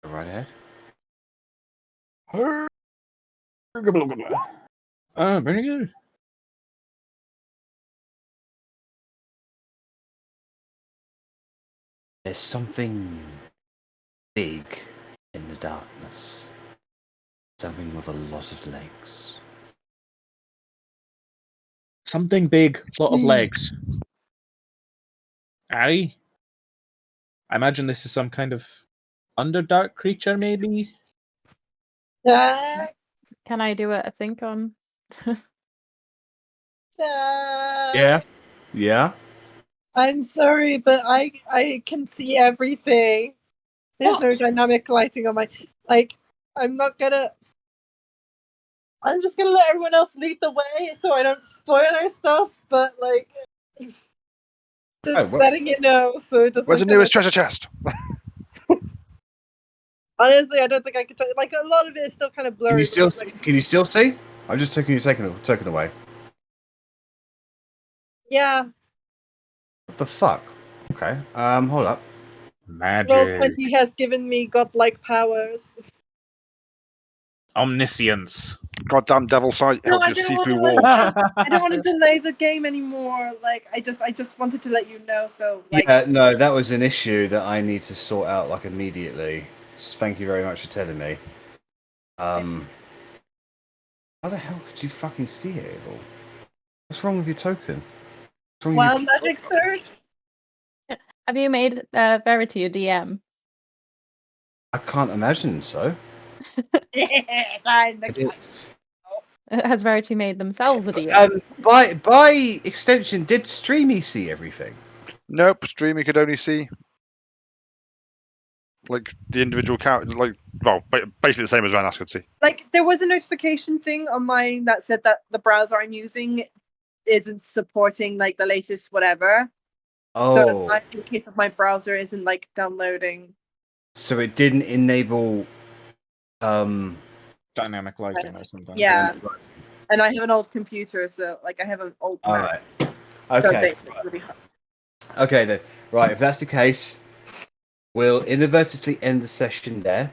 Go right ahead. Very good. There's something big in the darkness. Something with a lot of legs. Something big, lot of legs. Arri? I imagine this is some kind of underdark creature, maybe? Can I do a think on? Yeah. Yeah. I'm sorry, but I can see everything. There's no dynamic lighting on my I'm not gonna. I'm just gonna let everyone else lead the way so I don't spoil our stuff. But just letting you know so it doesn't. Where's the newest treasure chest? Honestly, I don't think I could tell. Like a lot of it is still kind of blurry. Can you still but, can you still see? I'm just taking away. Yeah. What the fuck? Okay. Hold up. Roll Magic. 20 has given me godlike powers. Omniscience. Goddamn devil sight. No, Help I you don't see want through to. walls. I don't want to delay the game anymore. I just wanted to let you know. So Yeah, no, that was an issue that I need to sort out immediately. Thank you very much for telling me. How the hell could you fucking see it all? What's wrong with your token? What's wrong wild with magic surge. Have you made Verity a DM? I can't imagine so. I'm the I did- Has Verity made themselves a DM? by extension, did Streamy see everything? Nope, Streamy could only see the individual character. Basically the same as Rennas could see. There was a notification thing on mine that said that the browser I'm using isn't supporting the latest whatever. Oh, So in case of my browser isn't downloading. so it didn't enable Dynamic lighting or something. Yeah. And I have an old computer, so I have an old All Mac. right. So Okay. it's really hard. Okay then. Right. If that's the case, we'll inadvertently end the session there.